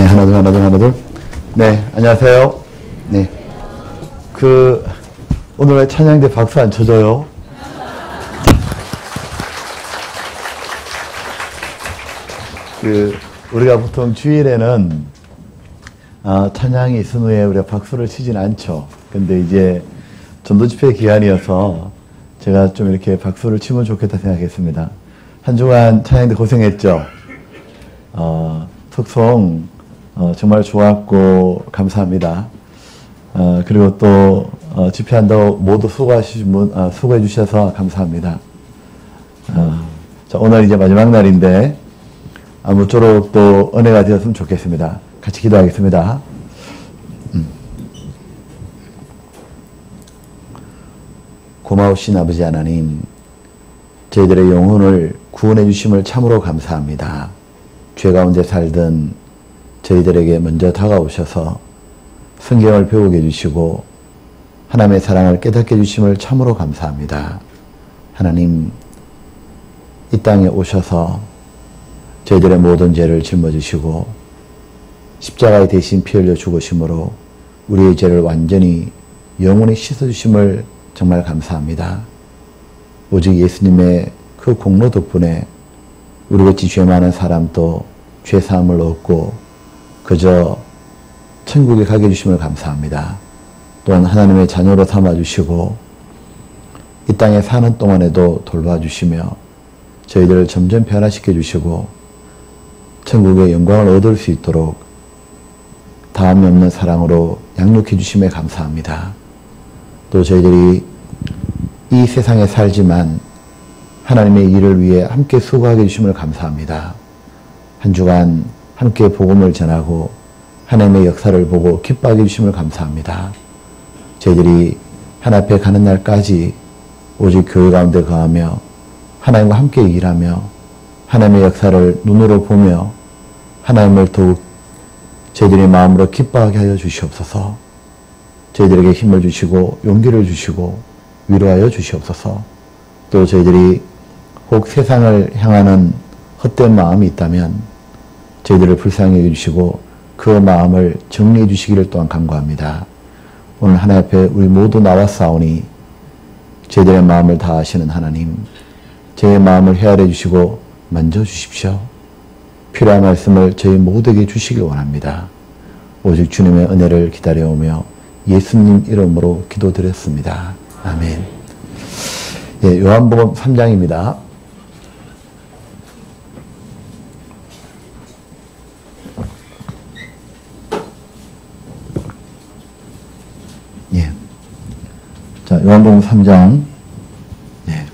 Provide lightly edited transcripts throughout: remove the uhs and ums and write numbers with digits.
네, 하나, 둘, 하나, 둘, 하나, 둘. 네, 안녕하세요. 네. 오늘 왜 찬양대 박수 안 쳐줘요? 우리가 보통 주일에는, 찬양이 있은 후에 우리가 박수를 치진 않죠. 근데 이제 전도 집회 기간이어서 제가 좀 이렇게 박수를 치면 좋겠다 생각했습니다. 한 주간 찬양대 고생했죠? 특송, 정말 좋았고, 감사합니다. 그리고 또, 집회한다고 모두 수고해 주셔서 감사합니다. 자, 오늘 이제 마지막 날인데, 아무쪼록 또 은혜가 되었으면 좋겠습니다. 같이 기도하겠습니다. 고마우신 아버지 하나님, 저희들의 영혼을 구원해 주심을 참으로 감사합니다. 죄 가운데 살던 저희들에게 먼저 다가오셔서 성경을 배우게 해주시고 하나님의 사랑을 깨닫게 해주심을 참으로 감사합니다. 하나님, 이 땅에 오셔서 저희들의 모든 죄를 짊어지시고 십자가에 대신 피 흘려 죽으심으로 우리의 죄를 완전히 영원히 씻어주심을 정말 감사합니다. 오직 예수님의 그 공로 덕분에 우리같이 죄 많은 사람도 죄사함을 얻고 그저 천국에 가게 해주심을 감사합니다. 또한 하나님의 자녀로 삼아주시고 이 땅에 사는 동안에도 돌봐주시며 저희들을 점점 변화시켜 주시고 천국의 영광을 얻을 수 있도록 다함이 없는 사랑으로 양육해 주심에 감사합니다. 또 저희들이 이 세상에 살지만 하나님의 일을 위해 함께 수고하게 해주심을 감사합니다. 한 주간 함께 복음을 전하고 하나님의 역사를 보고 기뻐하게 해주심을 감사합니다. 저희들이 하나님 앞에 가는 날까지 오직 교회 가운데 거하며 하나님과 함께 일하며 하나님의 역사를 눈으로 보며 하나님을 더욱 저희들의 마음으로 기뻐하게 하여 주시옵소서. 저희들에게 힘을 주시고 용기를 주시고 위로하여 주시옵소서. 또 저희들이 혹 세상을 향하는 헛된 마음이 있다면 저희들을 불쌍히 해주시고 그 마음을 정리해 주시기를 또한 간구합니다. 오늘 하나님 앞에 우리 모두 나왔사오니 저희들의 마음을 다 아시는 하나님, 저희의 마음을 헤아려 주시고 만져주십시오. 필요한 말씀을 저희 모두에게 주시길 원합니다. 오직 주님의 은혜를 기다려오며 예수님 이름으로 기도드렸습니다. 아멘. 예, 요한복음 3장입니다. 예. 자, 요한복음 3장. 예.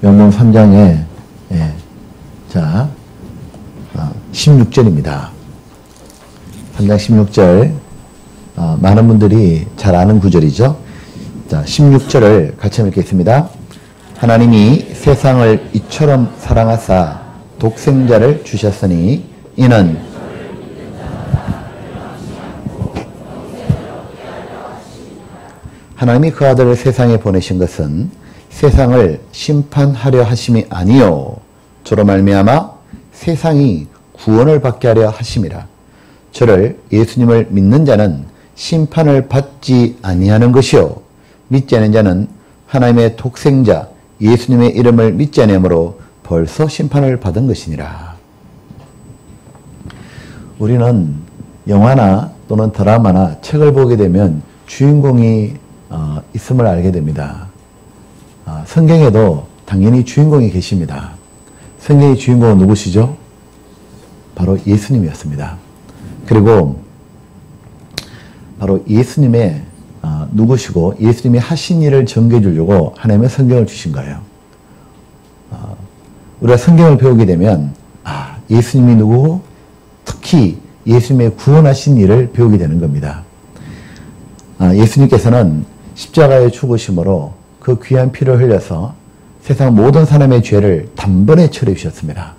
요한복음 3장에, 예. 자, 16절입니다. 3장 16절. 많은 분들이 잘 아는 구절이죠. 자, 16절을 같이 읽겠습니다. 하나님이 세상을 이처럼 사랑하사 독생자를 주셨으니 이는 하나님이 그 아들을 세상에 보내신 것은 세상을 심판하려 하심이 아니요 저로 말미암아 세상이 구원을 받게 하려 하심이라. 저를 예수님을 믿는 자는 심판을 받지 아니하는 것이요 믿지 않는 자는 하나님의 독생자 예수님의 이름을 믿지 아니하므로 벌써 심판을 받은 것이니라. 우리는 영화나 또는 드라마나 책을 보게 되면 주인공이 있음을 알게 됩니다. 성경에도 당연히 주인공이 계십니다. 성경의 주인공은 누구시죠? 바로 예수님이었습니다. 그리고 바로 예수님의 누구시고 예수님이 하신 일을 전개해 주려고 하나님의 성경을 주신 거예요. 우리가 성경을 배우게 되면 예수님이 누구고 특히 예수님의 구원하신 일을 배우게 되는 겁니다. 예수님께서는 십자가에 죽으심으로 그 귀한 피를 흘려서 세상 모든 사람의 죄를 단번에 처리해 주셨습니다.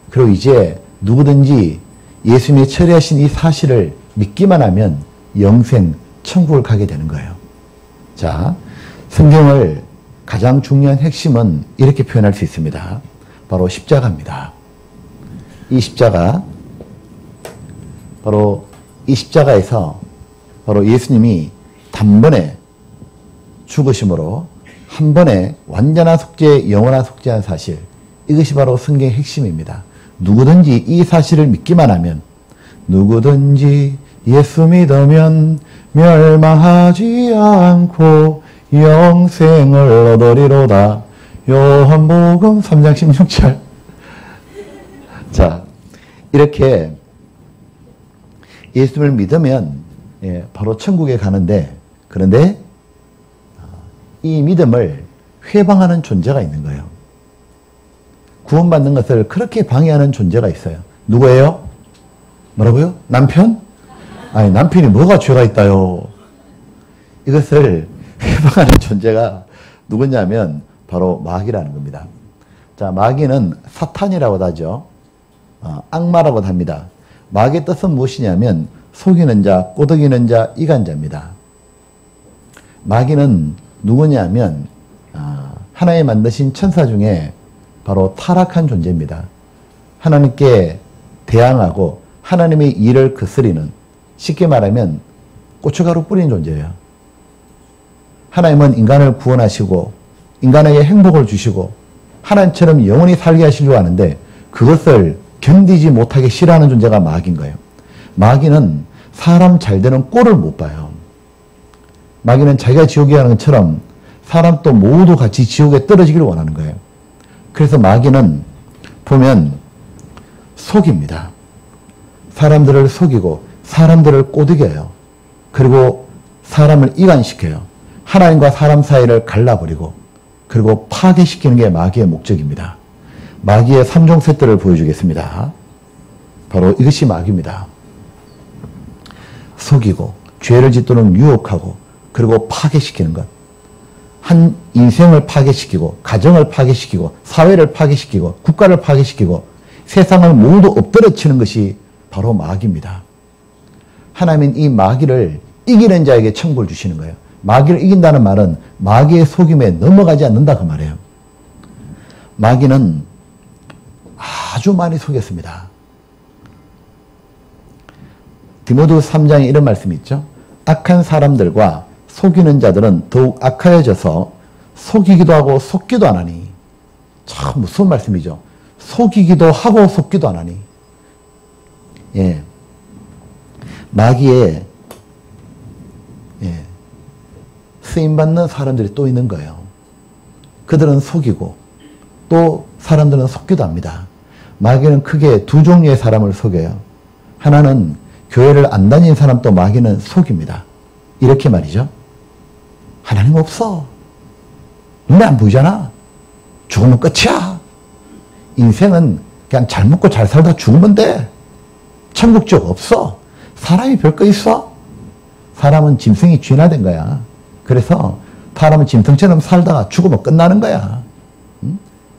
그리고 이제 누구든지 예수님이 처리하신 이 사실을 믿기만 하면 영생 천국을 가게 되는 거예요. 자, 성경을 가장 중요한 핵심은 이렇게 표현할 수 있습니다. 바로 십자가입니다. 이 십자가, 바로 이 십자가에서 바로 예수님이 단번에 죽으심으로 한 번에 완전한 속죄, 영원한 속죄한 사실, 이것이 바로 성경의 핵심입니다. 누구든지 이 사실을 믿기만 하면, 누구든지 예수 믿으면 멸망하지 않고 영생을 얻으리로다. 요한복음 3장 16절. 자, 이렇게 예수를 믿으면 바로 천국에 가는데, 그런데 이 믿음을 회방하는 존재가 있는 거예요. 구원받는 것을 그렇게 방해하는 존재가 있어요. 누구예요? 뭐라고요? 남편? 아니, 남편이 뭐가 죄가 있다요? 이것을 회방하는 존재가 누구냐면 바로 마귀라는 겁니다. 자, 마귀는 사탄이라고도 하죠. 악마라고도 합니다. 마귀의 뜻은 무엇이냐면 속이는 자, 꼬드기는 자, 이간자입니다. 마귀는 누구냐면 하나님 만드신 천사 중에 바로 타락한 존재입니다. 하나님께 대항하고 하나님의 일을 거스리는, 쉽게 말하면 고춧가루 뿌린 존재예요. 하나님은 인간을 구원하시고 인간에게 행복을 주시고 하나님처럼 영원히 살게 하시려고 하는데 그것을 견디지 못하게 싫어하는 존재가 마귀인 거예요. 마귀는 사람 잘 되는 꼴을 못 봐요. 마귀는 자기가 지옥에 가는 것처럼 사람도 모두 같이 지옥에 떨어지기를 원하는 거예요. 그래서 마귀는 보면 속입니다. 사람들을 속이고 사람들을 꼬드겨요. 그리고 사람을 이간시켜요. 하나님과 사람 사이를 갈라버리고 그리고 파괴시키는 게 마귀의 목적입니다. 마귀의 3종 세트를 보여주겠습니다. 바로 이것이 마귀입니다. 속이고 죄를 짓도록 유혹하고 그리고 파괴시키는 것. 한 인생을 파괴시키고 가정을 파괴시키고 사회를 파괴시키고 국가를 파괴시키고 세상을 모두 엎드려치는 것이 바로 마귀입니다. 하나님은 이 마귀를 이기는 자에게 천국을 주시는 거예요. 마귀를 이긴다는 말은 마귀의 속임에 넘어가지 않는다 그 말이에요. 마귀는 아주 많이 속였습니다. 디모데후서 3장에 이런 말씀이 있죠. 악한 사람들과 속이는 자들은 더욱 악하여져서 속이기도 하고 속기도 안 하니. 참 무서운 말씀이죠. 속이기도 하고 속기도 안 하니. 예. 마귀에 쓰임받는 사람들이 또 있는 거예요. 그들은 속이고 또 사람들은 속기도 합니다. 마귀는 크게 두 종류의 사람을 속여요. 하나는 교회를 안 다니는 사람도 마귀는 속입니다. 이렇게 말이죠. 하나님 없어. 눈에 안 보이잖아. 죽으면 끝이야. 인생은 그냥 잘 먹고 잘 살다 죽으면 돼. 천국 쪽 없어. 사람이 별거 있어? 사람은 짐승이 쥐나된 거야. 그래서 사람은 짐승처럼 살다가 죽으면 끝나는 거야.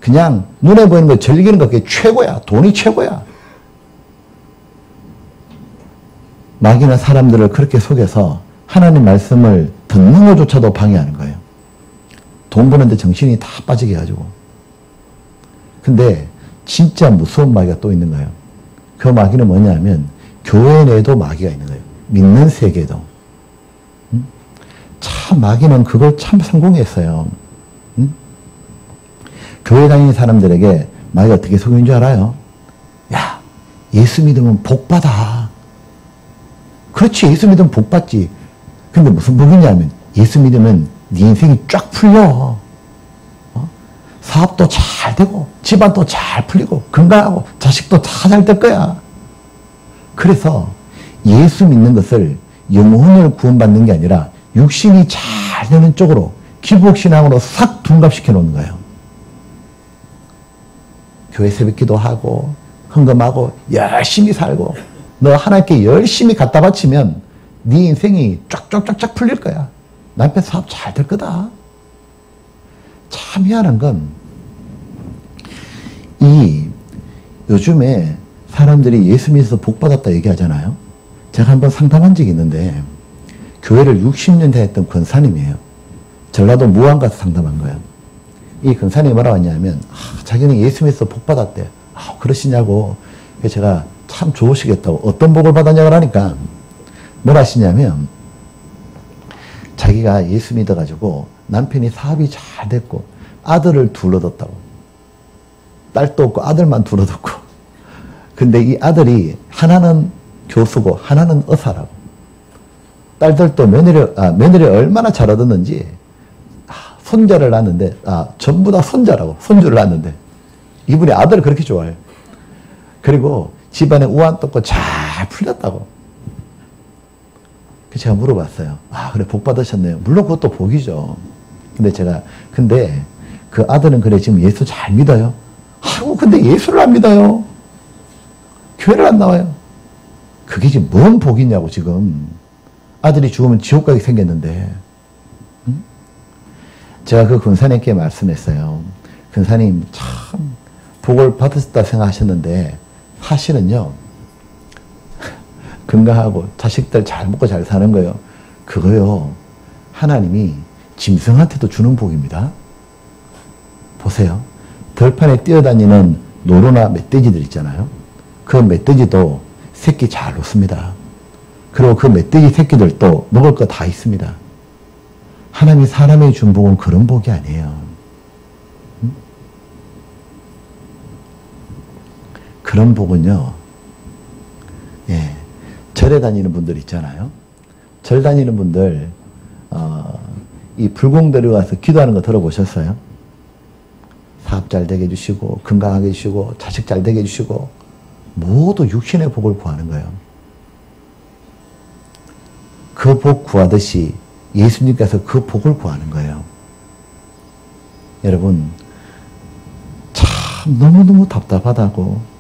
그냥 눈에 보이는 거 즐기는 거 그게 최고야. 돈이 최고야. 마귀는 사람들을 그렇게 속여서 하나님 말씀을 듣는 것조차도 방해하는 거예요. 돈 버는데 정신이 다 빠지게 해가지고. 근데 진짜 무서운 마귀가 또 있는 거예요. 그 마귀는 뭐냐면 교회 내에도 마귀가 있는 거예요. 믿는 세계에도. 참 마귀는 그걸 참 성공했어요. 교회 다니는 사람들에게 마귀가 어떻게 속이는 줄 알아요? 야, 예수 믿으면 복 받아. 그렇지, 예수 믿으면 복 받지. 근데 무슨 복이냐면 예수 믿으면 네 인생이 쫙 풀려. 사업도 잘 되고 집안도 잘 풀리고 건강하고 자식도 다 잘 될 거야. 그래서 예수 믿는 것을 영혼을 구원받는 게 아니라 육신이 잘 되는 쪽으로 기복신앙으로 싹 둔갑시켜 놓는 거예요. 교회 새벽기도 하고 헌금하고 열심히 살고 너 하나님께 열심히 갖다 바치면 네 인생이 쫙쫙쫙쫙 풀릴 거야. 남편 사업 잘 될 거다. 참 희한한 건 이 요즘에 사람들이 예수 믿어서 복 받았다 얘기하잖아요. 제가 한번 상담한 적이 있는데 교회를 60년 다녔던 권사님이에요. 전라도 무안 가서 상담한 거예요. 이 권사님이 뭐라고 했냐면 자기는 예수 믿어서 복 받았대. 그러시냐고. 그래서 제가 참 좋으시겠다고 어떤 복을 받았냐고 하니까 뭘 하시냐면 자기가 예수 믿어가지고 남편이 사업이 잘 됐고 아들을 둘 얻었다고. 딸도 없고 아들만 둘 얻었고. 근데 이 아들이 하나는 교수고 하나는 의사라고. 딸들도 며느리 얼마나 잘 얻었는지 손자를 낳았는데 전부 다 손자라고. 손주를 낳았는데 이분이 아들을 그렇게 좋아해요. 그리고 집안에 우환도 없고 잘 풀렸다고. 그래서 제가 물어봤어요. 그래 복 받으셨네요. 물론 그것도 복이죠. 근데 그 아들은 그래 지금 예수 잘 믿어요? 근데 예수를 안 믿어요. 교회를 안 나와요. 그게 지금 뭔 복이냐고 지금. 아들이 죽으면 지옥 가게 생겼는데. 응? 제가 그 권사님께 말씀했어요. 권사님 참 복을 받으셨다 생각하셨는데 사실은요. 건강하고 자식들 잘 먹고 잘 사는 거요. 그거요. 하나님이 짐승한테도 주는 복입니다. 보세요. 들판에 뛰어다니는 노루나 멧돼지들 있잖아요. 그 멧돼지도 새끼 잘 놓습니다. 그리고 그 멧돼지 새끼들도 먹을 거 다 있습니다. 하나님이 사람에게 준 복은 그런 복이 아니에요. 응? 그런 복은요. 절에 다니는 분들 있잖아요. 절 다니는 분들 이 불공들에 와서 기도하는 거 들어보셨어요? 사업 잘 되게 해주시고 건강하게 해주시고 자식 잘 되게 해주시고 모두 육신의 복을 구하는 거예요. 그 복 구하듯이 예수님께서 그 복을 구하는 거예요. 여러분 참 너무너무 답답하다고.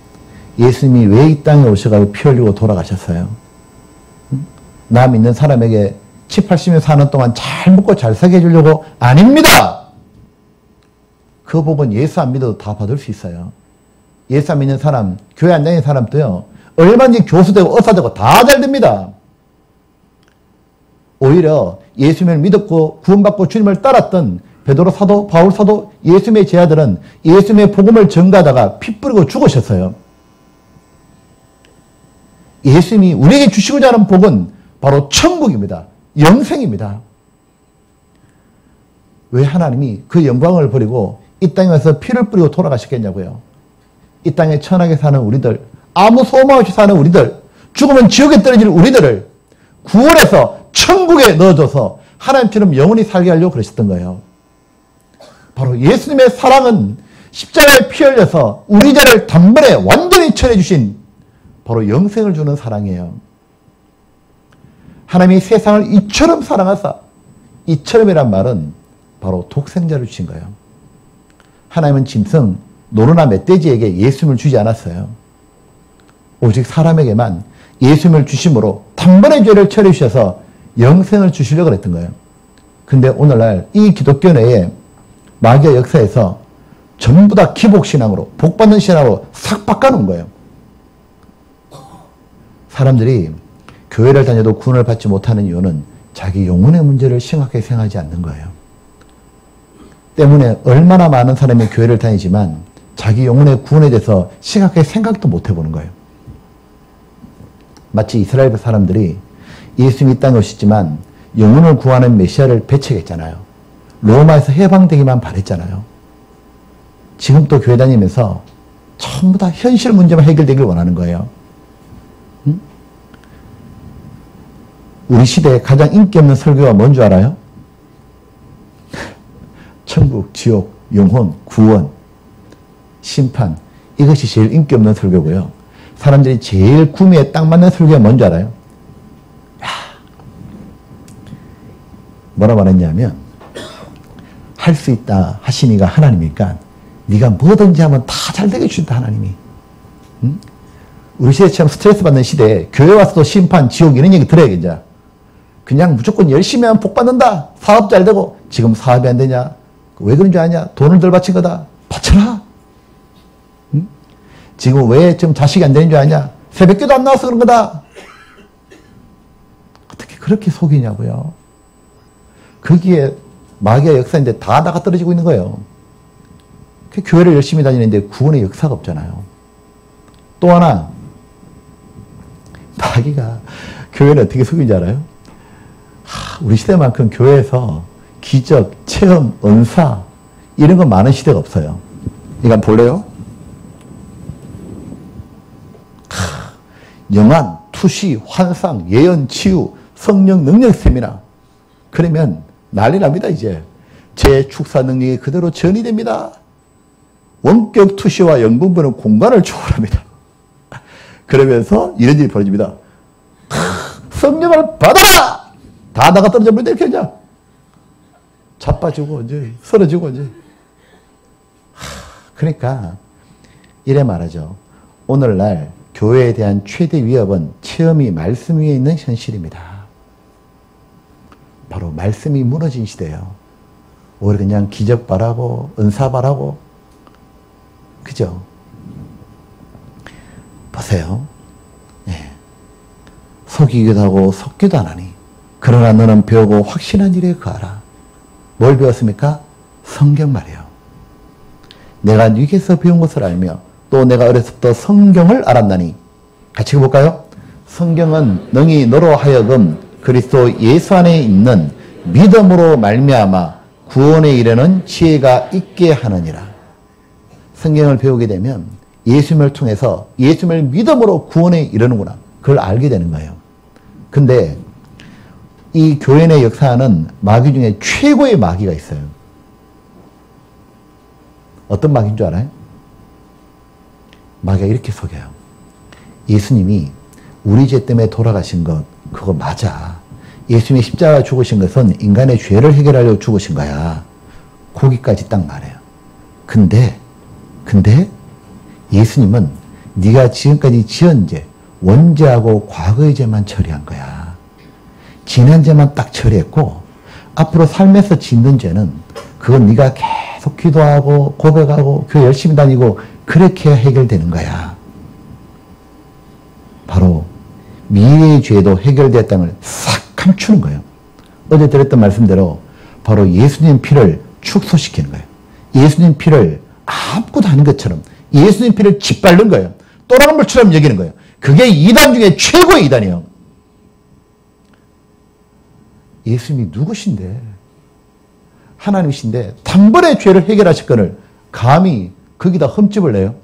예수님이 왜 이 땅에 오셔가지고 피 흘리고 돌아가셨어요? 응? 나 믿는 사람에게 70, 80년 사는 동안 잘 먹고 잘 살게 해주려고? 아닙니다! 그 복은 예수 안 믿어도 다 받을 수 있어요. 예수 안 믿는 사람, 교회 안 다니는 사람도요. 얼마든지 교수되고 의사되고 다 잘 됩니다. 오히려 예수님을 믿었고 구원받고 주님을 따랐던 베드로 사도, 바울 사도, 예수님의 제자들은 예수님의 복음을 전가하다가 피 뿌리고 죽으셨어요. 예수님이 우리에게 주시고자 하는 복은 바로 천국입니다. 영생입니다. 왜 하나님이 그 영광을 버리고 이 땅에 와서 피를 뿌리고 돌아가셨겠냐고요. 이 땅에 천하게 사는 우리들, 아무 소망 없이 사는 우리들, 죽으면 지옥에 떨어질 우리들을 구원해서 천국에 넣어줘서 하나님처럼 영원히 살게 하려고 그러셨던 거예요. 바로 예수님의 사랑은 십자가에 피 흘려서 우리 죄를 단번에 완전히 처리해주신 바로 영생을 주는 사랑이에요. 하나님이 세상을 이처럼 사랑하사, 이처럼이란 말은 바로 독생자를 주신 거예요. 하나님은 짐승, 노루나 멧돼지에게 예수님을 주지 않았어요. 오직 사람에게만 예수님을 주심으로 단번에 죄를 처리해 주셔서 영생을 주시려고 그랬던 거예요. 근데 오늘날 이 기독교 내에 마귀의 역사에서 전부 다 기복신앙으로, 복받는 신앙으로 싹 바꿔놓은 거예요. 사람들이 교회를 다녀도 구원을 받지 못하는 이유는 자기 영혼의 문제를 심각하게 생각하지 않는 거예요. 때문에 얼마나 많은 사람이 교회를 다니지만 자기 영혼의 구원에 대해서 심각하게 생각도 못 해보는 거예요. 마치 이스라엘 사람들이 예수님이 이 땅에 오셨지만 영혼을 구하는 메시아를 배척했잖아요. 로마에서 해방되기만 바랬잖아요. 지금 또 교회 다니면서 전부 다 현실 문제만 해결되길 원하는 거예요. 응? 우리 시대에 가장 인기 없는 설교가 뭔 줄 알아요? 천국, 지옥, 영혼, 구원, 심판, 이것이 제일 인기 없는 설교고요. 사람들이 제일 구미에 딱 맞는 설교가 뭔지 알아요? 뭐라 말했냐면 할 수 있다 하시니가 하나님이니까 네가 뭐든지 하면 다 잘되게 주신다 하나님이. 응? 우리 시대처럼 스트레스 받는 시대에 교회 와서도 심판, 지옥 이런 얘기 들어야겠죠. 그냥 무조건 열심히 하면 복 받는다. 사업 잘 되고. 지금 사업이 안 되냐? 왜 그런 줄 아냐? 돈을 덜 바친 거다. 바쳐라. 응? 지금 왜 지금 자식이 안 되는 줄 아냐? 새벽기도 안 나와서 그런 거다. 어떻게 그렇게 속이냐고요. 거기에 마귀의 역사인데 다 나가 떨어지고 있는 거예요. 교회를 열심히 다니는데 구원의 역사가 없잖아요. 또 하나 마귀가 교회는 어떻게 속인지 알아요? 우리 시대만큼 교회에서 기적, 체험, 은사 이런 거 많은 시대가 없어요. 이거 한번 볼래요? 영안, 투시, 환상, 예언, 치유, 성령 능력 세미나. 그러면 난리 납니다, 이제. 제 축사 능력이 그대로 전이됩니다. 원격 투시와 영분별은 공간을 초월합니다. 그러면서 이런 일이 벌어집니다. 성령을 받아라! 다 나가 떨어져 버린다, 이렇게 그냥. 자빠지고, 이제, 쓰러지고, 이제. 그러니까, 이래 말하죠. 오늘날 교회에 대한 최대 위협은 체험이 말씀 위에 있는 현실입니다. 바로 말씀이 무너진 시대예요. 오히려 그냥 기적 바라고, 은사 바라고, 그죠? 보세요. 예. 속이기도 하고 속기도 안 하니. 그러나 너는 배우고 확신한 일에 거하라. 뭘 배웠습니까? 성경 말이에요. 내가 네게서 배운 것을 알며 또 내가 어렸을 성경을 알았나니. 같이 볼까요? 성경은 능히 너로 하여금 그리스도 예수 안에 있는 믿음으로 말미암아 구원에 이르는 지혜가 있게 하느니라. 성경을 배우게 되면 예수님을 통해서 예수님을 믿음으로 구원에 이르는구나. 그걸 알게 되는 거예요. 근데 이 교회 내 역사하는 마귀 중에 최고의 마귀가 있어요. 어떤 마귀인 줄 알아요? 마귀가 이렇게 속여요. 예수님이 우리 죄 때문에 돌아가신 것 그거 맞아. 예수님이 십자가 죽으신 것은 인간의 죄를 해결하려고 죽으신 거야. 거기까지 딱 말해요. 근데 예수님은 네가 지금까지 지은 죄, 원죄하고 과거의 죄만 처리한 거야. 지난 죄만 딱 처리했고 앞으로 삶에서 짓는 죄는 그건 네가 계속 기도하고 고백하고 교회 열심히 다니고 그렇게 해야 해결되는 거야. 바로 미래의 죄도 해결됐다는 걸 싹 감추는 거예요. 어제 드렸던 말씀대로 바로 예수님 피를 축소시키는 거예요. 예수님 피를 아무것도 아닌 것처럼 예수님 피를 짓밟는 거예요. 또라는 물처럼 여기는 거예요. 그게 이단 중에 최고의 이단이에요. 예수님이 누구신데? 하나님이신데 단번에 죄를 해결하실 거를 감히 거기다 흠집을 내요.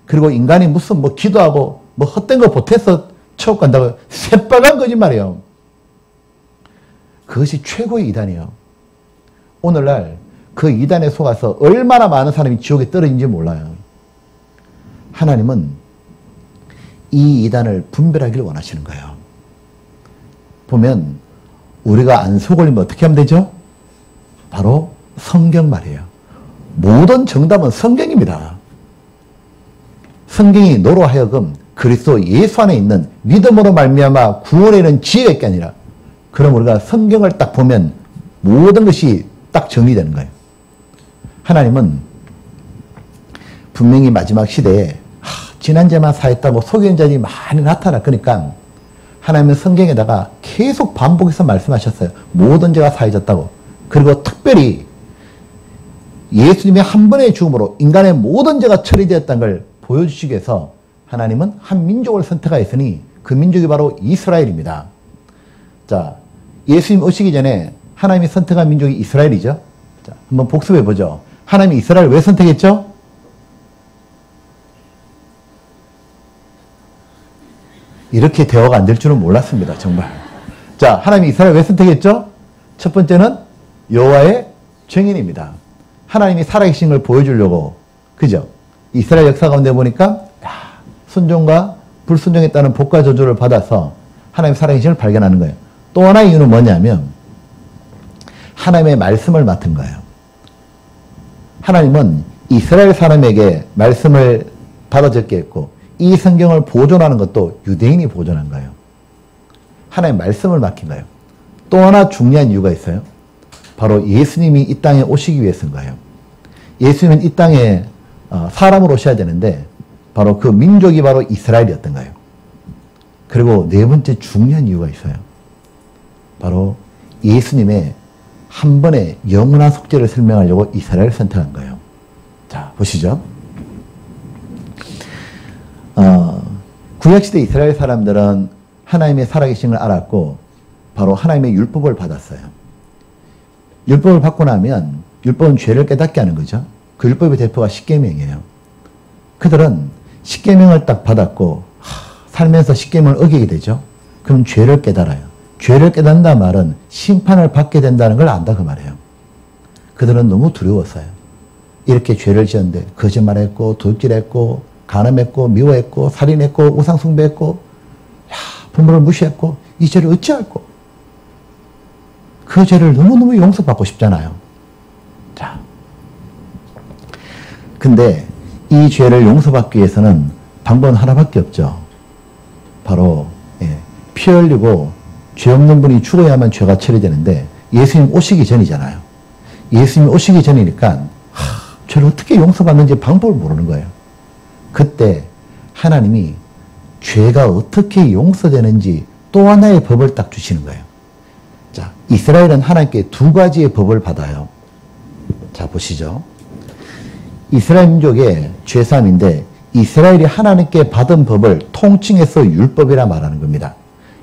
그리고 인간이 무슨 뭐 기도하고 뭐 헛된 거 보태서 처음 간다고 새빨간 거짓말이에요. 그것이 최고의 이단이에요. 오늘날 그 이단에 속아서 얼마나 많은 사람이 지옥에 떨어진지 몰라요. 하나님은 이 이단을 분별하기를 원하시는 거예요. 보면 우리가 안 속을리면 어떻게 하면 되죠? 바로 성경 말이에요. 모든 정답은 성경입니다. 성경이 너로 하여금 그리스도 예수 안에 있는 믿음으로 말미암아 구원에 이르는 지혜가 있게 아니라 그럼 우리가 성경을 딱 보면 모든 것이 딱 정리되는 거예요. 하나님은 분명히 마지막 시대에 지난 죄만 사했다고 속이는 자들이 많이 나타날 거니까 하나님은 성경에다가 계속 반복해서 말씀하셨어요. 모든 죄가 사해졌다고. 그리고 특별히 예수님의 한 번의 죽음으로 인간의 모든 죄가 처리되었다는 걸 보여주시기 위해서 하나님은 한 민족을 선택하였으니 그 민족이 바로 이스라엘입니다. 자, 예수님 오시기 전에 하나님이 선택한 민족이 이스라엘이죠. 자, 한번 복습해 보죠. 하나님이 이스라엘을 왜 선택했죠? 이렇게 대화가 안 될 줄은 몰랐습니다. 정말. 자, 하나님이 이스라엘을 왜 선택했죠? 첫 번째는 여호와의 증인입니다. 하나님이 살아계신 걸 보여주려고, 그죠? 이스라엘 역사 가운데 보니까 순종과 불순종에 따른 복과 저주를 받아서 하나님의 살아계신 걸 발견하는 거예요. 또 하나의 이유는 뭐냐면 하나님의 말씀을 맡은 거예요. 하나님은 이스라엘 사람에게 말씀을 받아 적게 했고 이 성경을 보존하는 것도 유대인이 보존한 거예요. 하나님의 말씀을 맡긴 거예요. 또 하나 중요한 이유가 있어요. 바로 예수님이 이 땅에 오시기 위해서인 거예요. 예수님은 이 땅에 사람으로 오셔야 되는데 바로 그 민족이 바로 이스라엘이었던 거예요. 그리고 네 번째 중요한 이유가 있어요. 바로 예수님의 한 번의 영원한 속죄를 설명하려고 이스라엘을 선택한 거예요. 자, 보시죠. 구약시대 이스라엘 사람들은 하나님의 살아계신 걸 알았고 바로 하나님의 율법을 받았어요. 율법을 받고 나면 율법은 죄를 깨닫게 하는 거죠. 그 율법의 대표가 십계명이에요. 그들은 십계명을 딱 받았고 살면서 십계명을 어기게 되죠. 그럼 죄를 깨달아요. 죄를 깨닫는다는 말은 심판을 받게 된다는 걸 안다 그 말이에요. 그들은 너무 두려웠어요. 이렇게 죄를 지었는데 거짓말했고 도둑질했고 간음했고 미워했고 살인했고 우상숭배했고 부모를 무시했고 이 죄를 어찌할꼬. 그 죄를 너무너무 용서받고 싶잖아요. 자, 근데 이 죄를 용서받기 위해서는 방법은 하나밖에 없죠. 바로 피 흘리고 죄 없는 분이 죽어야만 죄가 처리되는데 예수님 오시기 전이잖아요. 예수님 오시기 전이니까 죄를 어떻게 용서받는지 방법을 모르는 거예요. 그때 하나님이 죄가 어떻게 용서되는지 또 하나의 법을 딱 주시는 거예요. 자, 이스라엘은 하나님께 두 가지의 법을 받아요. 자, 보시죠. 이스라엘 민족의 죄사함인데 이스라엘이 하나님께 받은 법을 통칭해서 율법이라 말하는 겁니다.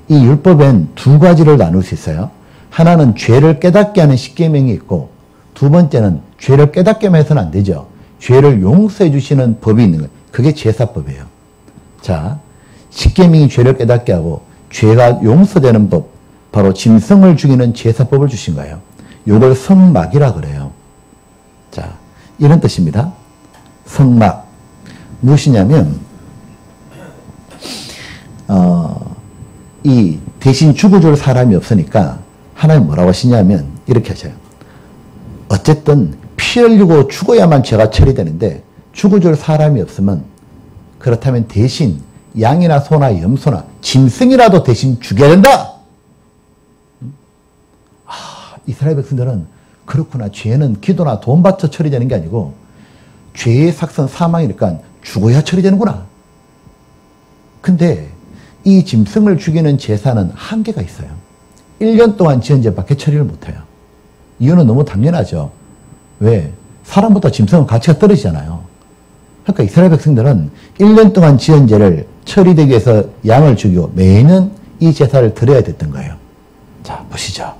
이 율법엔 두 가지를 나눌 수 있어요. 하나는 죄를 깨닫게 하는 십계명이 있고 두 번째는 죄를 깨닫게만 해서는 안 되죠. 죄를 용서해 주시는 법이 있는 거예요. 그게 제사법이에요. 자, 십계명이 죄를 깨닫게 하고 죄가 용서되는 법, 바로 짐승을 죽이는 제사법을 주신 거예요. 이걸 성막이라 그래요. 자, 이런 뜻입니다. 성막. 무엇이냐면 이 대신 죽어줄 사람이 없으니까 하나님 뭐라고 하시냐면 이렇게 하셔요. 어쨌든 피 흘리고 죽어야만 죄가 처리되는데 죽어줄 사람이 없으면 그렇다면 대신 양이나 소나 염소나 짐승이라도 대신 죽여야 된다. 이스라엘 백성들은 그렇구나. 죄는 기도나 돈 바쳐 처리되는 게 아니고 죄의 삭선 사망이니까 죽어야 처리되는구나. 근데 이 짐승을 죽이는 제사는 한계가 있어요. 1년 동안 지은 죄밖에 처리를 못해요. 이유는 너무 당연하죠. 왜? 사람보다 짐승은 가치가 떨어지잖아요. 그러니까 이스라엘 백성들은 1년 동안 지은 죄를 처리되기 위해서 양을 죽이고 매년 이 제사를 드려야 됐던 거예요. 자, 보시죠.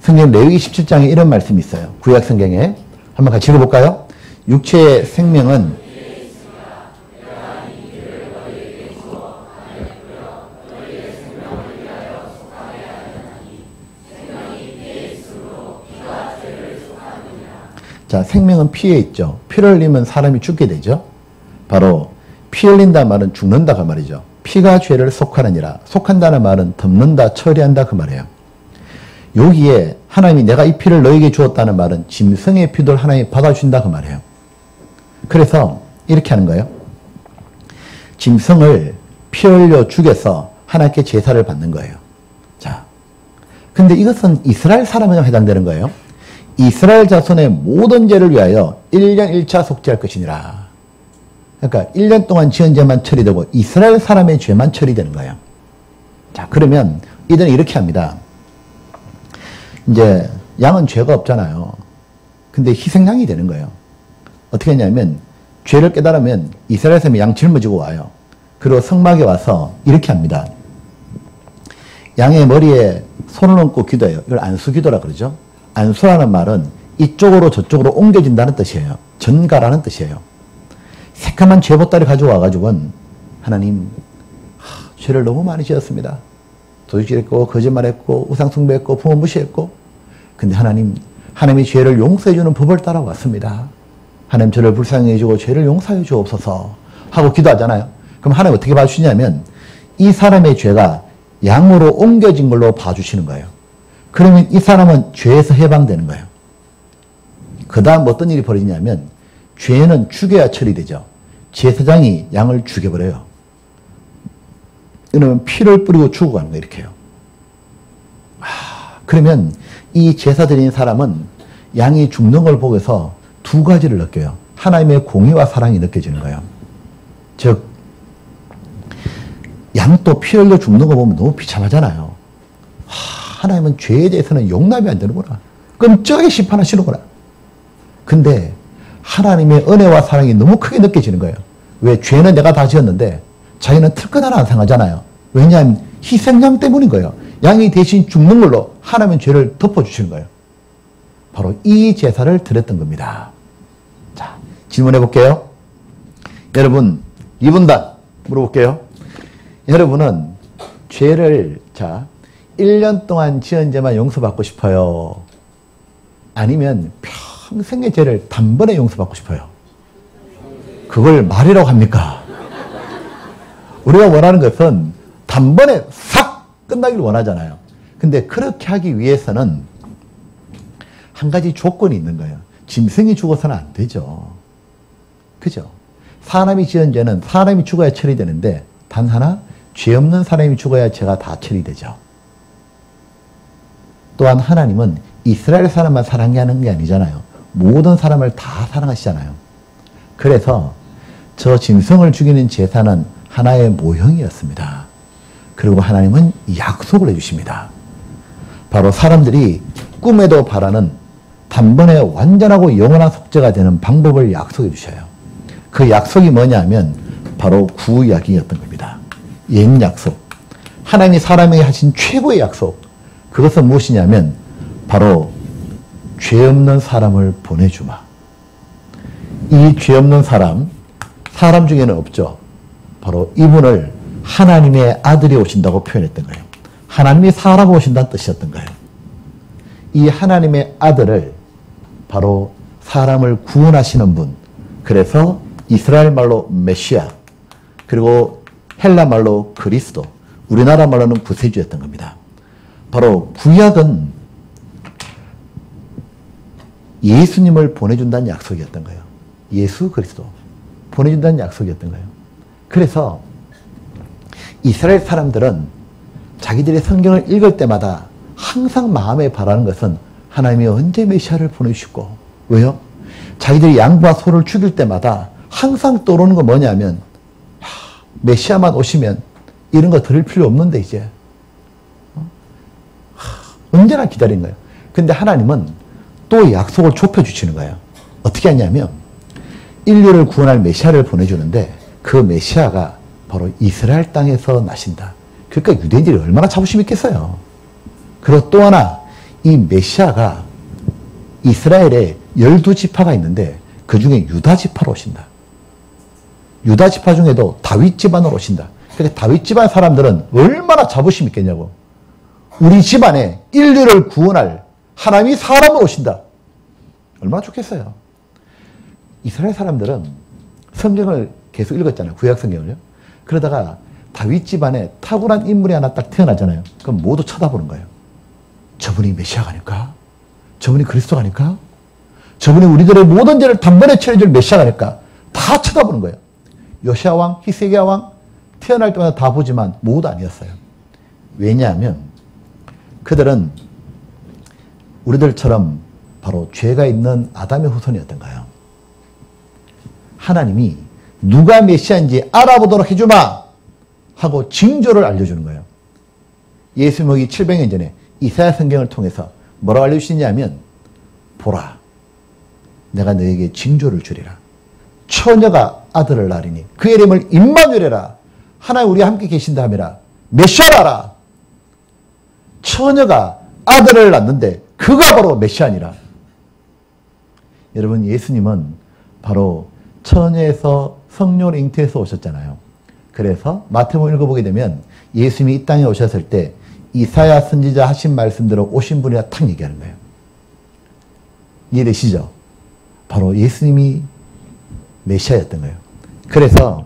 성경 레위기 17장에 이런 말씀이 있어요. 구약 성경에. 한번 같이 읽어볼까요? 육체의 생명은 자, 생명은 피에 있죠. 피를 흘리면 사람이 죽게 되죠. 바로 피 흘린다 말은 죽는다 그 말이죠. 피가 죄를 속하느니라. 속한다는 말은 덮는다, 처리한다 그 말이에요. 여기에 하나님이 내가 이 피를 너에게 주었다는 말은 짐승의 피도 하나님이 받아준다 그 말이에요. 그래서 이렇게 하는 거예요. 짐승을 피 흘려 죽여서 하나님께 제사를 받는 거예요. 자, 근데 이것은 이스라엘 사람에만 해당되는 거예요. 이스라엘 자손의 모든 죄를 위하여 1년 1차 속죄할 것이니라. 그러니까 1년 동안 지은 죄만 처리되고 이스라엘 사람의 죄만 처리되는 거예요. 자, 그러면 이들은 이렇게 합니다. 이제 양은 죄가 없잖아요. 근데 희생양이 되는 거예요. 어떻게 했냐면 죄를 깨달으면 이스라엘 사람이 양 짊어지고 와요. 그리고 성막에 와서 이렇게 합니다. 양의 머리에 손을 얹고 기도해요. 이걸 안수기도라 그러죠. 안수라는 말은 이쪽으로 저쪽으로 옮겨진다는 뜻이에요. 전가라는 뜻이에요. 새까만 죄보따리 가져와가지고는 하나님, 죄를 너무 많이 지었습니다. 도둑질했고 거짓말했고 우상숭배했고 부모 무시했고, 근데 하나님의 죄를 용서해주는 법을 따라왔습니다. 하나님 저를 불쌍히 해주고 죄를 용서해 주옵소서 하고 기도하잖아요. 그럼 하나님 어떻게 봐주시냐면 이 사람의 죄가 양으로 옮겨진 걸로 봐주시는 거예요. 그러면 이 사람은 죄에서 해방되는 거예요. 그 다음 어떤 일이 벌어지냐면 죄는 죽여야 처리되죠. 제사장이 양을 죽여버려요. 그러면 피를 뿌리고 죽어가는 거예요. 이렇게요. 그러면 이 제사 드리는 사람은 양이 죽는 걸 보고서 두 가지를 느껴요. 하나님의 공의와 사랑이 느껴지는 거예요. 즉 양도 피 흘려 죽는 거 보면 너무 비참하잖아요. 하나님은 죄에 대해서는 용납이 안 되는구나. 끔찍하게 심판하시는구나. 근데 하나님의 은혜와 사랑이 너무 크게 느껴지는 거예요. 왜? 죄는 내가 다 지었는데 자기는 털끝 하나 안 상하잖아요. 왜냐하면 희생양 때문인 거예요. 양이 대신 죽는 걸로 하나님은 죄를 덮어주시는 거예요. 바로 이 제사를 드렸던 겁니다. 자, 질문해 볼게요. 여러분, 2분단 물어볼게요. 여러분은 죄를 1년 동안 지은 죄만 용서받고 싶어요? 아니면 평생의 죄를 단번에 용서받고 싶어요? 그걸 말이라고 합니까? 우리가 원하는 것은 단번에 싹 끝나길 원하잖아요. 근데 그렇게 하기 위해서는 한 가지 조건이 있는 거예요. 짐승이 죽어서는 안 되죠. 그죠? 사람이 지은 죄는 사람이 죽어야 처리되는데 단 하나, 죄 없는 사람이 죽어야 죄가 다 처리되죠. 또한 하나님은 이스라엘 사람만 사랑하는 게 아니잖아요. 모든 사람을 다 사랑하시잖아요. 그래서 저 짐승을 죽이는 제사는 하나의 모형이었습니다. 그리고 하나님은 약속을 해주십니다. 바로 사람들이 꿈에도 바라는 단번에 완전하고 영원한 속죄가 되는 방법을 약속해 주셔요. 그 약속이 뭐냐면 바로 구약이었던 겁니다. 옛 약속. 하나님이 사람에게 하신 최고의 약속. 그것은 무엇이냐면 바로 죄 없는 사람을 보내주마. 이 죄 없는 사람 중에는 없죠. 바로 이분을 하나님의 아들이 오신다고 표현했던 거예요. 하나님이 사람이 오신다는 뜻이었던 거예요. 이 하나님의 아들을 바로 사람을 구원하시는 분. 그래서 이스라엘 말로 메시아, 그리고 헬라 말로 그리스도, 우리나라 말로는 구세주였던 겁니다. 바로 구약은 예수님을 보내준다는 약속이었던 거예요. 예수 그리스도 보내준다는 약속이었던 거예요. 그래서 이스라엘 사람들은 자기들의 성경을 읽을 때마다 항상 마음에 바라는 것은 하나님이 언제 메시아를 보내주시고, 왜요? 자기들이 양과 소를 죽일 때마다 항상 떠오르는 건 뭐냐면 메시아만 오시면 이런 거 들을 필요 없는데 이제 언제나 기다린 거예요. 근데 하나님은 또 약속을 좁혀주시는 거예요. 어떻게 하냐면 인류를 구원할 메시아를 보내주는데 그 메시아가 바로 이스라엘 땅에서 나신다. 그러니까 유대인들이 얼마나 자부심 있겠어요. 그리고 또 하나, 이 메시아가 이스라엘에 12지파가 있는데 그 중에 유다 지파로 오신다. 유다 지파 중에도 다윗 집안으로 오신다. 그러니까 다윗 집안 사람들은 얼마나 자부심 있겠냐고. 우리 집안에 인류를 구원할 하나님이 사람으로 오신다. 얼마나 좋겠어요. 이스라엘 사람들은 성경을 계속 읽었잖아요. 구약 성경을요. 그러다가 다윗 집안에 탁월한 인물이 하나 딱 태어나잖아요. 그럼 모두 쳐다보는 거예요. 저분이 메시아가 아닐까? 저분이 그리스도가 아닐까? 저분이 우리들의 모든 죄를 단번에 처리해줄 메시아가 아닐까? 다 쳐다보는 거예요. 요시야 왕, 히스기야 왕 태어날 때마다 다 보지만 모두 아니었어요. 왜냐하면 그들은 우리들처럼 바로 죄가 있는 아담의 후손이었던 거예요. 하나님이 누가 메시아인지 알아보도록 해주마 하고 징조를 알려주는 거예요. 예수 오기 700년 전에 이사야 성경을 통해서 뭐라고 알려주시냐면 보라, 내가 너에게 징조를 주리라. 처녀가 아들을 낳으리니 그 이름을 임마누엘이라. 하나님 우리와 함께 계신다 하매라. 메시아라. 처녀가 아들을 낳는데 그가 바로 메시아니라. 여러분, 예수님은 바로 처녀에서 성령을 잉태해서 오셨잖아요. 그래서 마태복음 읽어보게 되면 예수님이 이 땅에 오셨을 때 이사야 선지자 하신 말씀대로 오신 분이라 탁 얘기하는 거예요. 이해되시죠? 바로 예수님이 메시아였던 거예요. 그래서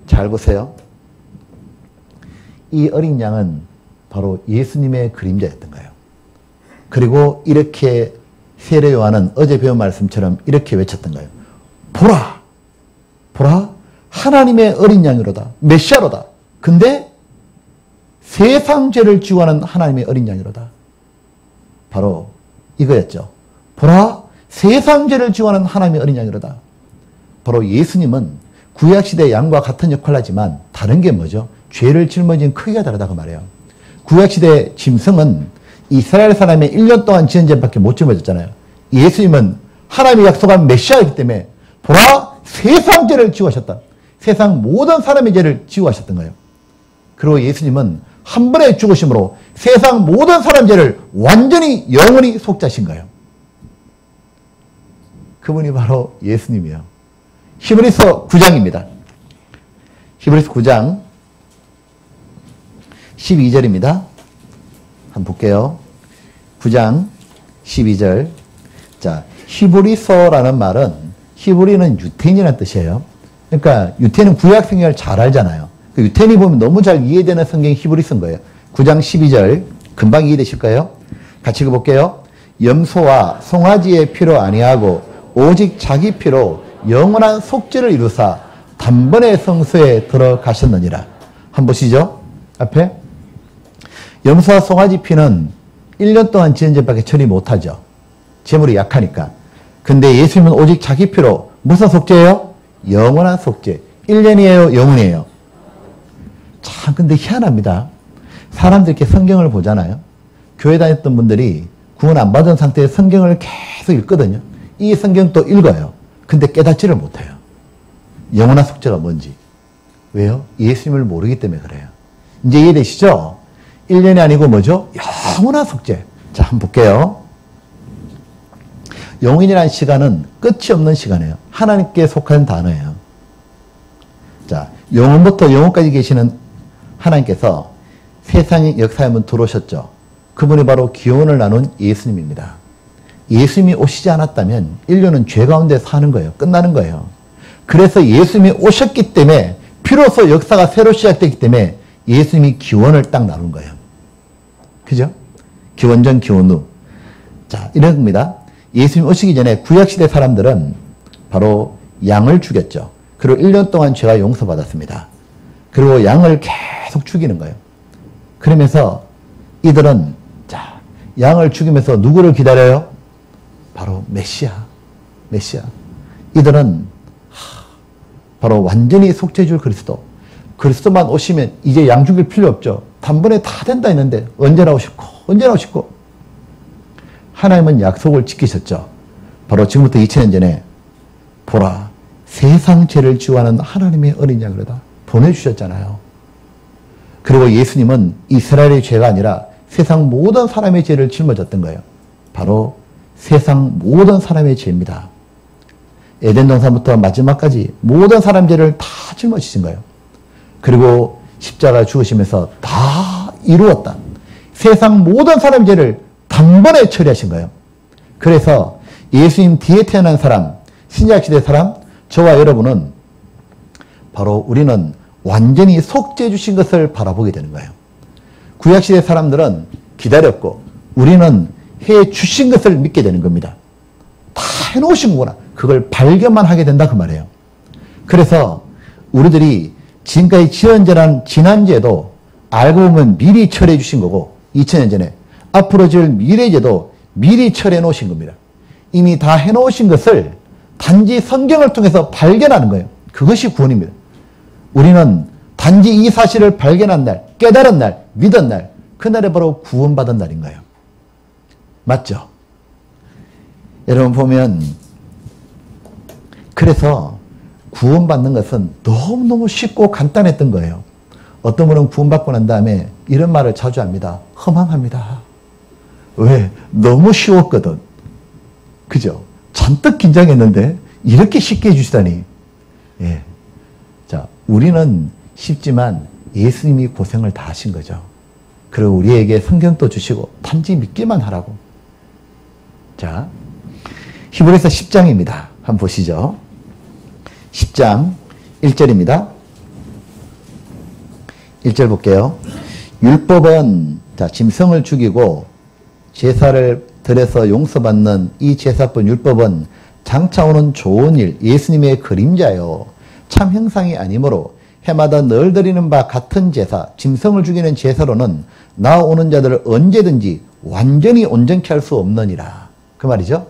잘 보세요. 이 어린 양은 바로 예수님의 그림자였던 거예요. 그리고 이렇게 세례 요한은 어제 배운 말씀처럼 이렇게 외쳤던 거예요. 보라! 보라! 하나님의 어린 양이로다. 메시아로다. 근데 세상 죄를 지고 하는 하나님의 어린 양이로다. 바로 이거였죠. 보라! 세상 죄를 지고 하는 하나님의 어린 양이로다. 바로 예수님은 구약시대 양과 같은 역할을 하지만 다른 게 뭐죠? 죄를 짊어진 크기가 다르다고 말해요. 구약시대 짐승은 이스라엘 사람의 1년 동안 지은 죄밖에 못 짊어졌잖아요. 예수님은 하나님이 약속한 메시아이기 때문에 보라! 세상 죄를 지고 하셨다. 세상 모든 사람의 죄를 지고 하셨던 거예요. 그리고 예수님은 한 번에 죽으심으로 세상 모든 사람 죄를 완전히 영원히 속죄하신 거예요. 그분이 바로 예수님이에요. 히브리서 9장입니다. 히브리서 9장 12절입니다. 한번 볼게요. 9장 12절. 자, 히브리서라는 말은 히브리는 유태인이라는 뜻이에요. 그러니까 유태인은 구약 성경을 잘 알잖아요. 그 유태인이 보면 너무 잘 이해되는 성경이 히브리서인 거예요. 9장 12절 금방 이해되실 거예요. 같이 읽어볼게요. 염소와 송아지의 피로 아니하고 오직 자기 피로 영원한 속죄를 이루사 단번에 성소에 들어가셨느니라. 한번 보시죠. 앞에 염소와 송아지 피는 1년 동안 지은 죄밖에 처리 못하죠. 재물이 약하니까. 근데 예수님은 오직 자기 피로 무슨 속죄예요? 영원한 속죄. 1년이에요? 영원이에요? 참 근데 희한합니다. 사람들이 이렇게 성경을 보잖아요. 교회 다녔던 분들이 구원 안 받은 상태에서 성경을 계속 읽거든요. 이 성경도 읽어요. 근데 깨닫지를 못해요. 영원한 속죄가 뭔지. 왜요? 예수님을 모르기 때문에 그래요. 이제 이해되시죠? 1년이 아니고 뭐죠? 영원한 속죄. 자, 한번 볼게요. 영원이라는 시간은 끝이 없는 시간이에요. 하나님께 속한 단어예요. 자, 영원부터 영원까지 계시는 하나님께서 세상의 역사에 한번 들어오셨죠. 그분이 바로 기원을 나눈 예수님입니다. 예수님이 오시지 않았다면 인류는 죄 가운데 사는 거예요. 끝나는 거예요. 그래서 예수님이 오셨기 때문에 비로소 역사가 새로 시작됐기 때문에 예수님이 기원을 딱 나눈 거예요. 그죠? 기원 전 기원 후. 자, 이런 겁니다. 예수님 오시기 전에 구약시대 사람들은 바로 양을 죽였죠. 그리고 1년 동안 죄가 용서받았습니다. 그리고 양을 계속 죽이는 거예요. 그러면서 이들은 자, 양을 죽이면서 누구를 기다려요? 바로 메시아. 이들은 바로 완전히 속죄줄 그리스도. 그리스도만 오시면 이제 양 죽일 필요 없죠. 단번에 다 된다 했는데 언제나 오시고. 하나님은 약속을 지키셨죠. 바로 지금부터 2000년 전에 보라 세상 죄를 지워하는 하나님의 어린 양으로다 보내주셨잖아요. 그리고 예수님은 이스라엘의 죄가 아니라 세상 모든 사람의 죄를 짊어졌던 거예요. 바로 세상 모든 사람의 죄입니다. 에덴 동산부터 마지막까지 모든 사람 죄를 다 짊어지신 거예요. 그리고 십자가 죽으시면서 다 이루었다. 세상 모든 사람 죄를 단번에 처리하신 거예요. 그래서 예수님 뒤에 태어난 사람, 신약시대 사람, 저와 여러분은 바로 우리는 완전히 속죄해 주신 것을 바라보게 되는 거예요. 구약시대 사람들은 기다렸고 우리는 해 주신 것을 믿게 되는 겁니다. 다 해놓으신 거구나. 그걸 발견만 하게 된다 그 말이에요. 그래서 우리들이 지금까지 지은 죄란 지난 죄도 알고 보면 미리 처리해 주신 거고 2000년 전에 앞으로 지을 미래 죄도 미리 처리해 놓으신 겁니다. 이미 다 해놓으신 것을 단지 성경을 통해서 발견하는 거예요. 그것이 구원입니다. 우리는 단지 이 사실을 발견한 날, 깨달은 날, 믿은 날, 그날이 바로 구원받은 날인 거예요. 맞죠? 여러분 보면 그래서 구원받는 것은 너무너무 쉽고 간단했던 거예요. 어떤 분은 구원받고 난 다음에 이런 말을 자주 합니다. 허망합니다. 왜? 너무 쉬웠거든. 그죠? 잔뜩 긴장했는데 이렇게 쉽게 해주시다니. 예. 자, 우리는 쉽지만 예수님이 고생을 다 하신 거죠. 그리고 우리에게 성경도 주시고 단지 믿기만 하라고. 자, 히브리서 10장입니다. 한번 보시죠. 10장 1절입니다. 1절 볼게요. 율법은 자, 짐승을 죽이고 제사를 드려서 용서받는 이 제사법 율법은 장차 오는 좋은 일, 예수님의 그림자요. 참 형상이 아니므로 해마다 늘 드리는 바 같은 제사, 짐승을 죽이는 제사로는 나오는 자들을 언제든지 완전히 온전케 할 수 없느니라. 그 말이죠.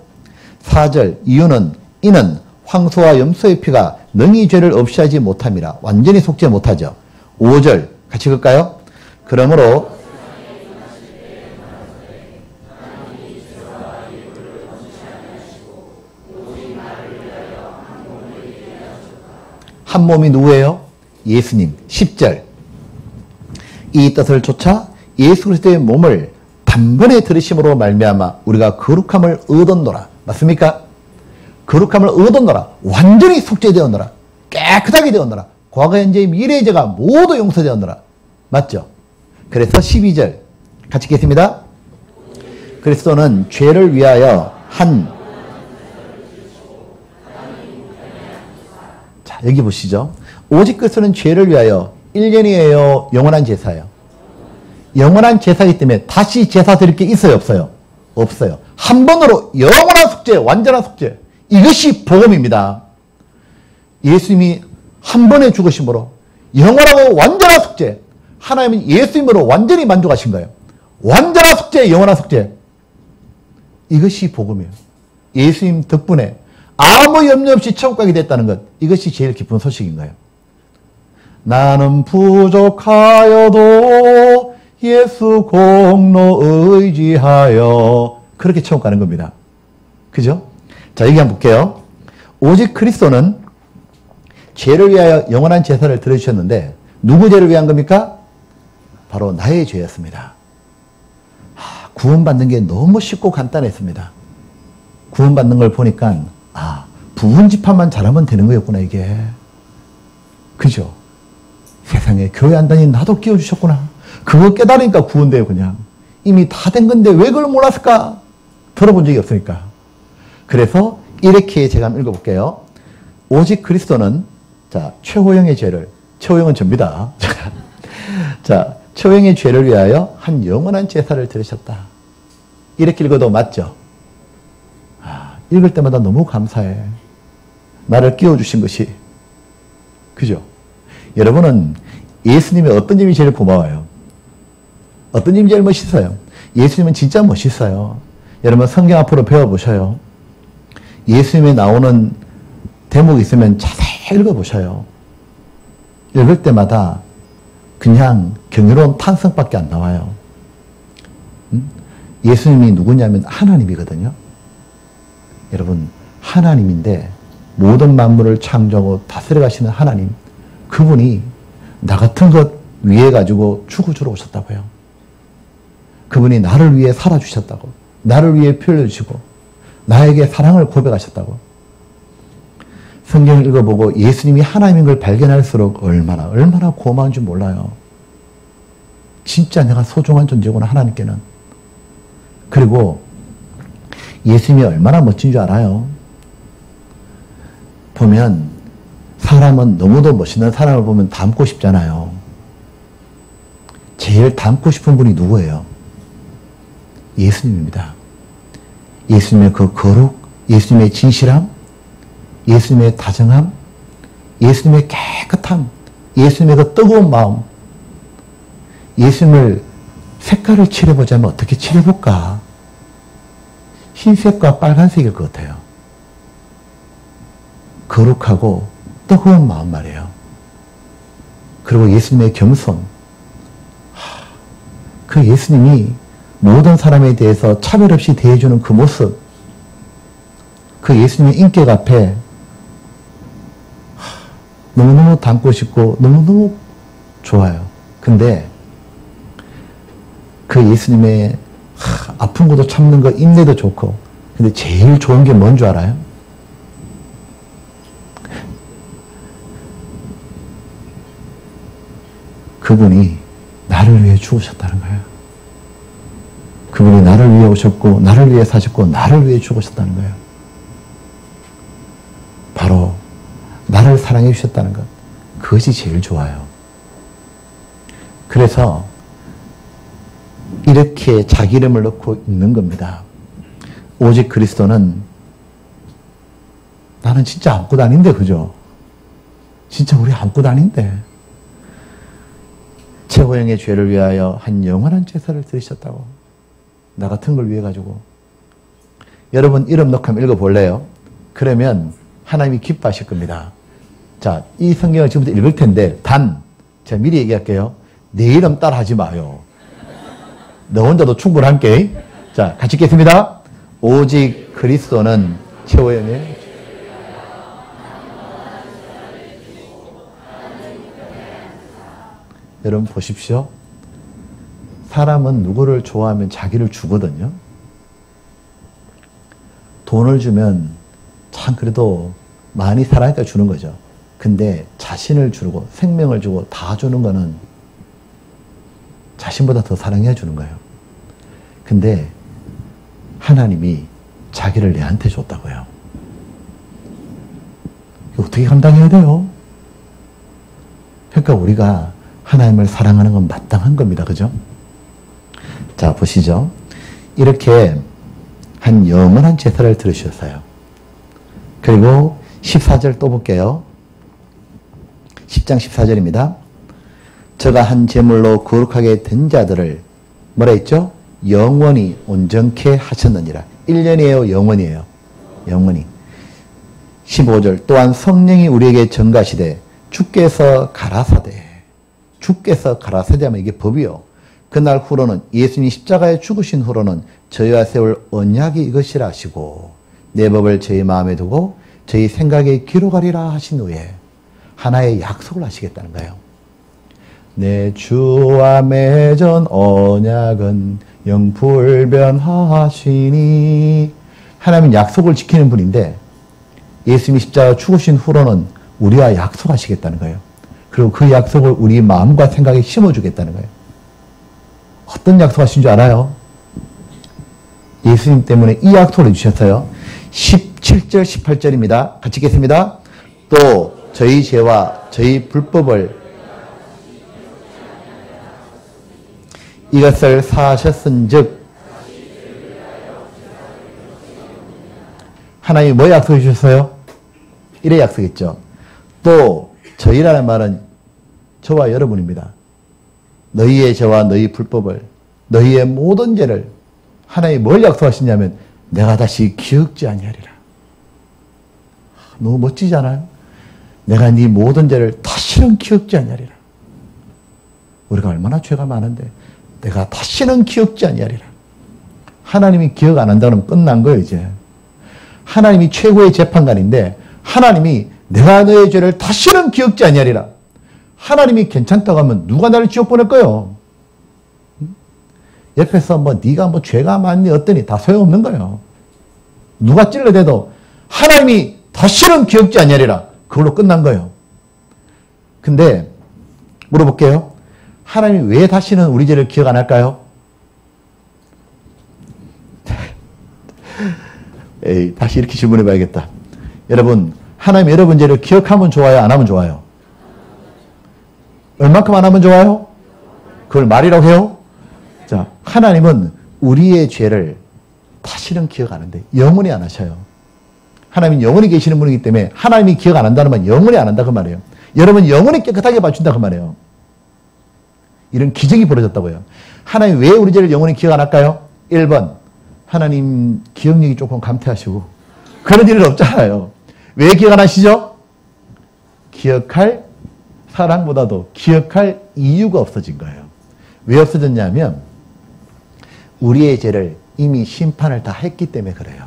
4절 이유는 이는 황소와 염소의 피가 능히 죄를 없이 하지 못함이라. 완전히 속죄 못하죠. 5절 같이 읽을까요? 그러므로 한 몸이 누구예요? 예수님. 10절 이 뜻을 쫓아 예수 그리스도의 몸을 단번에 들으심으로 말미암아 우리가 거룩함을 얻었노라. 맞습니까? 거룩함을 얻었노라. 완전히 속죄되었노라. 깨끗하게 되었노라. 과거, 현재, 미래의 죄가 모두 용서되었노라. 맞죠? 그래서 12절 같이 읽겠습니다. 그리스도는 죄를 위하여 자, 여기 보시죠. 오직 그리스도는 죄를 위하여 1년이에요? 영원한 제사예요? 영원한 제사이기 때문에 다시 제사 드릴 게 있어요? 없어요? 없어요. 한 번으로 영원한 속죄, 완전한 속죄. 이것이 복음입니다. 예수님이 한 번에 죽으심으로 영원하고 완전한 속죄. 하나님은 예수님으로 완전히 만족하신 거예요. 완전한 속죄, 영원한 속죄. 이것이 복음이에요. 예수님 덕분에 아무 염려 없이 천국 가게 됐다는 것. 이것이 제일 기쁜 소식인 거예요. 나는 부족하여도 예수 공로 의지하여 그렇게 천국 가는 겁니다. 그죠? 자, 여기 한번 볼게요. 오직 그리스도는 죄를 위하여 영원한 제사를 들어주셨는데 누구 죄를 위한 겁니까? 바로 나의 죄였습니다. 구원받는 게 너무 쉽고 간단했습니다. 구원받는 걸 보니까 부분집합만 잘하면 되는 거였구나 이게. 그죠? 세상에 교회 안 다닌 나도 끼워주셨구나. 그거 깨달으니까 구원돼요 그냥. 이미 다 된 건데 왜 그걸 몰랐을까? 들어본 적이 없으니까. 그래서 이렇게 제가 한번 읽어볼게요. 오직 그리스도는 자 최호영의 죄를, 최호영은 접니다. 자 최호영의 죄를 위하여 한 영원한 제사를 들으셨다. 이렇게 읽어도 맞죠? 읽을 때마다 너무 감사해. 나를 끼워주신 것이. 그죠? 여러분은 예수님의 어떤 점이 제일 고마워요? 어떤 점이 제일 멋있어요? 예수님은 진짜 멋있어요. 여러분 성경 앞으로 배워보셔요. 예수님이 나오는 대목이 있으면 자세히 읽어보셔요. 읽을 때마다 그냥 경이로운 탄성밖에 안 나와요. 예수님이 누구냐면 하나님이거든요. 여러분 하나님인데 모든 만물을 창조하고 다스려 가시는 하나님, 그분이 나 같은 것 위해 가지고 죽어주러 오셨다고요. 그분이 나를 위해 살아주셨다고, 나를 위해 피 흘려주시고 나에게 사랑을 고백하셨다고. 성경을 읽어보고 예수님이 하나님인 걸 발견할수록 얼마나 고마운 줄 몰라요. 진짜 내가 소중한 존재구나 하나님께는. 그리고 예수님이 얼마나 멋진 줄 알아요? 보면 사람은 너무도 멋있는 사람을 보면 닮고 싶잖아요. 제일 닮고 싶은 분이 누구예요? 예수님입니다. 예수님의 그 거룩, 예수님의 진실함, 예수님의 다정함, 예수님의 깨끗함, 예수님의 그 뜨거운 마음. 예수님을 색깔을 칠해보자면 어떻게 칠해볼까? 흰색과 빨간색일 것 같아요. 거룩하고 뜨거운 마음 말이에요. 그리고 예수님의 겸손. 그 예수님이 모든 사람에 대해서 차별 없이 대해주는 그 모습. 그 예수님의 인격 앞에 너무너무 닮고 싶고 너무너무 좋아요. 근데 그 예수님의 아픈 것도 참는 거, 인내도 좋고, 근데 제일 좋은 게 뭔 줄 알아요? 그분이 나를 위해 죽으셨다는 거예요. 그분이 나를 위해 오셨고, 나를 위해 사셨고, 나를 위해 죽으셨다는 거예요. 바로 나를 사랑해 주셨다는 것. 그것이 제일 좋아요. 그래서 이렇게 자기 이름을 넣고 있는 겁니다. 오직 그리스도는 나는 진짜 아무것도 아닌데, 그죠? 진짜 우리 아무것도 아닌데. 최호영의 죄를 위하여 한 영원한 제사를 드리셨다고. 나 같은 걸 위해 가지고. 여러분 이름 넣고 한번 읽어볼래요? 그러면 하나님이 기뻐하실 겁니다. 자, 이 성경을 지금부터 읽을 텐데 제가 미리 얘기할게요. 내 이름 따라 하지 마요. 너 혼자도 충분한게. 자, 같이 읽겠습니다. 오직 그리스도는 최호영의 여러분 보십시오. 사람은 누구를 좋아하면 자기를 주거든요. 돈을 주면 참 그래도 많이 사랑하니까 주는 거죠. 근데 자신을 주고 생명을 주고 다 주는 거는 자신보다 더 사랑해 주는 거예요. 근데 하나님이 자기를 내한테 줬다고요. 어떻게 감당해야 돼요? 그러니까 우리가 하나님을 사랑하는 건 마땅한 겁니다. 그죠? 자, 보시죠. 이렇게 한 영원한 제사를 들으셨어요. 그리고 14절 또 볼게요. 10장 14절입니다. 저가 한 제물로 거룩하게 된 자들을 뭐라 했죠? 영원히 온전케 하셨느니라. 1년이에요? 영원이에요? 영원히. 15절 또한 성령이 우리에게 전가시되 주께서 가라사대. 주께서 가라사대 하면 이게 법이요. 그날 후로는 예수님이 십자가에 죽으신 후로는 저희와 세울 언약이 이것이라 하시고 내 법을 저희 마음에 두고 저희 생각에 기록하리라 하신 후에 하나의 약속을 하시겠다는 거예요. 내 주와 맺은 언약은 영불변하시니. 하나님은 약속을 지키는 분인데 예수님이 십자가 죽으신 후로는 우리와 약속하시겠다는 거예요. 그리고 그 약속을 우리 마음과 생각에 심어주겠다는 거예요. 어떤 약속하신 줄 알아요? 예수님 때문에 이 약속을 해주셨어요. 17절 18절입니다. 같이 읽겠습니다. 또 저희 죄와 저희 불법을 이것을 사하셨은즉. 하나님이 뭐 약속해 주셨어요? 이래 약속했죠. 또 저희라는 말은 저와 여러분입니다. 너희의 죄와 너희 불법을, 너희의 모든 죄를 하나님이 뭘 약속하시냐면 내가 다시 기억지 아니하리라. 너무 멋지지 않아요? 내가 네 모든 죄를 다시는 기억지 아니하리라. 우리가 얼마나 죄가 많은데 내가 다시는 기억지 아니하리라. 하나님이 기억 안 한다면 끝난 거예요, 이제. 하나님이 최고의 재판관인데 하나님이 내가 너의 죄를 다시는 기억지 아니하리라. 하나님이 괜찮다고 하면 누가 나를 지옥 보낼 거예요? 옆에서 네가 죄가 많니 어떠니 다 소용없는 거예요. 누가 찔러대도 하나님이 다시는 기억지 아니하리라. 그걸로 끝난 거예요. 근데 물어볼게요. 하나님이 왜 다시는 우리 죄를 기억 안 할까요? 에이, 다시 이렇게 질문해 봐야겠다. 여러분, 하나님이 여러분 죄를 기억하면 좋아요? 안 하면 좋아요? 얼만큼 안 하면 좋아요? 그걸 말이라고 해요? 자, 하나님은 우리의 죄를 다시는 기억 안 하는데 영원히 안 하셔요. 하나님은 영원히 계시는 분이기 때문에 하나님이 기억 안 한다는 말 영원히 안 한다 그 말이에요. 여러분 영원히 깨끗하게 봐준다 그 말이에요. 이런 기적이 벌어졌다고요. 하나님 왜 우리 죄를 영원히 기억 안 할까요? 1번, 하나님 기억력이 조금 감퇴하시고 그런 일은 없잖아요. 왜 기억 안 하시죠? 기억할 사랑보다도 기억할 이유가 없어진 거예요. 왜 없어졌냐면 우리의 죄를 이미 심판을 다 했기 때문에 그래요.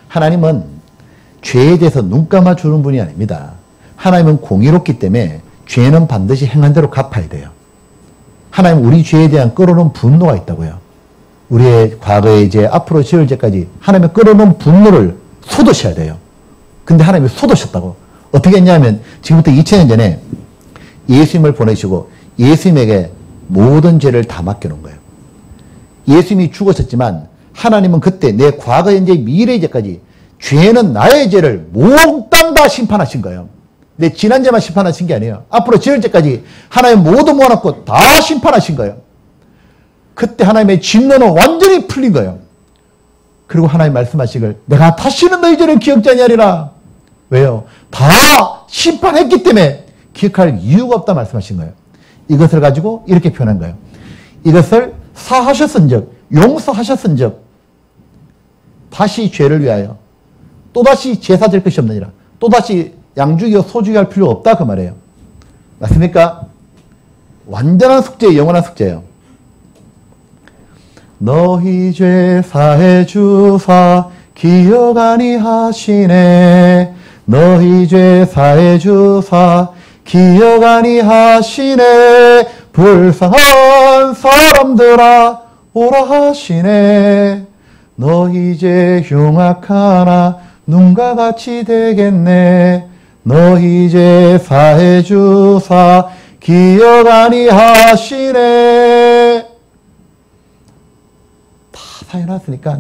하나님은 죄에 대해서 눈 감아주는 분이 아닙니다. 하나님은 공의롭기 때문에 죄는 반드시 행한 대로 갚아야 돼요. 하나님은 우리 죄에 대한 끌어놓은 분노가 있다고요. 우리의 과거의 죄, 앞으로 지을 죄까지 하나님의 끌어놓은 분노를 쏟으셔야 돼요. 근데 하나님이 쏟으셨다고. 어떻게 했냐면 지금부터 2000년 전에 예수님을 보내시고 예수님에게 모든 죄를 다 맡겨놓은 거예요. 예수님이 죽으셨지만 하나님은 그때 내 과거, 현재, 미래의 죄까지 죄는 나의 죄를 몽땅 다 심판하신 거예요. 내 지난 죄만 심판하신 게 아니에요. 앞으로 지을 죄까지 하나님 모두 모아놓고 다 심판하신 거예요. 그때 하나님의 진노는 완전히 풀린 거예요. 그리고 하나님 말씀하시길 내가 다시는 너희 죄를 기억지 아니하리라. 왜요? 다 심판했기 때문에 기억할 이유가 없다 말씀하신 거예요. 이것을 가지고 이렇게 표현한 거예요. 이것을 사하셨은즉, 용서하셨은즉 다시 죄를 위하여 또다시 제사 질 것이 없느니라. 또다시 양주기와 소주기 할 필요가 없다 그 말이에요. 맞습니까? 완전한 숙제예요. 영원한 숙제예요. 너희 죄 사해 주사 기억 아니하시네. 너희 죄 사해 주사 기억 아니하시네. 불쌍한 사람들아 오라 하시네. 너 이제 흉악하나 눈과 같이 되겠네. 너 이제 사해 주사 기억하니 하시네. 다 사해놨으니까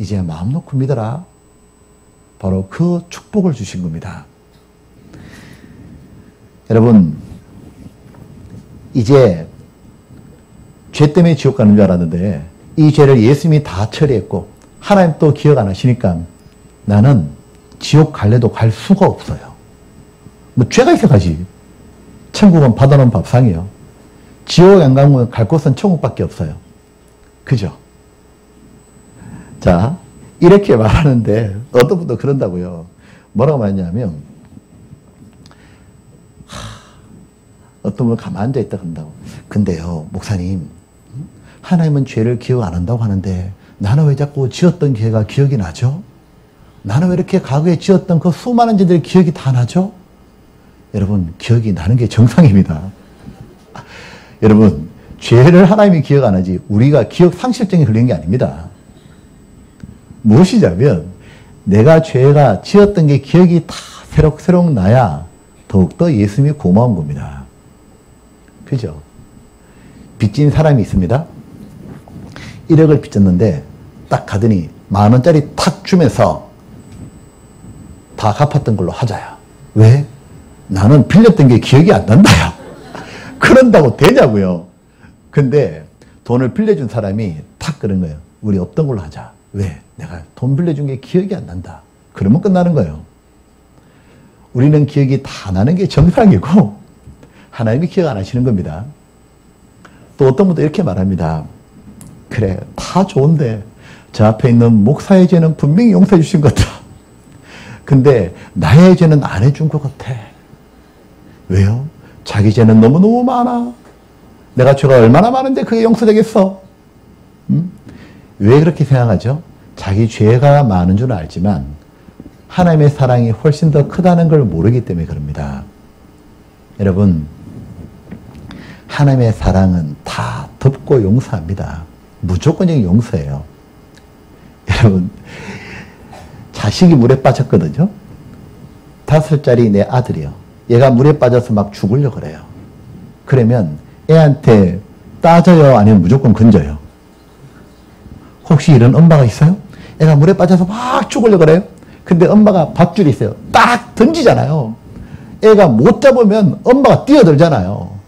이제 마음 놓고 믿어라. 바로 그 축복을 주신 겁니다. 여러분, 이제 죄 때문에 지옥 가는 줄 알았는데 이 죄를 예수님이 다 처리했고 하나님 또 기억 안 하시니까 나는 지옥 갈래도 갈 수가 없어요. 뭐 죄가 있어 가지. 천국은 받아놓은 밥상이에요. 지옥 안 가면 갈 곳은 천국밖에 없어요. 그죠? 자, 이렇게 말하는데 어떤 분도 그런다고요. 뭐라고 말했냐면 어떤 분은 가만히 앉아있다 그런다고. 근데요, 목사님, 하나님은 죄를 기억 안 한다고 하는데 나는 왜 자꾸 지었던 죄가 기억이 나죠? 나는 왜 이렇게 과거에 지었던 그 수많은 죄들이 기억이 다 나죠? 여러분, 기억이 나는 게 정상입니다. 여러분, 죄를 하나님이 기억 안 하지 우리가 기억 상실증에 걸린 게 아닙니다. 무엇이냐면 내가 죄가 지었던 게 기억이 다 새록새록 나야 더욱더 예수님이 고마운 겁니다. 그죠? 빚진 사람이 있습니다. 1억을 빚졌는데 딱 가더니 10,000원짜리 탁 주면서 다 갚았던 걸로 하자야. 왜? 나는 빌렸던 게 기억이 안 난다요. 그런다고 되냐고요. 근데 돈을 빌려준 사람이 탁 그런 거예요. 우리 없던 걸로 하자. 왜? 내가 돈 빌려준 게 기억이 안 난다. 그러면 끝나는 거예요. 우리는 기억이 다 나는 게 정상이고 하나님이 기억 안 하시는 겁니다. 또 어떤 분도 이렇게 말합니다. 그래, 다 좋은데 저 앞에 있는 목사의 죄는 분명히 용서해 주신 것 같아. 근데 나의 죄는 안 해준 것 같아. 왜요? 자기 죄는 너무너무 많아. 내가 죄가 얼마나 많은데 그게 용서되겠어? 왜 그렇게 생각하죠? 자기 죄가 많은 줄 알지만 하나님의 사랑이 훨씬 더 크다는 걸 모르기 때문에 그럽니다. 여러분, 하나님의 사랑은 다 덮고 용서합니다. 무조건적인 용서예요. 여러분, 자식이 물에 빠졌거든요. 5살짜리 내 아들이요. 얘가 물에 빠져서 막 죽으려고 그래요. 그러면 애한테 따져요? 아니면 무조건 건져요? 혹시 이런 엄마가 있어요? 애가 물에 빠져서 막 죽으려고 그래요. 근데 엄마가 밧줄이 있어요. 딱 던지잖아요. 애가 못 잡으면 엄마가 뛰어들잖아요.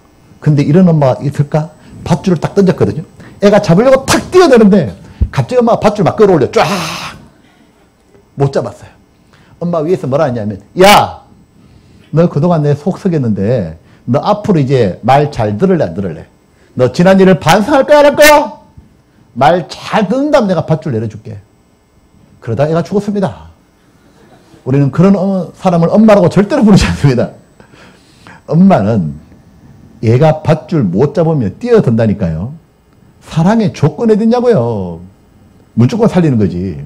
근데 이런 엄마가 있을까? 밧줄을 딱 던졌거든요. 애가 잡으려고 탁 뛰어드는데 갑자기 엄마가 밧줄 막 끌어올려. 쫙! 못 잡았어요. 엄마 위에서 뭐라 했냐면, 야! 너 그동안 내 속 썩였는데 너 앞으로 이제 말 잘 들을래 안 들을래? 너 지난 일을 반성할 거야 안 할 거야? 말 잘 듣는 다음 내가 밧줄 내려줄게. 그러다 애가 죽었습니다. 우리는 그런 사람을 엄마라고 절대로 부르지 않습니다. 엄마는 얘가 밧줄 못 잡으면 뛰어든다니까요. 사랑의 조건이 어딨냐고요. 무조건 살리는 거지.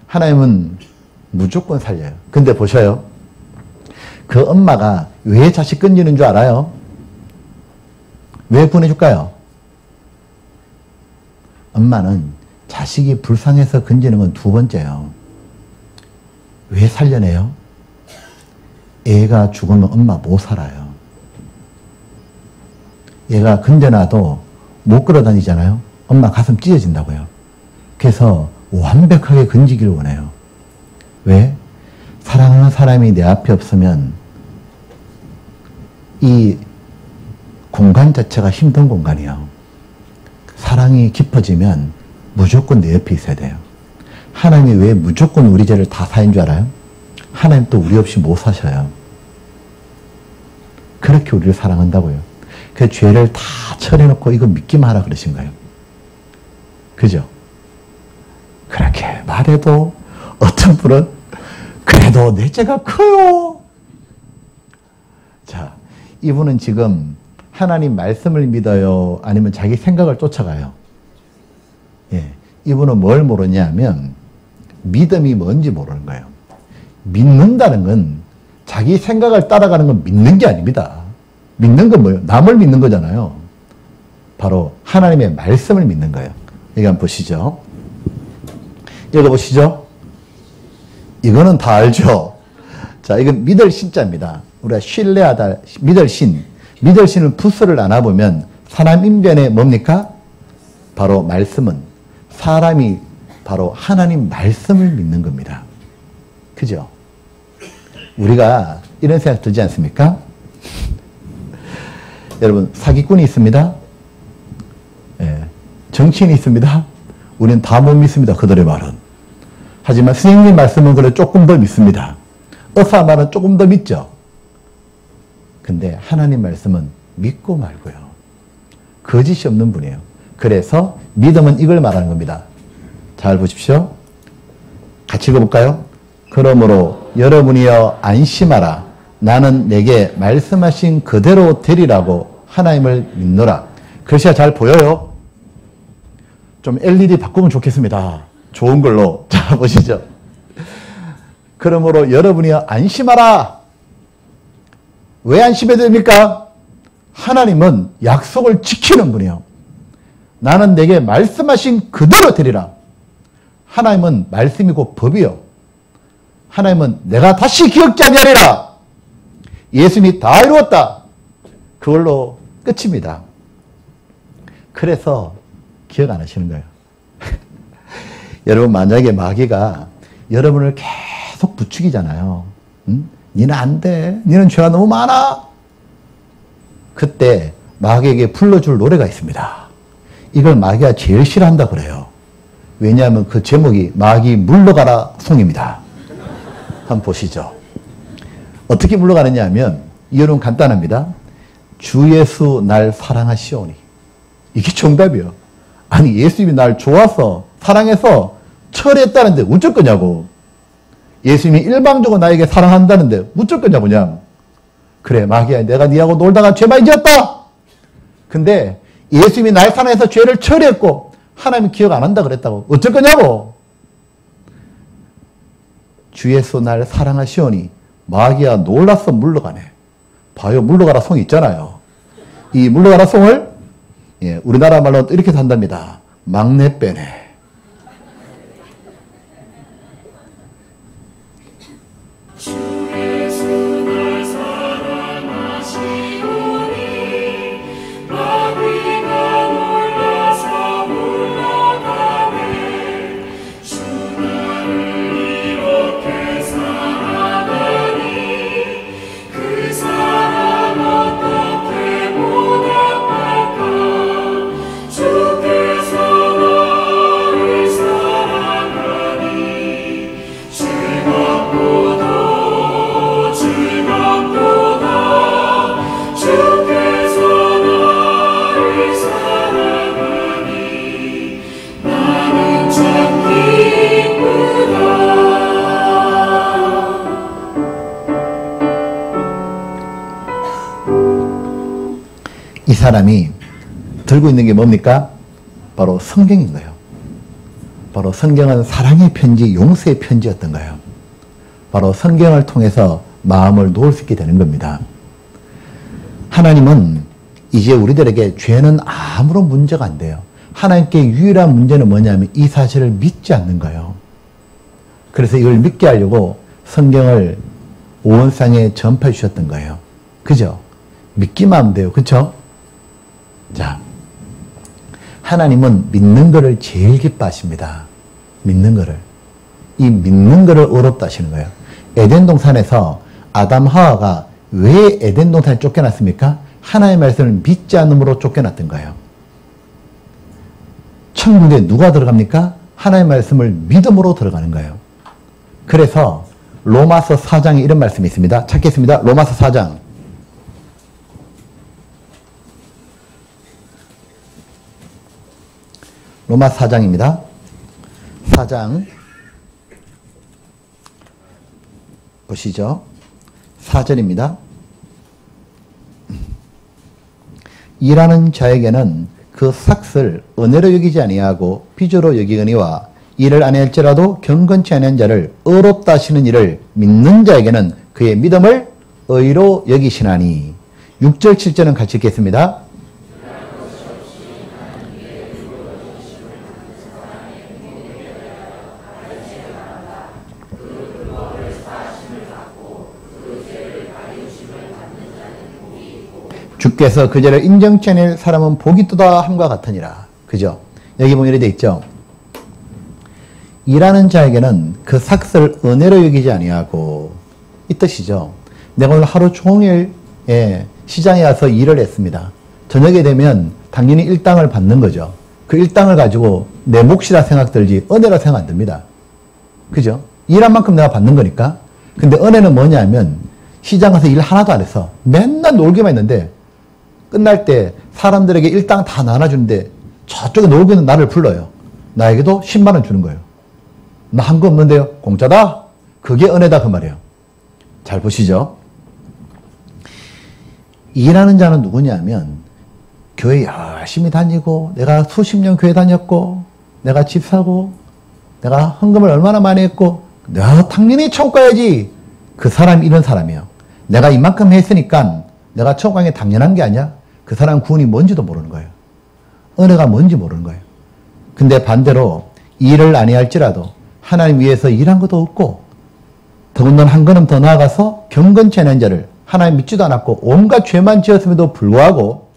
하나님은 무조건 살려요. 근데 보셔요. 그 엄마가 왜 자식 건지는 줄 알아요? 왜 보내줄까요? 엄마는 자식이 불쌍해서 건지는 건 두 번째요. 왜 살려내요? 애가 죽으면 엄마 못 살아요. 얘가 건져놔도 못 걸어다니잖아요. 엄마 가슴 찢어진다고요. 그래서 완벽하게 건지기를 원해요. 왜? 사랑하는 사람이 내 앞에 없으면 이 공간 자체가 힘든 공간이에요. 사랑이 깊어지면 무조건 내 옆에 있어야 돼요. 하나님이 왜 무조건 우리 죄를 다 사인 줄 알아요? 하나님 또 우리 없이 못 사셔요. 그렇게 우리를 사랑한다고요. 그 죄를 다 처리해놓고 이거 믿기만 하라 그러신 거예요. 그죠? 그렇게 말해도 어떤 분은 그래도 내 죄가 커요. 자, 이분은 지금 하나님 말씀을 믿어요? 아니면 자기 생각을 쫓아가요? 예, 이분은 뭘 모르냐면 믿음이 뭔지 모르는 거예요. 믿는다는 건 자기 생각을 따라가는 건 믿는 게 아닙니다. 믿는 건 뭐예요? 남을 믿는 거잖아요. 바로 하나님의 말씀을 믿는 거예요. 여기 한번 보시죠. 읽어보시죠. 이거는 다 알죠. 자, 이건 믿을 신자입니다. 우리가 신뢰하다, 믿을 신. 믿을 신을 부스를 나눠보면 사람 인변에 뭡니까? 바로 말씀은 사람이 바로 하나님 말씀을 믿는 겁니다. 그죠? 우리가 이런 생각 들지 않습니까? 여러분, 사기꾼이 있습니다. 예, 정치인이 있습니다. 우리는 다 못 믿습니다. 그들의 말은. 하지만 선생님 말씀은 그래 조금 더 믿습니다. 의사 말은 조금 더 믿죠. 근데 하나님 말씀은 믿고 말고요. 거짓이 없는 분이에요. 그래서 믿음은 이걸 말하는 겁니다. 잘 보십시오. 같이 읽어볼까요? 그러므로 여러분이여 안심하라. 나는 내게 말씀하신 그대로 되리라고 하나님을 믿노라. 글씨가 잘 보여요? 좀 LED 바꾸면 좋겠습니다. 좋은 걸로. 자, 보시죠. 그러므로 여러분이여 안심하라. 왜 안심해야 됩니까? 하나님은 약속을 지키는 분이요. 나는 내게 말씀하신 그대로 되리라. 하나님은 말씀이고 법이요. 하나님은 내가 다시 기억지 아니하리라. 예수님이 다 이루었다. 그걸로 끝입니다. 그래서 기억 안 하시는 거예요. 여러분, 만약에 마귀가 여러분을 계속 부추기잖아요. 응? 니는 안 돼. 니는 죄가 너무 많아. 그때 마귀에게 불러줄 노래가 있습니다. 이걸 마귀가 제일 싫어한다 그래요. 왜냐하면 그 제목이 마귀 물러가라 송입니다. 한번 보시죠. 어떻게 물러가느냐 하면 이유는 간단합니다. 주 예수 날 사랑하시오니. 이게 정답이에요. 아니, 예수님이 날 좋아서 사랑해서 철회했다는데 어쩔 거냐고. 예수님이 일방적으로 나에게 사랑한다는데 어쩔 거냐고. 그냥 그래, 마귀야, 내가 니하고 놀다가 죄 많이 지었다. 근데 예수님이 날 사랑해서 죄를 처리했고 하나님이 기억 안 한다 그랬다고. 어쩔 거냐고. 주 예수 날 사랑하시오니 마귀야 놀라서 물러가네. 봐요, 물러가라 송이 있잖아요. 이 물러가라 송을 우리나라 말로 이렇게 한답니다. 막내 빼네. 이 사람이 들고 있는 게 뭡니까? 바로 성경인 거예요. 바로 성경은 사랑의 편지, 용서의 편지였던 거예요. 바로 성경을 통해서 마음을 놓을 수 있게 되는 겁니다. 하나님은 이제 우리들에게 죄는 아무런 문제가 안 돼요. 하나님께 유일한 문제는 뭐냐면 이 사실을 믿지 않는 거예요. 그래서 이걸 믿게 하려고 성경을 온 세상에 전파해 주셨던 거예요. 그죠? 믿기만 하면 돼요. 그쵸? 자, 하나님은 믿는 것을 제일 기뻐하십니다. 믿는 것을. 이 믿는 것을 어렵다 하시는 거예요. 에덴 동산에서 아담 하와가 왜 에덴 동산에 쫓겨났습니까? 하나님의 말씀을 믿지 않음으로 쫓겨났던 거예요. 천국에 누가 들어갑니까? 하나님의 말씀을 믿음으로 들어가는 거예요. 그래서 로마서 4장에 이런 말씀이 있습니다. 찾겠습니다. 로마서 4장. 로마서 4장입니다. 4장 보시죠. 4절입니다. 일하는 자에게는 그 삭을 은혜로 여기지 아니하고 빚으로 여기거니와 일을 아니할지라도 경건치 않은 자를 의롭다 하시는 이를 믿는 자에게는 그의 믿음을 의로 여기시나니. 6절, 7절은 같이 읽겠습니다. 주께서 그 죄를 인정치 않을 사람은 복이 있도다 함과 같으니라. 그죠? 여기 보면 이렇게 돼 있죠. 일하는 자에게는 그 삭슬 은혜로 여기지 아니하고, 이 뜻이죠. 내가 오늘 하루 종일 시장에 와서 일을 했습니다. 저녁에 되면 당연히 일당을 받는 거죠. 그 일당을 가지고 내 몫이라 생각 들지 은혜라 생각 안 듭니다. 그죠? 일한 만큼 내가 받는 거니까. 근데 은혜는 뭐냐면 시장 가서 일 하나도 안 했어. 맨날 놀기만 했는데 끝날 때 사람들에게 일당 다 나눠주는데 저쪽에 놀고 있는 나를 불러요. 나에게도 10만 원 주는 거예요. 나 한 거 없는데요. 공짜다? 그게 은혜다 그 말이에요. 잘 보시죠. 일하는 자는 누구냐면 교회 열심히 다니고 내가 수십 년 교회 다녔고 내가 집 사고 내가 헌금을 얼마나 많이 했고 내가 당연히 천국 가야지. 그 사람이 이런 사람이에요. 내가 이만큼 했으니까 내가 천국 가는 게 당연한 게 아니야. 그 사람 구원이 뭔지도 모르는 거예요. 은혜가 뭔지 모르는 거예요. 근데 반대로 일을 아니할지라도 하나님 위해서 일한 것도 없고 더군다나 한 걸음 더 나아가서 경건치 않은 자를 하나님 믿지도 않았고 온갖 죄만 지었음에도 불구하고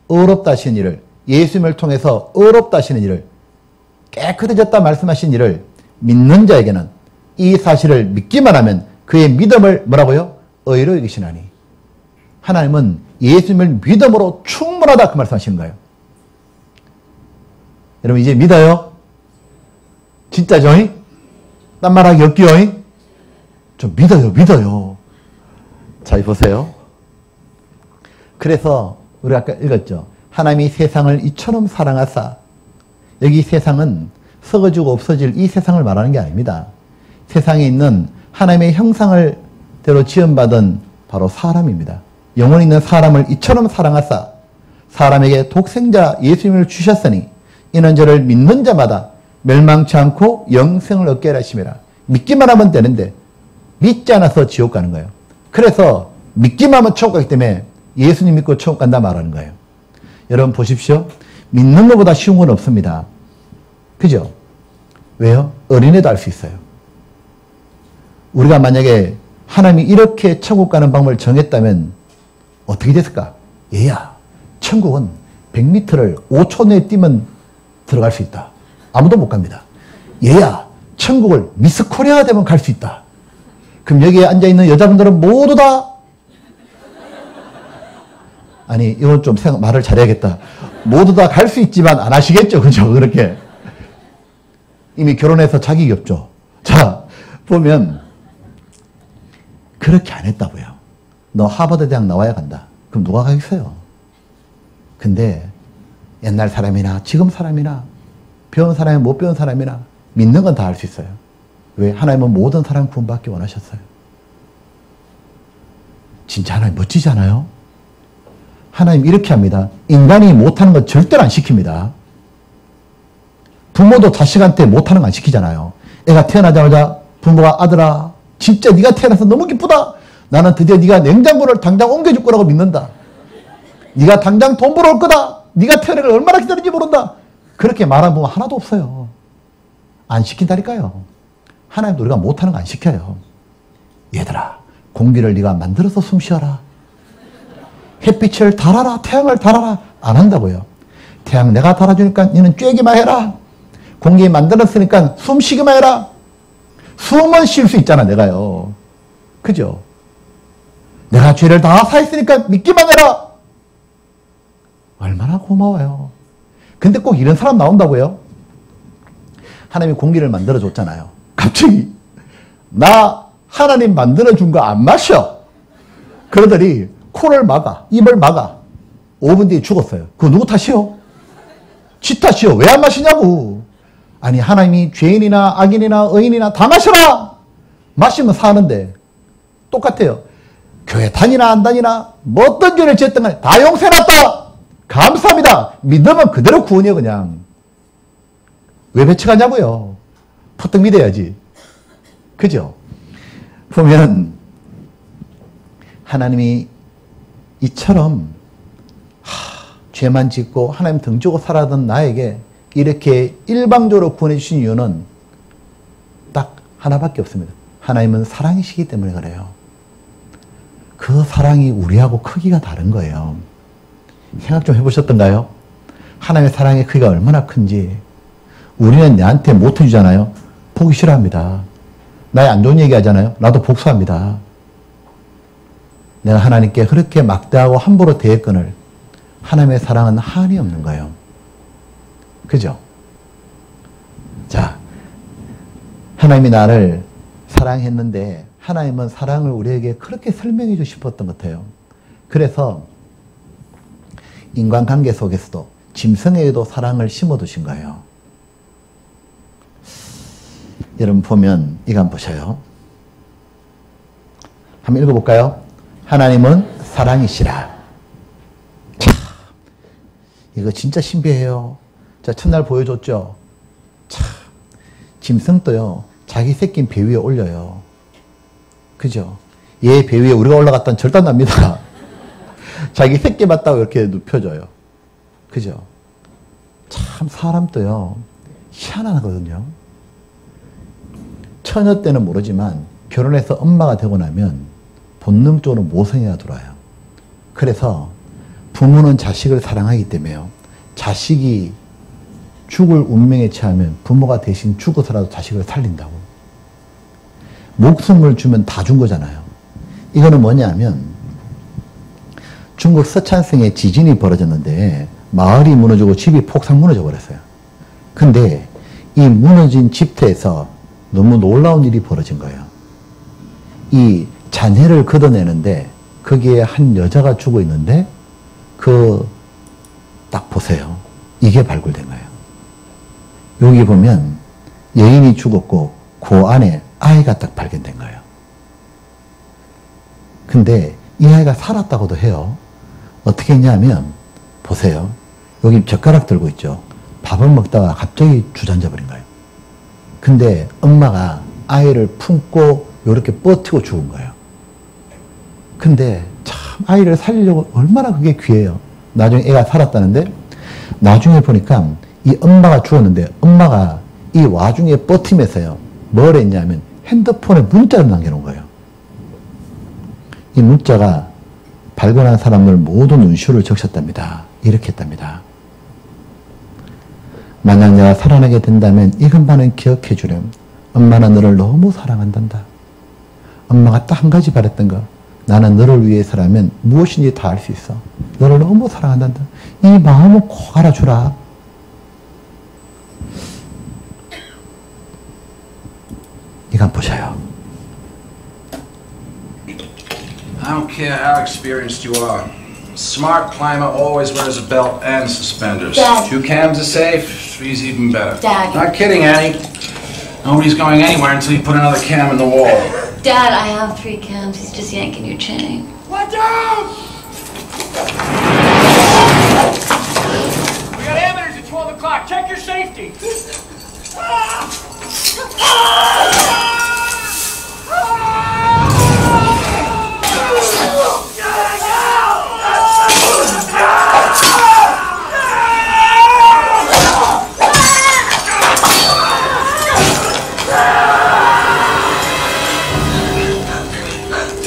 의롭다 하시는 일을, 예수님을 통해서 의롭다 하시는 일을, 깨끗해졌다 말씀하신 일을 믿는 자에게는 이 사실을 믿기만 하면 그의 믿음을 뭐라고요? 의로 여기시나니. 하나님은 예수님을 믿음으로 충분하다 그 말씀하시는 거예요. 여러분 이제 믿어요? 진짜죠? 딴 말하기 없기요? 좀 믿어요. 자, 보세요. 그래서 우리가 아까 읽었죠. 하나님이 세상을 이처럼 사랑하사. 여기 세상은 썩어지고 없어질 이 세상을 말하는 게 아닙니다. 세상에 있는 하나님의 형상을 대로 지음받은 바로 사람입니다. 영혼 있는 사람을 이처럼 사랑하사 사람에게 독생자 예수님을 주셨으니 이는 저를 믿는 자마다 멸망치 않고 영생을 얻게 하심이라. 믿기만 하면 되는데 믿지 않아서 지옥 가는 거예요. 그래서 믿기만 하면 천국 가기 때문에 예수님 믿고 천국 간다 말하는 거예요. 여러분 보십시오. 믿는 것보다 쉬운 건 없습니다. 그죠? 왜요? 어린애도 알 수 있어요. 우리가 만약에 하나님이 이렇게 천국 가는 방법을 정했다면 어떻게 됐을까? 얘야, 천국은 100m를 5초 내에 뛰면 들어갈 수 있다. 아무도 못 갑니다. 얘야, 천국을 미스 코리아가 되면 갈 수 있다. 그럼 여기에 앉아있는 여자분들은 모두 다 아니 이건 좀 말을 잘해야겠다. 모두 다 갈 수 있지만 안 하시겠죠. 그죠? 그렇게 이미 결혼해서 자격이 없죠. 자, 보면 그렇게 안 했다고요. 너 하버드 대학 나와야 간다. 그럼 누가 가겠어요? 근데 옛날 사람이나 지금 사람이나 배운 사람이나 못 배운 사람이나 믿는 건 다 할 수 있어요. 왜? 하나님은 모든 사람 구원받기 원하셨어요. 진짜 하나님 멋지지 않아요? 하나님 이렇게 합니다. 인간이 못하는 건 절대로 안 시킵니다. 부모도 자식한테 못하는 거 안 시키잖아요. 애가 태어나자마자 부모가 아들아 진짜 네가 태어나서 너무 기쁘다. 나는 드디어 네가 냉장고를 당장 옮겨줄 거라고 믿는다. 네가 당장 돈 벌어올 거다. 네가 태어나길 얼마나 기다린지 모른다. 그렇게 말하는 부모 하나도 없어요. 안 시킨다니까요. 하나님도 우리가 못하는 거 안 시켜요. 얘들아 공기를 네가 만들어서 숨 쉬어라. 햇빛을 달아라. 태양을 달아라. 안 한다고요. 태양 내가 달아주니까 너는 쬐기만 해라. 공기 만들었으니까 숨 쉬기만 해라. 숨은 쉴 수 있잖아 내가요. 그죠? 내가 죄를 다 사했으니까 믿기만 해라. 얼마나 고마워요. 근데 꼭 이런 사람 나온다고요? 하나님이 공기를 만들어줬잖아요. 갑자기 나 하나님 만들어준 거 안 마셔. 그러더니 코를 막아. 입을 막아. 5분 뒤에 죽었어요. 그거 누구 탓이요? 지 탓이요. 왜 안 마시냐고. 아니 하나님이 죄인이나 악인이나 의인이나 다 마셔라. 마시면 사는데 똑같아요. 교회 다니나 안 다니나 뭐 어떤 죄를 지었든 간에 다 용서해놨다. 감사합니다. 믿으면 그대로 구원이에요. 그냥. 왜 배척하냐고요. 퍼뜩 믿어야지. 그죠? 보면 하나님이 이처럼 죄만 짓고 하나님 등지고 살아던 나에게 이렇게 일방적으로 구원해 주신 이유는 딱 하나밖에 없습니다. 하나님은 사랑이시기 때문에 그래요. 그 사랑이 우리하고 크기가 다른 거예요. 생각 좀 해보셨던가요? 하나님의 사랑의 크기가 얼마나 큰지. 우리는 내한테 못 해주잖아요. 보기 싫어합니다. 나의 안 좋은 얘기 하잖아요. 나도 복수합니다. 내가 하나님께 그렇게 막대하고 함부로 대했거늘 하나님의 사랑은 한이 없는 거예요. 그죠? 자, 하나님이 나를 사랑했는데 하나님은 사랑을 우리에게 그렇게 설명해 주고 싶었던 것 같아요. 그래서 인간관계 속에서도 짐승에게도 사랑을 심어두신 거예요. 여러분 보면 이거 한번 보셔요. 한번 읽어볼까요? 하나님은 사랑이시라. 자, 이거 진짜 신비해요. 자, 첫날 보여줬죠? 참, 짐승도요, 자기 새끼는 배 위에 올려요. 그죠? 얘 배 위에 우리가 올라갔다는 절대 안 납니다. 자기 새끼 맞다고 이렇게 눕혀줘요. 그죠? 참, 사람도요, 희한하거든요. 처녀 때는 모르지만, 결혼해서 엄마가 되고 나면, 본능적으로 모성애가 들어와요. 그래서, 부모는 자식을 사랑하기 때문에요. 자식이 죽을 운명에 처하면 부모가 대신 죽어서라도 자식을 살린다고. 목숨을 주면 다 준 거잖아요. 이거는 뭐냐면 중국 서촨성에 지진이 벌어졌는데 마을이 무너지고 집이 폭삭 무너져 버렸어요. 근데 이 무너진 집터에서 너무 놀라운 일이 벌어진 거예요. 이 잔해를 걷어내는데 거기에 한 여자가 죽어 있는데 딱 보세요. 이게 발굴된 거예요. 여기 보면 여인이 죽었고 그 안에 아이가 딱 발견된 거예요. 근데 이 아이가 살았다고도 해요. 어떻게 했냐면 보세요. 여기 젓가락 들고 있죠. 밥을 먹다가 갑자기 주저앉아 버린 거예요. 근데 엄마가 아이를 품고 이렇게 버티고 죽은 거예요. 근데 참 아이를 살리려고 얼마나 그게 귀해요. 나중에 애가 살았다는데 나중에 보니까 이 엄마가 죽었는데 엄마가 이 와중에 버티면서요. 뭘 했냐면 핸드폰에 문자를 남겨놓은 거예요. 이 문자가 발견한 사람들 모두 눈시울을 적셨답니다. 이렇게 했답니다. 만약 내가 살아나게 된다면 이것만은 기억해 주렴. 엄마는 너를 너무 사랑한단다. 엄마가 딱 한 가지 바랬던 거. 나는 너를 위해서라면 무엇인지 다 할 수 있어. 너를 너무 사랑한단다. 이 마음을 꼭 알아주라. 이건 보셔요. I don't care how experienced you are. A smart climber always wears a belt and suspenders. Dad. 2 cams are safe, 3's even better. Dad. Not kidding, Annie. Nobody's going anywhere until you put another cam in the wall. Dad, I have 3 cams. He's just yanking your chain. Watch out! We got evidence at 12 o'clock. Check your safety.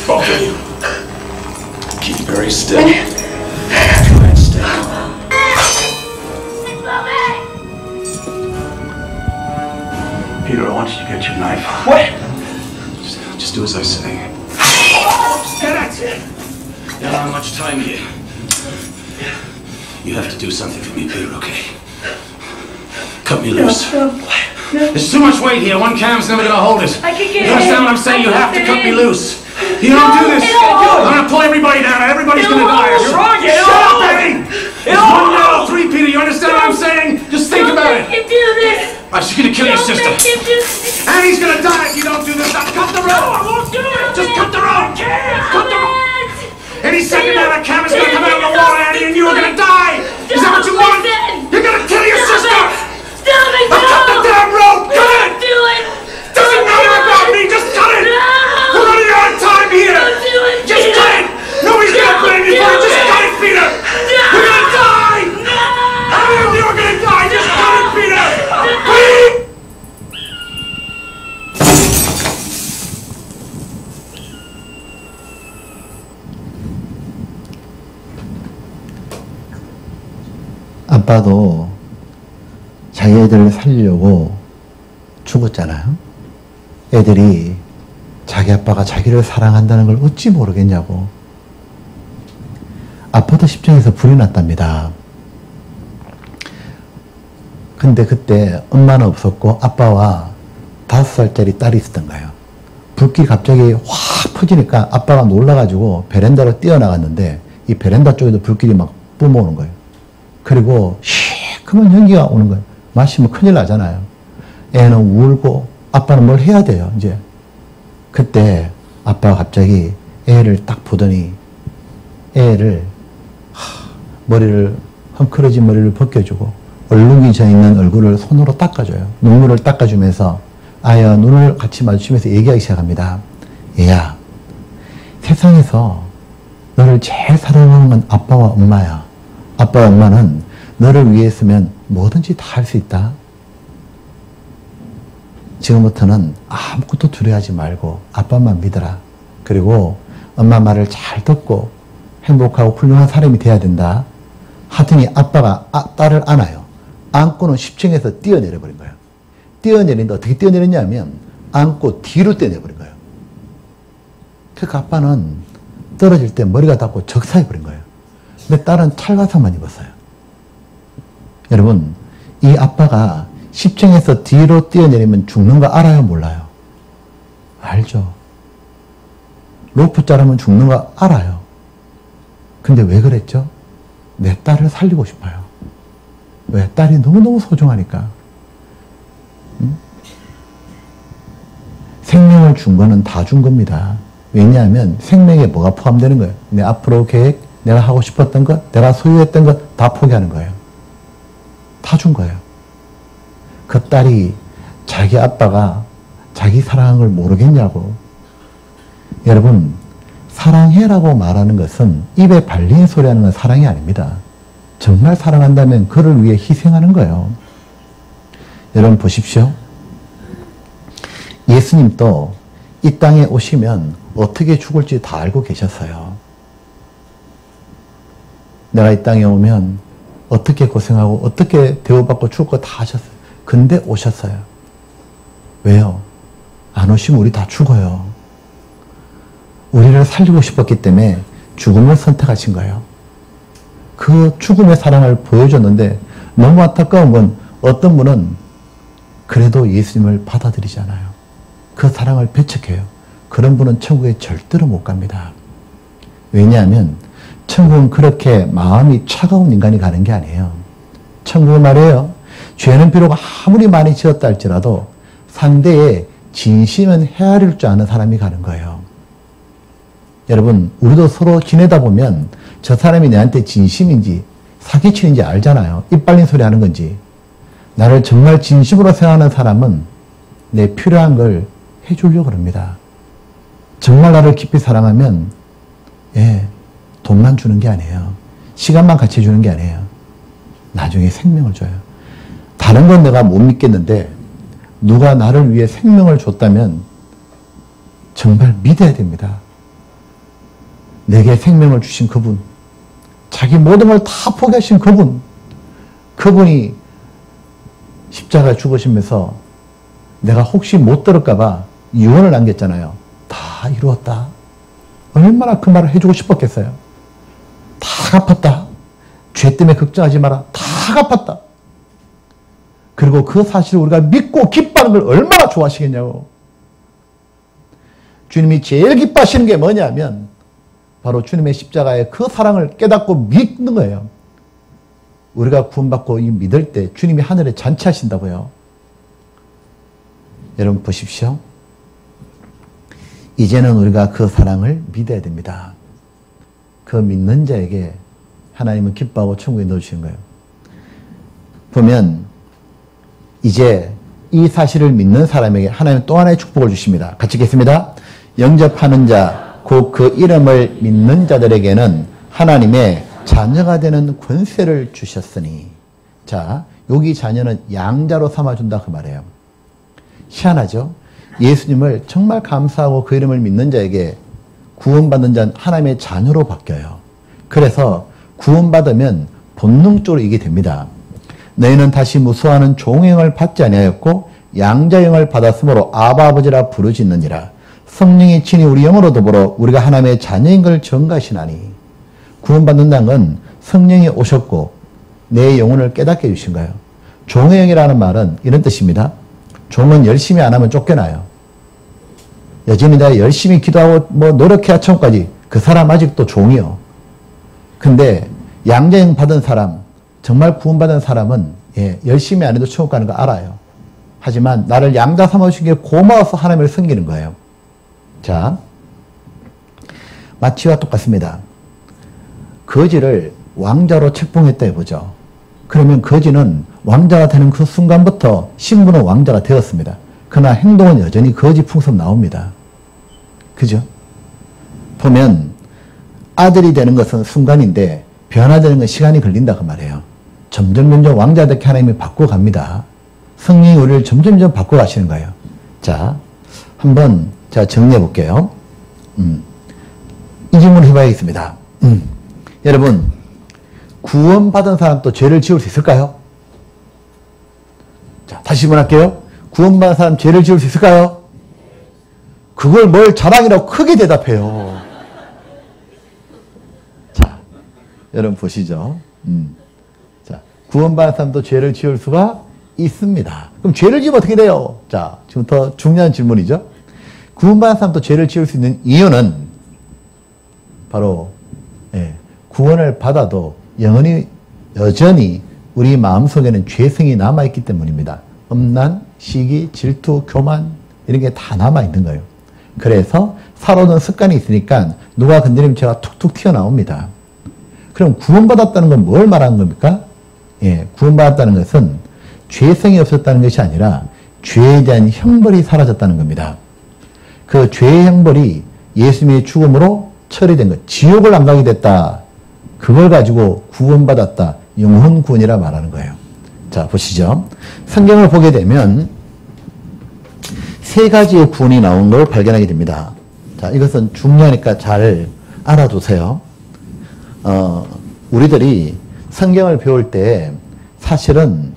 Okay. Keep very still. Try and stay calm. Peter, I want you to get your knife. What? Just do as I say. That's it. You don't have much time here. You have to do something for me, Peter, okay? Cut me loose. There's too much weight here. 1 cam's never gonna hold it. I can get You understand what I'm saying? You have to cut me loose. You don't do this. I'm gonna pull everybody down and everybody's gonna die. You're wrong, you Shut up, know. Eddie! It's 1 now, 3, Peter. You understand what I'm saying? Just think about Don't make it. him do this. She's gonna kill your Don't sister. make him do this. Annie's gonna die if you don't do this. Now cut the rope. I won't do it. Just cut the rope. Cut the rope. Dad. Any second now that camera's gonna come out of the water, Annie, and you are gonna die. Is that what you want? You're gonna kill your sister. Stop it, Now cut the no. damn rope. Cut it. Do it. Doesn't matter about me. Just cut it. No. We're running out of time here. Don't do it, Just Peter. cut it. Nobody's gonna blame you for it. 아빠도 자기 애들을 살리려고 죽었잖아요. 애들이 자기 아빠가 자기를 사랑한다는 걸 어찌 모르겠냐고. 아파트 10층에서 불이 났답니다. 근데 그때 엄마는 없었고 아빠와 5살짜리 딸이 있었던 거예요. 불길이 갑자기 확 퍼지니까 아빠가 놀라가지고 베란다로 뛰어나갔는데 이 베란다 쪽에도 불길이 막 뿜어오는 거예요. 그리고 시커먼 연기가 오는 거예요. 마시면 큰일 나잖아요. 애는 울고 아빠는 뭘 해야 돼요. 이제 그때 아빠가 갑자기 애를 딱 보더니 애를 머리를 헝클어진 머리를 벗겨주고 얼룩이 져 있는 얼굴을 손으로 닦아줘요. 눈물을 닦아주면서 아야 눈을 같이 마주치면서 얘기하기 시작합니다. 얘야, 세상에서 너를 제일 사랑하는 건 아빠와 엄마야. 아빠와 엄마는 너를 위해서면 뭐든지 다 할 수 있다. 지금부터는 아무것도 두려워하지 말고 아빠만 믿어라. 그리고 엄마 말을 잘 듣고 행복하고 훌륭한 사람이 돼야 된다. 하더니 아빠가 딸을 안아요. 안고는 10층에서 뛰어내려 버린 거예요. 뛰어내리는데 어떻게 뛰어내렸냐면 안고 뒤로 뛰어내려 버린 거예요. 그러니까 아빠는 떨어질 때 머리가 닿고 적사해 버린 거예요. 근데 딸은 찰가상만 입었어요. 여러분, 이 아빠가 10층에서 뒤로 뛰어내리면 죽는 거 알아요? 몰라요? 알죠. 로프 자르면 죽는 거 알아요. 근데 왜 그랬죠? 내 딸을 살리고 싶어요. 왜? 딸이 너무너무 소중하니까. 생명을 준 거는 다 준 겁니다. 왜냐하면 생명에 뭐가 포함되는 거예요? 내 앞으로 계획, 내가 하고 싶었던 것, 내가 소유했던 것 다 포기하는 거예요. 다 준 거예요. 그 딸이 자기 아빠가 자기 사랑한 걸 모르겠냐고. 여러분, 사랑해라고 말하는 것은 입에 발린 소리 하는 건 사랑이 아닙니다. 정말 사랑한다면 그를 위해 희생하는 거예요. 여러분 보십시오. 예수님도 이 땅에 오시면 어떻게 죽을지 다 알고 계셨어요. 내가 이 땅에 오면 어떻게 고생하고 어떻게 대우받고 죽을 거 다 하셨어요. 근데 오셨어요. 왜요? 안 오시면 우리 다 죽어요. 우리를 살리고 싶었기 때문에 죽음을 선택하신 거예요. 그 죽음의 사랑을 보여줬는데 너무 안타까운 건 어떤 분은 그래도 예수님을 받아들이잖아요. 그 사랑을 배척해요. 그런 분은 천국에 절대로 못 갑니다. 왜냐하면 천국은 그렇게 마음이 차가운 인간이 가는 게 아니에요. 천국은 말이에요. 죄는 비록 아무리 많이 지었다 할지라도 상대의 진심은 헤아릴 줄 아는 사람이 가는 거예요. 여러분, 우리도 서로 지내다 보면 저 사람이 내한테 진심인지 사기치는지 알잖아요. 입 빨린 소리 하는 건지. 나를 정말 진심으로 생각하는 사람은 내 필요한 걸 해주려고 합니다. 정말 나를 깊이 사랑하면 돈만 주는 게 아니에요. 시간만 같이 주는 게 아니에요. 나중에 생명을 줘요. 다른 건 내가 못 믿겠는데 누가 나를 위해 생명을 줬다면 정말 믿어야 됩니다. 내게 생명을 주신 그분, 자기 모든 걸 다 포기하신 그분이 십자가에 죽으시면서 내가 혹시 못 들을까 봐 유언을 남겼잖아요. 다 이루었다. 얼마나 그 말을 해주고 싶었겠어요. 다 갚았다. 죄 때문에 걱정하지 마라. 다 갚았다. 그리고 그 사실을 우리가 믿고 기뻐하는 걸 얼마나 좋아하시겠냐고. 주님이 제일 기뻐하시는 게 뭐냐면 바로 주님의 십자가의 그 사랑을 깨닫고 믿는 거예요. 우리가 구원받고 믿을 때 주님이 하늘에 잔치하신다고요. 여러분 보십시오. 이제는 우리가 그 사랑을 믿어야 됩니다. 그 믿는 자에게 하나님은 기뻐하고 천국에 넣어주시는 거예요. 보면 이제 이 사실을 믿는 사람에게 하나님은 또 하나의 축복을 주십니다. 같이 읽겠습니다. 영접하는 자, 곧 그 이름을 믿는 자들에게는 하나님의 자녀가 되는 권세를 주셨으니. 자, 여기 자녀는 양자로 삼아준다 그 말이에요. 희한하죠? 예수님을 정말 감사하고 그 이름을 믿는 자에게 구원받는 자는 하나님의 자녀로 바뀌어요. 그래서 구원받으면 본능적으로 이게 됩니다. 너희는 다시 무수하는 종형을 받지 아니하였고 양자형을 받았으므로 아바 아버지라 부르짖느니라. 성령이 친히 우리 영으로 더불어 우리가 하나님의 자녀인 걸 증거하시나니. 구원받는다는 건 성령이 오셨고 내 영혼을 깨닫게 해주신 거예요. 종의 영이라는 말은 이런 뜻입니다. 종은 열심히 안 하면 쫓겨나요. 여전히 내가 열심히 기도하고 노력해야 천국까지. 그 사람 아직도 종이요. 근데 양자형 받은 사람, 정말 구원받은 사람은 열심히 안 해도 천국 가는 거 알아요. 하지만 나를 양자 삼아주신 게 고마워서 하나님을 섬기는 거예요. 자, 마치와 똑같습니다. 거지를 왕자로 책봉했다 해보죠. 그러면 거지는 왕자가 되는 그 순간부터 신분은 왕자가 되었습니다. 그러나 행동은 여전히 거지 풍습 나옵니다. 그죠? 보면 아들이 되는 것은 순간인데 변화되는 건 시간이 걸린다 그 말이에요. 점점 왕자답게 하나님이 바꿔갑니다. 성령이 우리를 점점 바꿔가시는 거예요. 자, 한번 제가 정리해 볼게요. 이 질문을 해봐야겠습니다. 여러분, 구원받은 사람도 죄를 지을 수 있을까요? 자, 다시 질문할게요. 구원받은 사람 죄를 지을 수 있을까요? 그걸 뭘 자랑이라고 크게 대답해요. 자, 여러분 보시죠. 자, 구원받은 사람도 죄를 지을 수가 있습니다. 그럼 죄를 지으면 어떻게 돼요? 자, 지금부터 중요한 질문이죠. 구원받은 사람도 죄를 지을 수 있는 이유는 바로 구원을 받아도 여전히 우리 마음속에는 죄성이 남아있기 때문입니다. 음란, 시기, 질투, 교만 이런 게 다 남아있는 거예요. 그래서 살아오는 습관이 있으니까 누가 건드리면 죄가 툭툭 튀어나옵니다. 그럼 구원받았다는 건 뭘 말하는 겁니까? 구원받았다는 것은 죄성이 없었다는 것이 아니라 죄에 대한 형벌이 사라졌다는 겁니다. 그 죄의 형벌이 예수님의 죽음으로 처리된 것, 지옥을 안 가게 됐다. 그걸 가지고 구원받았다. 영혼 구원이라 말하는 거예요. 자, 보시죠. 성경을 보게 되면 세 가지의 구원이 나온 걸 발견하게 됩니다. 자, 이것은 중요하니까 잘 알아두세요. 우리들이 성경을 배울 때 사실은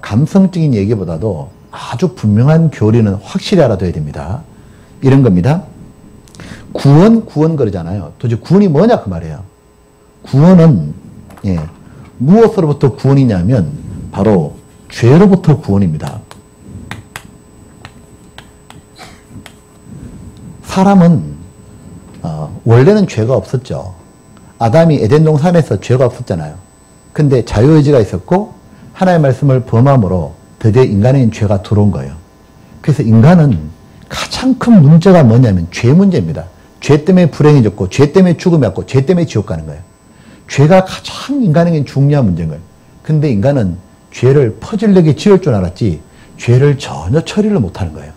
감성적인 얘기보다도 아주 분명한 교리는 확실히 알아둬야 됩니다. 이런 겁니다. 구원 그러잖아요. 도대체 구원이 뭐냐 그 말이에요. 구원은 무엇으로부터 구원이냐면 바로 죄로부터 구원입니다. 사람은 원래는 죄가 없었죠. 아담이 에덴 동산에서 죄가 없었잖아요. 근데 자유의지가 있었고 하나님의 말씀을 범함으로 드디어 인간에겐 죄가 들어온 거예요. 그래서 인간은 가장 큰 문제가 뭐냐면 죄 문제입니다. 죄 때문에 불행해졌고 죄 때문에 죽음이 왔고 죄 때문에 지옥 가는 거예요. 죄가 가장 인간에겐 중요한 문제인 거예요. 근데 인간은 죄를 퍼질르게 지을 줄 알았지 죄를 전혀 처리를 못하는 거예요.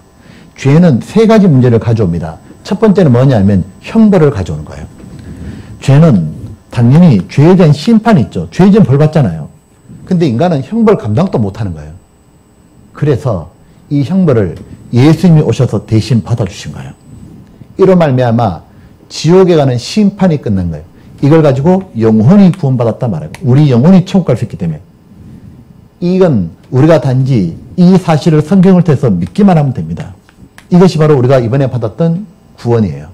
죄는 세 가지 문제를 가져옵니다. 첫 번째는 뭐냐면 형벌을 가져오는 거예요. 죄는 당연히 죄에 대한 심판이 있죠. 죄 지은 벌 받잖아요. 근데 인간은 형벌 감당도 못하는 거예요. 그래서 이 형벌을 예수님이 오셔서 대신 받아주신 거예요. 이로 말미암아 지옥에 가는 심판이 끝난 거예요. 이걸 가지고 영혼이 구원받았단 말이에요. 우리 영혼이 천국 갈 수 있기 때문에. 이건 우리가 단지 이 사실을 성경을 통해서 믿기만 하면 됩니다. 이것이 바로 우리가 이번에 받았던 구원이에요.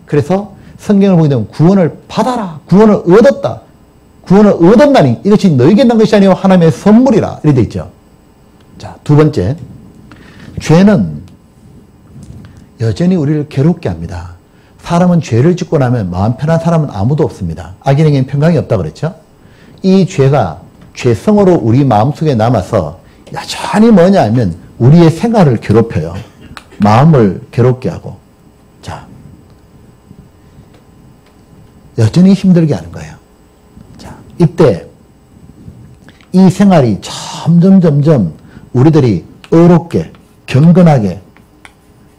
그래서 성경을 보게 되면 구원을 받아라. 구원을 얻었다. 구원을 얻었나니 이것이 너에게 난 것이 아니요 하나님의 선물이라. 이렇게 돼 있죠. 자, 두 번째. 죄는 여전히 우리를 괴롭게 합니다. 사람은 죄를 짓고 나면 마음 편한 사람은 아무도 없습니다. 악인에게는 평강이 없다 그랬죠. 이 죄가 죄성으로 우리 마음속에 남아서 여전히 뭐냐 하면 우리의 생활을 괴롭혀요. 마음을 괴롭게 하고. 자, 여전히 힘들게 하는 거예요. 자, 이때 이 생활이 점점 우리들이 어렵게 경건하게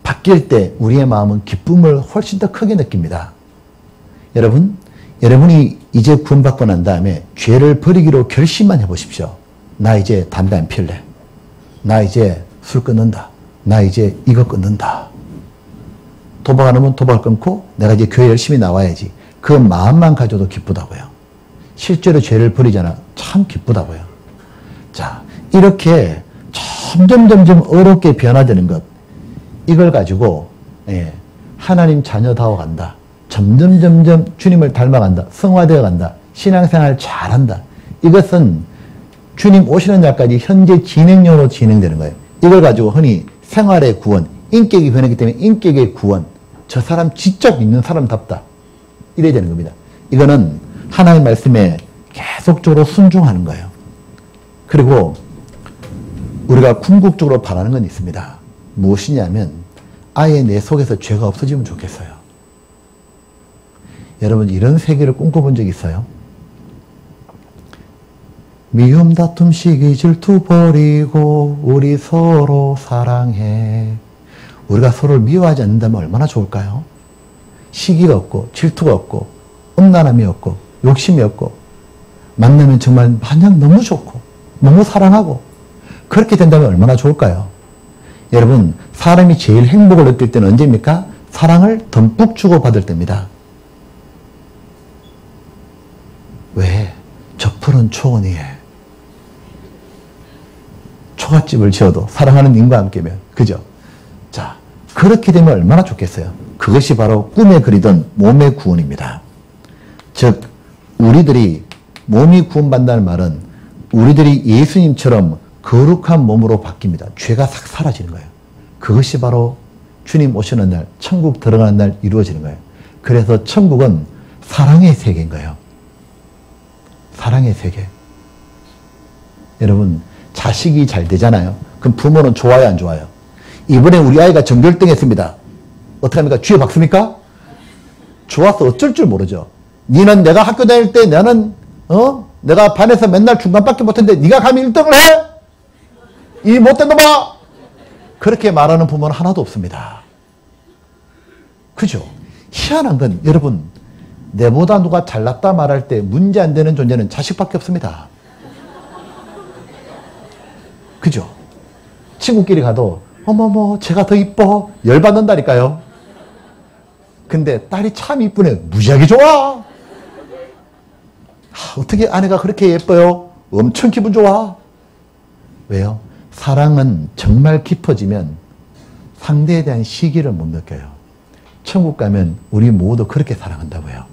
바뀔 때 우리의 마음은 기쁨을 훨씬 더 크게 느낍니다. 여러분이 이제 구원받고 난 다음에 죄를 버리기로 결심만 해보십시오. 나 이제 담배 안 필래. 나 이제 술 끊는다. 나 이제 이거 끊는다. 도박 안 하면 도박 끊고 내가 이제 교회 열심히 나와야지. 그 마음만 가져도 기쁘다고요. 실제로 죄를 버리잖아. 참 기쁘다고요. 자, 이렇게 점점 어렵게 변화되는 것, 이걸 가지고 하나님 자녀다워 간다. 점점 주님을 닮아간다. 성화되어 간다. 신앙생활 잘한다. 이것은 주님 오시는 날까지 현재 진행형으로 진행되는 거예요. 이걸 가지고 흔히 생활의 구원, 인격이 변했기 때문에 인격의 구원, 저 사람 직접 믿는 사람답다. 이래야 되는 겁니다. 이거는 하나님의 말씀에 계속적으로 순종하는 거예요. 그리고 우리가 궁극적으로 바라는 건 있습니다. 무엇이냐면 아예 내 속에서 죄가 없어지면 좋겠어요. 여러분 이런 세계를 꿈꿔본 적 있어요? 미움 다툼 시기 질투 버리고 우리 서로 사랑해. 우리가 서로를 미워하지 않는다면 얼마나 좋을까요? 시기가 없고 질투가 없고 음란함이 없고 욕심이 없고 만나면 정말 마냥 너무 좋고 너무 사랑하고 그렇게 된다면 얼마나 좋을까요? 여러분 사람이 제일 행복을 느낄 때는 언제입니까? 사랑을 듬뿍 주고받을 때입니다. 왜? 저 푸른 초원 위에 초가집을 지어도 사랑하는 님과 함께면 그죠? 자, 그렇게 되면 얼마나 좋겠어요. 그것이 바로 꿈에 그리던 몸의 구원입니다. 즉 우리들이 몸이 구원받는다는 말은 우리들이 예수님처럼 거룩한 몸으로 바뀝니다. 죄가 싹 사라지는 거예요. 그것이 바로 주님 오시는 날, 천국 들어가는 날 이루어지는 거예요. 그래서 천국은 사랑의 세계인 거예요. 사랑의 세계. 여러분 자식이 잘 되잖아요. 그럼 부모는 좋아요, 안 좋아요? 이번에 우리 아이가 전교일등 했습니다. 어떻게 합니까? 쥐어 박습니까? 좋아서 어쩔 줄 모르죠. 니는 내가 학교 다닐 때 나는 내가 반에서 맨날 중간밖에 못했는데 네가 감히 1등을 해? 이 못된 놈아! 그렇게 말하는 부모는 하나도 없습니다. 그죠? 희한한 건 여러분 내보다 누가 잘났다 말할 때 문제 안 되는 존재는 자식밖에 없습니다. 그죠? 친구끼리 가도 어머머 제가 더 이뻐 열받는다니까요. 근데 딸이 참 이쁘네 무지하게 좋아. 어떻게 아내가 그렇게 예뻐요? 엄청 기분 좋아. 왜요? 사랑은 정말 깊어지면 상대에 대한 시기를 못 느껴요. 천국 가면 우리 모두 그렇게 사랑한다고요.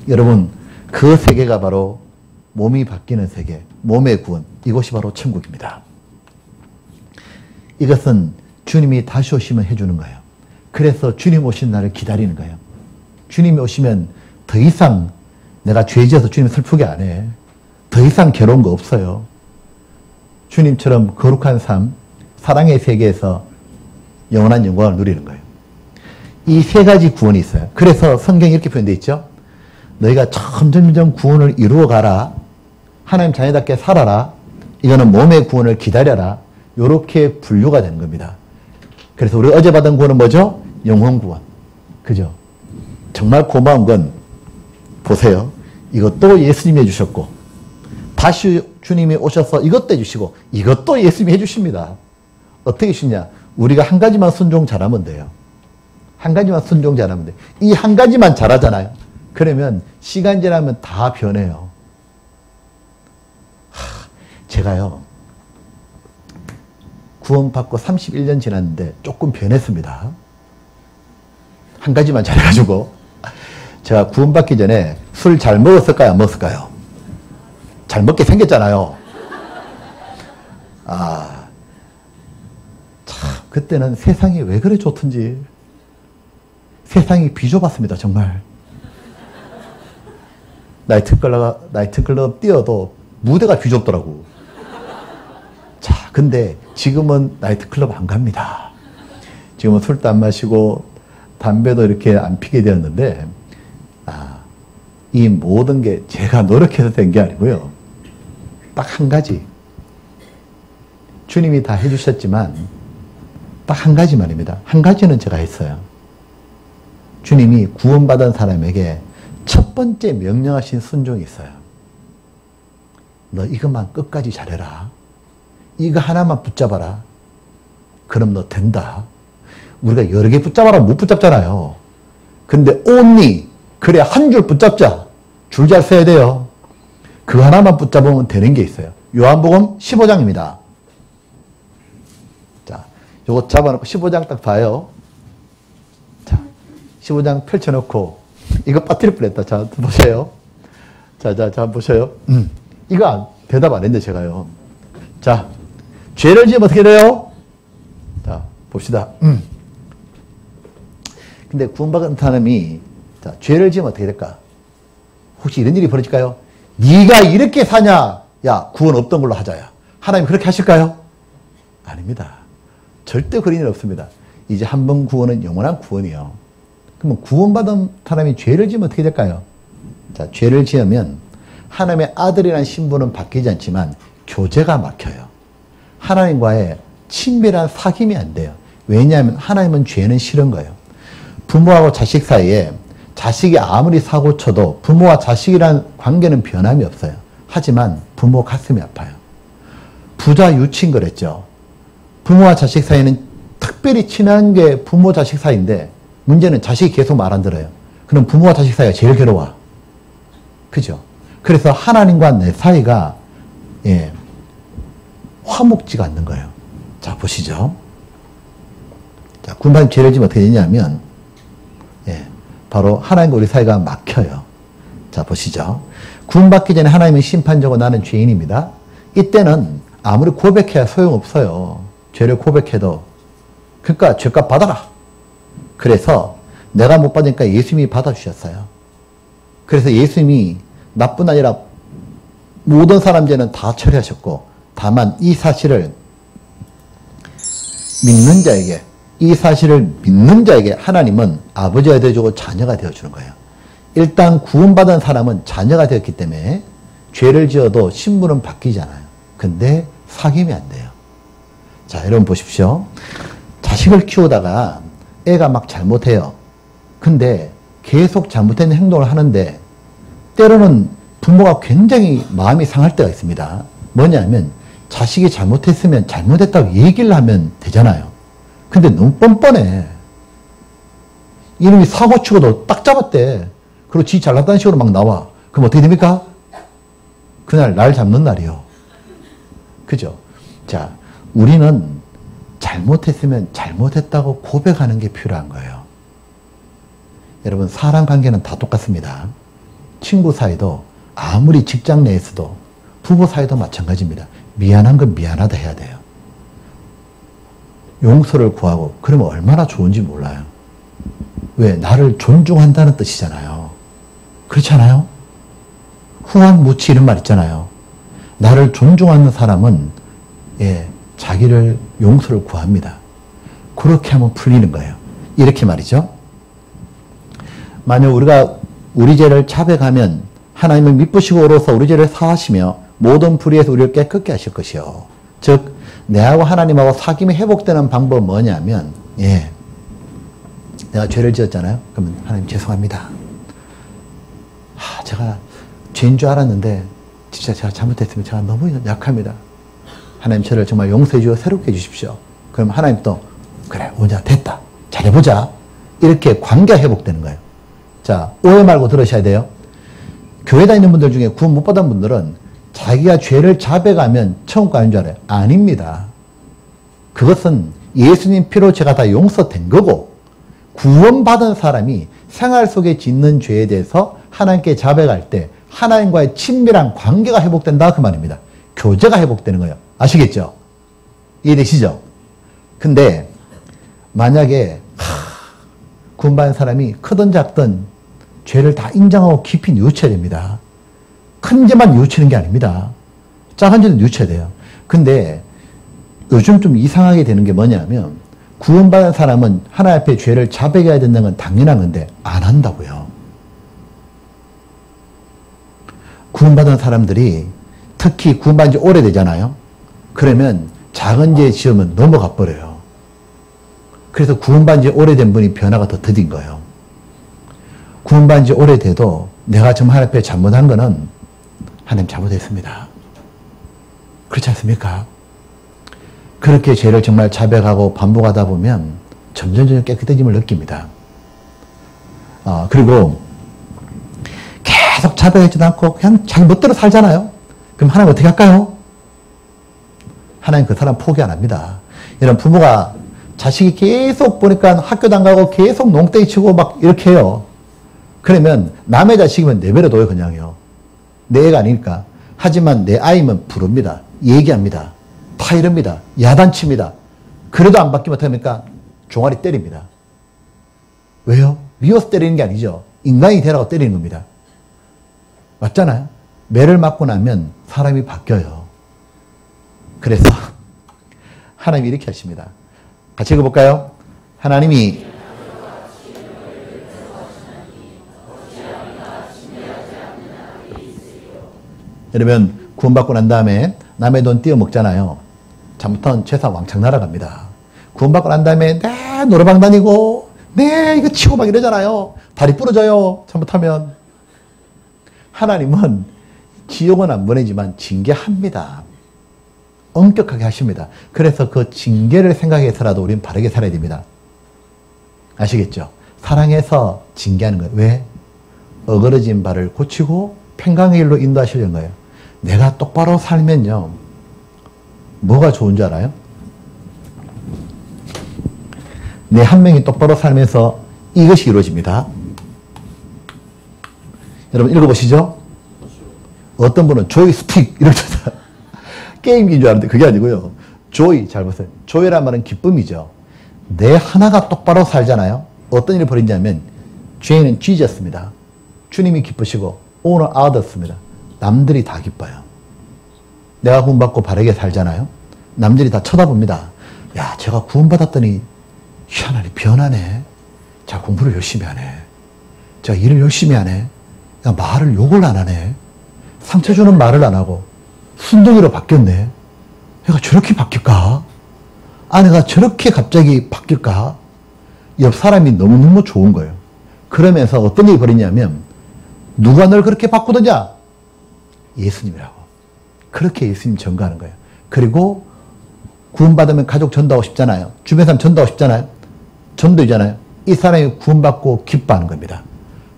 여러분 그 세계가 바로 몸이 바뀌는 세계, 몸의 구원, 이곳이 바로 천국입니다. 이것은 주님이 다시 오시면 해주는 거예요. 그래서 주님 오신 날을 기다리는 거예요. 주님이 오시면 더 이상 내가 죄 지어서 주님 슬프게 안 해. 더 이상 괴로운 거 없어요. 주님처럼 거룩한 삶, 사랑의 세계에서 영원한 영광을 누리는 거예요. 이 세 가지 구원이 있어요. 그래서 성경이 이렇게 표현되어 있죠. 너희가 점점 구원을 이루어가라. 하나님 자녀답게 살아라. 이거는 몸의 구원을 기다려라. 이렇게 분류가 되는 겁니다. 그래서 우리 어제 받은 구원은 뭐죠? 영혼 구원. 그죠? 정말 고마운 건 보세요. 이것도 예수님이 해주셨고 다시 주님이 오셔서 이것도 해주시고 이것도 예수님이 해주십니다. 어떻게 해주시냐? 우리가 한 가지만 순종 잘하면 돼요. 한 가지만 순종 잘하면 돼요. 이 한 가지만 잘하잖아요. 그러면 시간 지나면 다 변해요. 제가요 구원받고 31년 지났는데 조금 변했습니다. 한 가지만 잘해가지고 제가 구원받기 전에 술 잘 먹었을까요? 안 먹었을까요? 잘 먹게 생겼잖아요. 참 그때는 세상이 왜 그래 좋던지 세상이 비좁았습니다. 정말 나이트클럽 뛰어도 무대가 비좁더라고. 자, 근데 지금은 나이트클럽 안 갑니다. 지금은 술도 안 마시고 담배도 이렇게 안 피게 되었는데 이 모든 게 제가 노력해서 된 게 아니고요. 딱 한 가지. 주님이 다 해주셨지만 딱 한 가지만입니다. 한 가지는 제가 했어요. 주님이 구원받은 사람에게 첫 번째 명령하신 순종이 있어요. 너 이것만 끝까지 잘해라. 이거 하나만 붙잡아라. 그럼 너 된다. 우리가 여러 개 붙잡아라 못 붙잡잖아요. 근데 only 그래 한 줄 붙잡자. 줄 잘 서야 돼요. 그 하나만 붙잡으면 되는 게 있어요. 요한복음 15장입니다. 자, 요거 잡아놓고 15장 딱 봐요. 자, 15장 펼쳐놓고, 이거 빠뜨릴 뻔했다. 자, 보세요. 자, 보세요. 이거 대답 안 했는데, 제가요. 자, 죄를 지으면 어떻게 돼요? 자, 봅시다. 근데 구원받은 사람이, 자, 죄를 지으면 어떻게 될까? 혹시 이런 일이 벌어질까요? 네가 이렇게 사냐? 야, 구원 없던 걸로 하자야. 하나님 그렇게 하실까요? 아닙니다. 절대 그런 일 없습니다. 이제 한 번 구원은 영원한 구원이요. 그러면 구원받은 사람이 죄를 지으면 어떻게 될까요? 자, 죄를 지으면 하나님의 아들이라는 신분은 바뀌지 않지만 교제가 막혀요. 하나님과의 친밀한 사귐이 안 돼요. 왜냐하면 하나님은 죄는 싫은 거예요. 부모하고 자식 사이에 자식이 아무리 사고 쳐도 부모와 자식이란 관계는 변함이 없어요. 하지만 부모 가슴이 아파요. 부자 유친 그랬죠. 부모와 자식 사이는 특별히 친한 게 부모 자식 사이인데 문제는 자식이 계속 말 안 들어요. 그럼 부모와 자식 사이가 제일 괴로워. 그죠? 그래서 하나님과 내 사이가 화목지가 않는 거예요. 자, 보시죠. 자, 구원받은 죄를 지면 어떻게 되냐면 바로 하나님과 우리 사이가 막혀요. 자, 보시죠. 구원받기 전에 하나님은 심판자고 나는 죄인입니다. 이때는 아무리 고백해야 소용없어요. 죄를 고백해도. 그러니까 죄값 받아라. 그래서 내가 못 받으니까 예수님이 받아주셨어요. 그래서 예수님이 나뿐 아니라 모든 사람 죄는 다 처리하셨고, 다만 이 사실을 믿는 자에게, 이 사실을 믿는 자에게 하나님은 아버지가 되어주고 자녀가 되어주는 거예요. 일단 구원받은 사람은 자녀가 되었기 때문에 죄를 지어도 신분은 바뀌지 않아요. 근데 사귐이 안 돼요. 자, 여러분 보십시오. 자식을 키우다가 애가 막 잘못해요. 근데 계속 잘못된 행동을 하는데 때로는 부모가 굉장히 마음이 상할 때가 있습니다. 뭐냐면 자식이 잘못했으면 잘못했다고 얘기를 하면 되잖아요. 근데 너무 뻔뻔해. 이놈이 사고 치고도 딱 잡았대. 그리고 지 잘났다는 식으로 막 나와. 그럼 어떻게 됩니까? 그날 날 잡는 날이요. 그죠? 자, 우리는 잘못했으면 잘못했다고 고백하는 게 필요한 거예요. 여러분, 사람 관계는 다 똑같습니다. 친구 사이도, 아무리 직장 내에서도, 부부 사이도 마찬가지입니다. 미안한 건 미안하다 해야 돼요. 용서를 구하고, 그러면 얼마나 좋은지 몰라요. 왜? 나를 존중한다는 뜻이잖아요. 그렇지 않아요? 후한무치 이런 말 있잖아요. 나를 존중하는 사람은 자기를 용서를 구합니다. 그렇게 하면 풀리는 거예요. 이렇게 말이죠. 만약 우리가 우리 죄를 자백하면 하나님은 미쁘시고 오로서 우리 죄를 사하시며 모든 불의에서 우리를 깨끗게 하실 것이요. 즉 내하고 하나님하고 사귐이 회복되는 방법은 뭐냐면 내가 죄를 지었잖아요. 그러면 하나님 죄송합니다. 제가 죄인 줄 알았는데 진짜 제가 잘못했으면 제가 너무 약합니다. 하나님 저를 정말 용서해 주어 새롭게 해주십시오. 그럼 하나님 또 그래 오자 됐다 잘해보자 이렇게 관계가 회복되는 거예요. 자, 오해 말고 들으셔야 돼요. 교회 다니는 분들 중에 구원 못 받은 분들은 자기가 죄를 자백하면 천국 가는 줄 알아요. 아닙니다. 그것은 예수님 피로 제가 다 용서된 거고 구원받은 사람이 생활 속에 짓는 죄에 대해서 하나님께 자백할 때 하나님과의 친밀한 관계가 회복된다 그 말입니다. 교제가 회복되는 거예요. 아시겠죠? 이해되시죠? 근데 만약에 구원받은 사람이 크든 작든 죄를 다 인정하고 깊이 뉘우쳐야 됩니다. 큰 죄만 뉘우치는 게 아닙니다. 작은 죄도 뉘우쳐야 돼요. 근데 요즘 좀 이상하게 되는 게 뭐냐면 구원받은 사람은 하나님 앞에 죄를 자백해야 된다는 건 당연한 건데 안 한다고요. 구원받은 사람들이 특히 구원받은 지 오래되잖아요. 그러면 작은 죄 지으면 넘어가 버려요. 그래서 구원받은 지 오래된 분이 변화가 더 더딘 거예요. 구원받은 지 오래돼도 내가 정말 하나님 앞에 잘못한 거는 하나님 잘못했습니다. 그렇지 않습니까? 그렇게 죄를 정말 자백하고 반복하다 보면 점점 깨끗해짐을 느낍니다. 그리고 계속 자백하지도 않고 그냥 자기 멋대로 살잖아요. 그럼 하나님 어떻게 할까요? 하나님 그 사람 포기 안 합니다. 이런 부모가 자식이 계속 보니까 학교도 안 가고 계속 농땡이 치고 막 이렇게 해요. 그러면 남의 자식이면 내버려둬요, 그냥요. 내 애가 아니니까. 하지만 내 아이면 부릅니다. 얘기합니다. 다 이럽니다. 야단칩니다. 그래도 안 바뀌면 어떡합니까? 종아리 때립니다. 왜요? 미워서 때리는 게 아니죠. 인간이 되라고 때리는 겁니다. 맞잖아요? 매를 맞고 나면 사람이 바뀌어요. 그래서 하나님이 이렇게 하십니다. 같이 읽어볼까요? 하나님이 여러분 구원받고 난 다음에 남의 돈 띄어 먹잖아요. 잘못하면 재산 왕창 날아갑니다. 구원받고 난 다음에 네 노래방 다니고 네 이거 치고 막 이러잖아요. 다리 부러져요. 잘못하면. 하나님은 지옥은 안 보내지만 징계합니다. 엄격하게 하십니다. 그래서 그 징계를 생각해서라도 우리는 바르게 살아야 됩니다. 아시겠죠? 사랑해서 징계하는 거예요. 왜? 어그러진 발을 고치고 평강의 길로 인도하시려는 거예요. 내가 똑바로 살면요. 뭐가 좋은 줄 알아요? 내 한 명이 똑바로 살면서 이것이 이루어집니다. 여러분 읽어보시죠. 어떤 분은 조이 스틱 이렇게 게임기인 줄 알았는데 그게 아니고요. 조이 잘 보세요. 조이란 말은 기쁨이죠. 내 하나가 똑바로 살잖아요. 어떤 일을 벌이냐면 죄는 지졌습니다. 주님이 기쁘시고 오늘 아더스입니다. 남들이 다 기뻐요. 내가 구원받고 바르게 살잖아요. 남들이 다 쳐다봅니다. 야, 제가 구원받았더니 희한하게 변하네. 자, 공부를 열심히 하네. 자, 일을 열심히 하네. 야, 말을 욕을 안 하네. 상처 주는 말을 안 하고 순둥이로 바뀌었네. 얘가 저렇게 바뀔까? 아내가 저렇게 갑자기 바뀔까? 옆 사람이 너무너무 좋은 거예요. 그러면서 어떤 일이 벌이냐면 누가 널 그렇게 바꾸더냐? 예수님이라고. 그렇게 예수님 전가하는 거예요. 그리고 구원받으면 가족 전도하고 싶잖아요. 주변 사람 전도하고 싶잖아요. 전도이잖아요. 이 사람이 구원받고 기뻐하는 겁니다.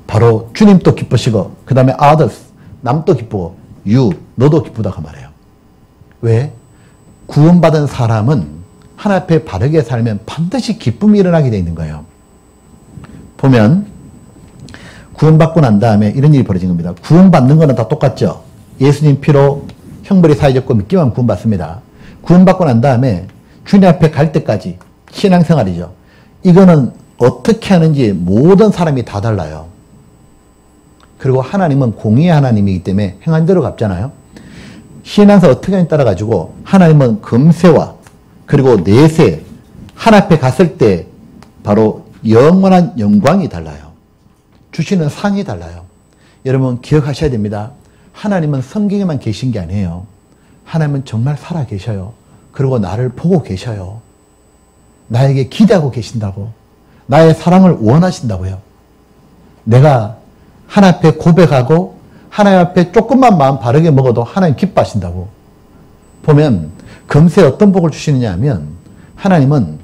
바로 주님도 기쁘시고 그 다음에 others, 남도 기쁘고 you, 너도 기쁘다고 말해요. 왜? 구원받은 사람은 하나님 앞에 바르게 살면 반드시 기쁨이 일어나게 되어 있는 거예요. 보면 구원받고 난 다음에 이런 일이 벌어진 겁니다. 구원받는 거는 다 똑같죠. 예수님 피로 형벌이 사해졌고 믿기만 구원받습니다. 구원받고 난 다음에 주님 앞에 갈 때까지 신앙생활이죠. 이거는 어떻게 하는지 모든 사람이 다 달라요. 그리고 하나님은 공의의 하나님이기 때문에 행한 대로 갚잖아요. 신앙생활 어떻게 하는지 따라가지고 하나님은 금세와 그리고 내세 하나님 앞에 갔을 때 바로 영원한 영광이 달라요. 주시는 상이 달라요. 여러분 기억하셔야 됩니다. 하나님은 성경에만 계신 게 아니에요. 하나님은 정말 살아 계셔요. 그리고 나를 보고 계셔요. 나에게 기대하고 계신다고. 나의 사랑을 원하신다고요. 내가 하나님 앞에 고백하고 하나님 앞에 조금만 마음 바르게 먹어도 하나님 기뻐하신다고. 보면 금세 어떤 복을 주시느냐 하면 하나님은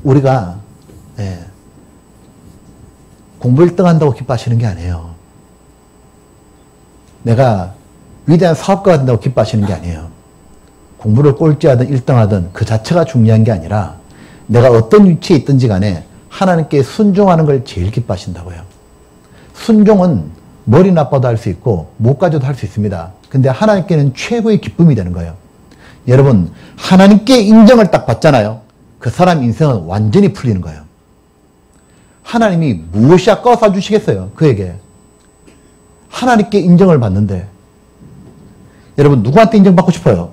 우리가 공부 1등 한다고 기뻐하시는 게 아니에요. 내가 위대한 사업가가 된다고 기뻐하시는 게 아니에요. 공부를 꼴찌하든 1등하든 그 자체가 중요한 게 아니라 내가 어떤 위치에 있든지 간에 하나님께 순종하는 걸 제일 기뻐하신다고요. 순종은 머리 나빠도 할 수 있고 못 가져도 할 수 있습니다. 근데 하나님께는 최고의 기쁨이 되는 거예요. 여러분 하나님께 인정을 딱 받잖아요. 그 사람 인생은 완전히 풀리는 거예요. 하나님이 무엇이 아까워서 주시겠어요? 그에게. 하나님께 인정을 받는데 여러분 누구한테 인정받고 싶어요?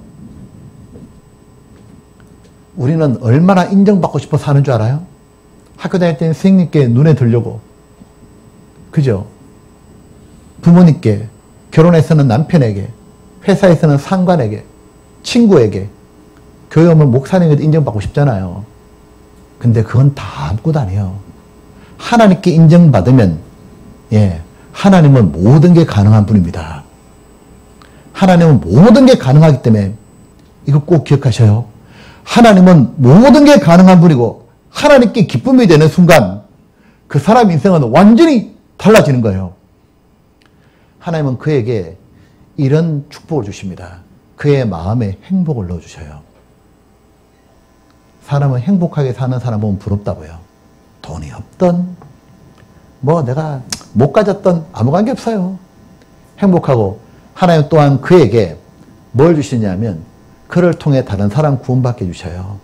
우리는 얼마나 인정받고 싶어 사는 줄 알아요? 학교 다닐 때는 선생님께 눈에 들려고 그죠? 부모님께, 결혼해서는 남편에게, 회사에서는 상관에게, 친구에게, 교회 오면 목사님에게도 인정받고 싶잖아요. 근데 그건 다 아무것도 아니에요. 하나님께 인정받으면 하나님은 모든 게 가능한 분입니다. 하나님은 모든 게 가능하기 때문에 이거 꼭 기억하셔요. 하나님은 모든 게 가능한 분이고 하나님께 기쁨이 되는 순간 그 사람 인생은 완전히 달라지는 거예요. 하나님은 그에게 이런 축복을 주십니다. 그의 마음에 행복을 넣어주셔요. 사람은 행복하게 사는 사람 보면 부럽다고요. 돈이 없던 뭐 내가 못 가졌던 아무 관계 없어요. 행복하고 하나님 또한 그에게 뭘 주시냐면 그를 통해 다른 사람 구원받게 해주셔요.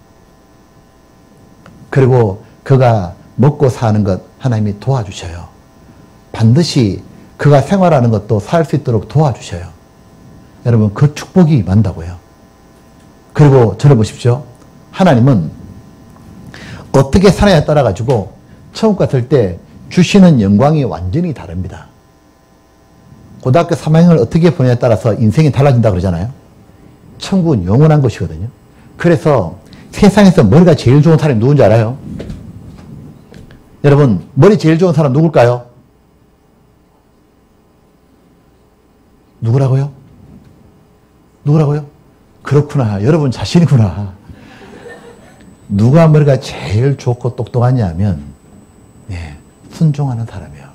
그리고 그가 먹고 사는 것 하나님이 도와주셔요. 반드시 그가 생활하는 것도 살 수 있도록 도와주셔요. 여러분 그 축복이 임한다고요. 그리고 저를 보십시오. 하나님은 어떻게 사느냐에 따라 가지고 천국 갔을 때 주시는 영광이 완전히 다릅니다. 고등학교 3학년을 어떻게 보느냐에 따라서 인생이 달라진다 그러잖아요. 천국은 영원한 것이거든요. 그래서 세상에서 머리가 제일 좋은 사람이 누군지 알아요? 여러분 머리 제일 좋은 사람 누굴까요? 누구라고요? 누구라고요? 그렇구나. 여러분 자신이구나. 누가 머리가 제일 좋고 똑똑하냐 하면 순종하는 사람이에요.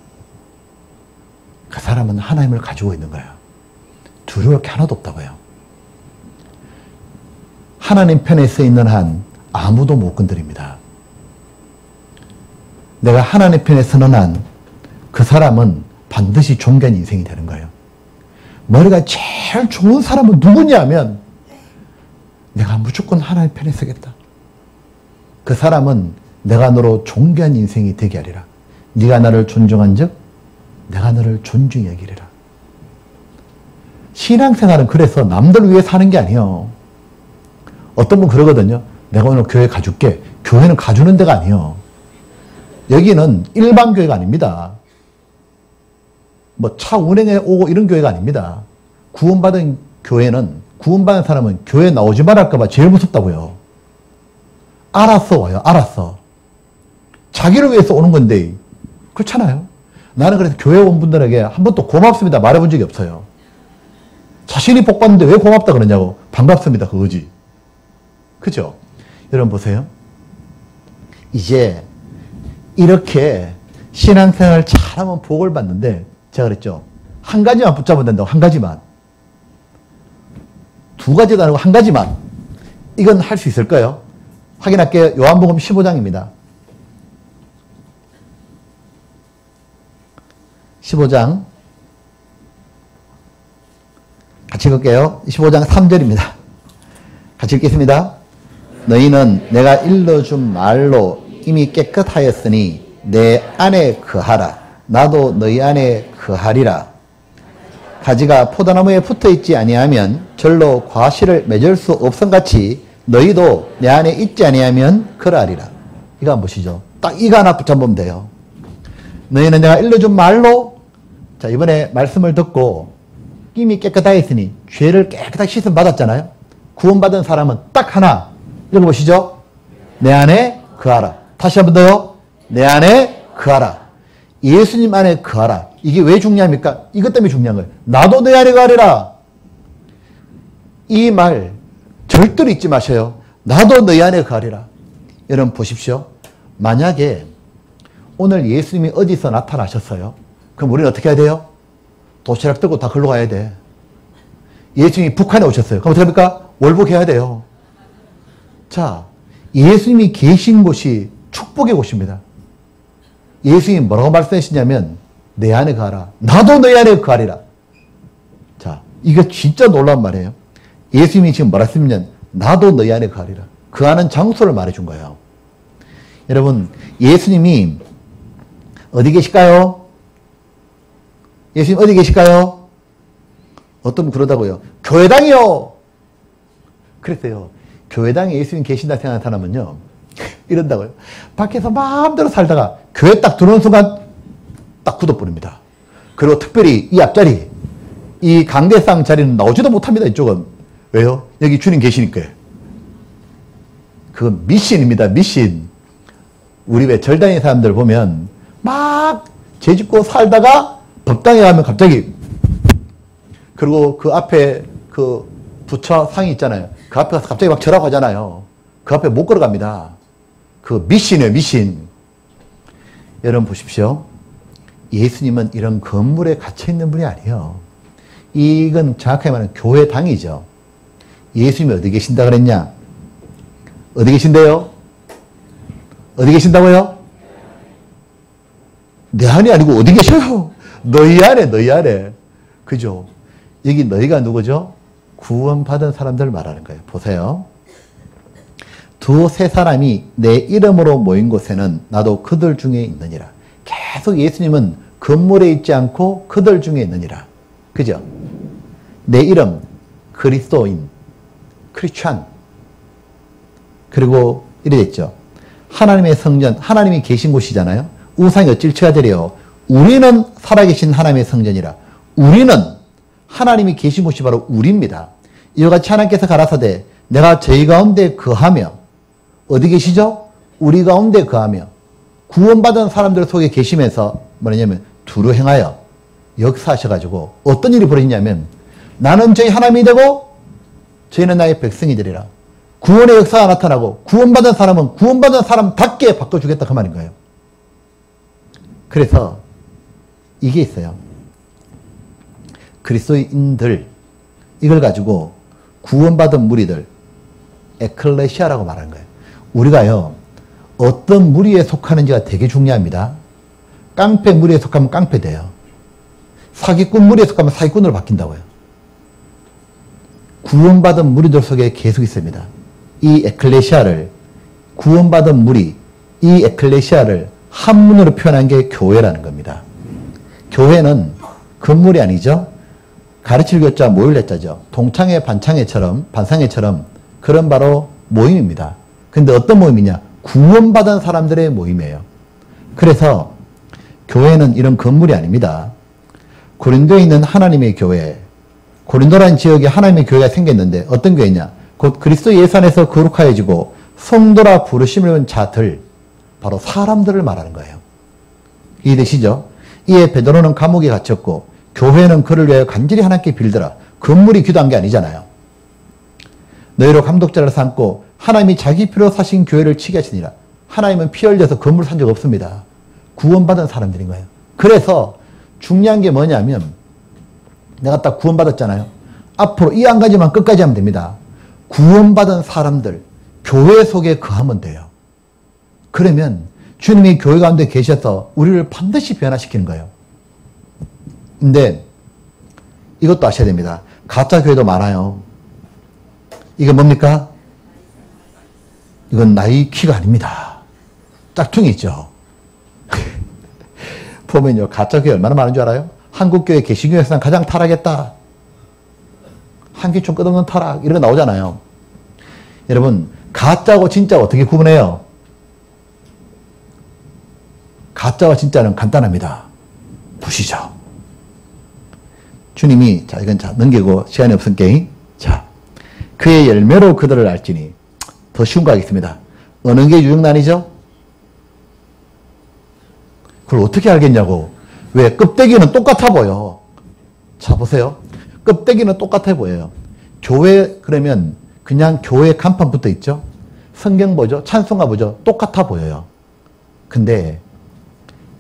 그 사람은 하나님을 가지고 있는 거예요. 두려울 게 하나도 없다고요. 하나님 편에 서 있는 한 아무도 못 건드립니다. 내가 하나님 편에 서는 한 그 사람은 반드시 존귀한 인생이 되는 거예요. 머리가 제일 좋은 사람은 누구냐 하면 내가 무조건 하나님 편에 서겠다. 그 사람은 내가 너로 존귀한 인생이 되게 하리라. 네가 나를 존중한 즉 내가 너를 존중히 여기리라. 신앙생활은 그래서 남들 위해 사는 게 아니에요. 어떤 분 그러거든요. 내가 오늘 교회 가줄게. 교회는 가주는 데가 아니에요. 여기는 일반 교회가 아닙니다. 뭐 차 운행해 오고 이런 교회가 아닙니다. 구원받은 교회는, 구원받은 사람은 교회 나오지 말할까 봐 제일 무섭다고요. 알아서 와요. 알아서. 자기를 위해서 오는 건데 그렇잖아요. 나는 그래서 교회 온 분들에게 한 번도 고맙습니다 말해본 적이 없어요. 자신이 복 받는데 왜 고맙다 그러냐고. 반갑습니다 그거지. 그죠? 여러분 보세요. 이제 이렇게 신앙생활 잘하면 복을 받는데 제가 그랬죠. 한 가지만 붙잡으면 된다고. 한 가지만. 두 가지도 아니고 한 가지만. 이건 할 수 있을까요? 확인할게요. 요한복음 15장입니다. 15장 같이 읽을게요. 15장 3절입니다. 같이 읽겠습니다. 너희는 내가 일러준 말로 이미 깨끗하였으니 내 안에 거하라. 나도 너희 안에 거하리라. 가지가 포도나무에 붙어있지 아니하면 절로 과실을 맺을 수 없음같이 너희도 내 안에 있지 아니하면 그러하리라. 이거 한번 보시죠. 딱 이거 하나 붙잡으면 돼요. 너희는 내가 일러준 말로. 자, 이번에 말씀을 듣고 이미 깨끗하였으니 죄를 깨끗하게 씻음 받았잖아요. 구원받은 사람은 딱 하나. 읽어보시죠. 내 안에 거하라. 다시 한 번 더요. 내 안에 거하라. 예수님 안에 거하라. 이게 왜 중요합니까? 이것 때문에 중요한 거예요. 나도 내 안에 거하리라. 이 말 절대로 잊지 마셔요. 나도 너희 안에 거하리라. 여러분 보십시오. 만약에 오늘 예수님이 어디서 나타나셨어요? 그럼 우리는 어떻게 해야 돼요? 도시락 들고 다 걸로 가야 돼. 예수님이 북한에 오셨어요. 그럼 어떻게 합니까? 월북해야 돼요. 자, 예수님이 계신 곳이 축복의 곳입니다. 예수님이 뭐라고 말씀하시냐면 내 안에 거하라. 나도 너희 안에 거하리라. 자, 이거 진짜 놀라운 말이에요. 예수님이 지금 뭐라 했으면 나도 너희 안에 거하리라. 거하는 장소를 말해준 거예요. 여러분, 예수님이 어디 계실까요? 예수님 어디 계실까요? 어떤 분 그러다고요. 교회당이요. 그랬어요. 교회당에 예수님 계신다 생각하는 사람은요. 이런다고요. 밖에서 마음대로 살다가 교회 딱 들어오는 순간 딱 굳어버립니다. 그리고 특별히 이 앞자리, 이 강대상 자리는 나오지도 못합니다. 이쪽은. 왜요? 여기 주님 계시니까. 그건 미신입니다. 미신. 우리 왜 절단인 사람들 보면 막 죄짓고 살다가 법당에 가면 갑자기, 그리고 그 앞에 그 부처 상이 있잖아요. 그 앞에 가서 갑자기 막 절하고 하잖아요. 그 앞에 못 걸어갑니다. 그 미신이에요. 미신. 여러분 보십시오. 예수님은 이런 건물에 갇혀있는 분이 아니에요. 이건 정확하게 말하면 교회당이죠. 예수님이 어디 계신다 그랬냐? 어디 계신데요? 어디 계신다고요? 내 안이 아니고 어디 계셔요? 너희 안에, 너희 안에. 그죠? 여기 너희가 누구죠? 구원받은 사람들 말하는 거예요. 보세요. 두세 사람이 내 이름으로 모인 곳에는 나도 그들 중에 있느니라. 계속 예수님은 건물에 있지 않고 그들 중에 있느니라. 그죠? 내 이름, 그리스도인, 크리스찬. 그리고 이래 됐죠. 하나님의 성전, 하나님이 계신 곳이잖아요. 우상이 어찔치가 되려 우리는 살아계신 하나님의 성전이라. 우리는 하나님이 계신 곳이 바로 우리입니다. 이와 같이 하나님께서 가라사대 내가 저희 가운데 거하며 어디 계시죠? 우리 가운데 거하며 구원받은 사람들 속에 계시면서 뭐냐면 두루 행하여 역사하셔가지고 어떤 일이 벌어지냐면 나는 저희 하나님이 되고 저희는 나의 백성이 되리라. 구원의 역사가 나타나고 구원받은 사람은 구원받은 사람답게 바꿔주겠다 그 말인 거예요. 그래서 이게 있어요. 그리스도인들 이걸 가지고 구원받은 무리들 에클레시아라고 말하는 거예요. 우리가요 어떤 무리에 속하는지가 되게 중요합니다. 깡패 무리에 속하면 깡패 돼요. 사기꾼 무리에 속하면 사기꾼으로 바뀐다고요. 구원받은 무리들 속에 계속 있습니다. 이 에클레시아를 구원받은 무리, 이 에클레시아를 한문으로 표현한 게 교회라는 겁니다. 교회는 건물이 아니죠. 가르칠 교자 모일 자죠. 동창회 반상회처럼 그런 바로 모임입니다. 근데 어떤 모임이냐? 구원받은 사람들의 모임이에요. 그래서 교회는 이런 건물이 아닙니다. 고린도에 있는 하나님의 교회, 고린도라는 지역에 하나님의 교회가 생겼는데 어떤 교회냐? 곧 그리스도 예수 안에서 거룩하여지고 성도라 부르심을 입은 자들, 바로 사람들을 말하는 거예요. 이해되시죠? 이에 베드로는 감옥에 갇혔고 교회는 그를 위하여 간절히 하나님께 빌더라. 건물이 기도한 게 아니잖아요. 너희로 감독자를 삼고 하나님이 자기 피로 사신 교회를 치게 하시니라. 하나님은 피 흘려서 건물 산 적 없습니다. 구원받은 사람들인 거예요. 그래서 중요한 게 뭐냐면 내가 딱 구원받았잖아요. 앞으로 이 한 가지만 끝까지 하면 됩니다. 구원받은 사람들, 교회 속에 거하면 돼요. 그러면 주님이 교회 가운데 계셔서 우리를 반드시 변화시키는 거예요. 근데 이것도 아셔야 됩니다. 가짜 교회도 많아요. 이게 뭡니까? 이건 나이키가 아닙니다. 짝퉁이 있죠. 보면요. 가짜 교회 얼마나 많은 줄 알아요? 한국교회 개신교회에서는 가장 타락했다. 한기총 끝없는 타락 이런 거 나오잖아요. 여러분 가짜고 진짜 어떻게 구분해요? 가짜와 진짜는 간단합니다. 보시죠. 주님이 자 이건 자 넘기고 시간이 없으니까 자 그의 열매로 그들을 알지니 더 쉬운 거 하겠습니다. 어느 게 유정란이죠? 그걸 어떻게 알겠냐고. 왜? 껍데기는 똑같아 보여. 자 보세요. 껍데기는 똑같아 보여요. 교회 그러면 그냥 교회 간판 붙어 있죠. 성경 보죠. 찬송가 보죠. 똑같아 보여요. 근데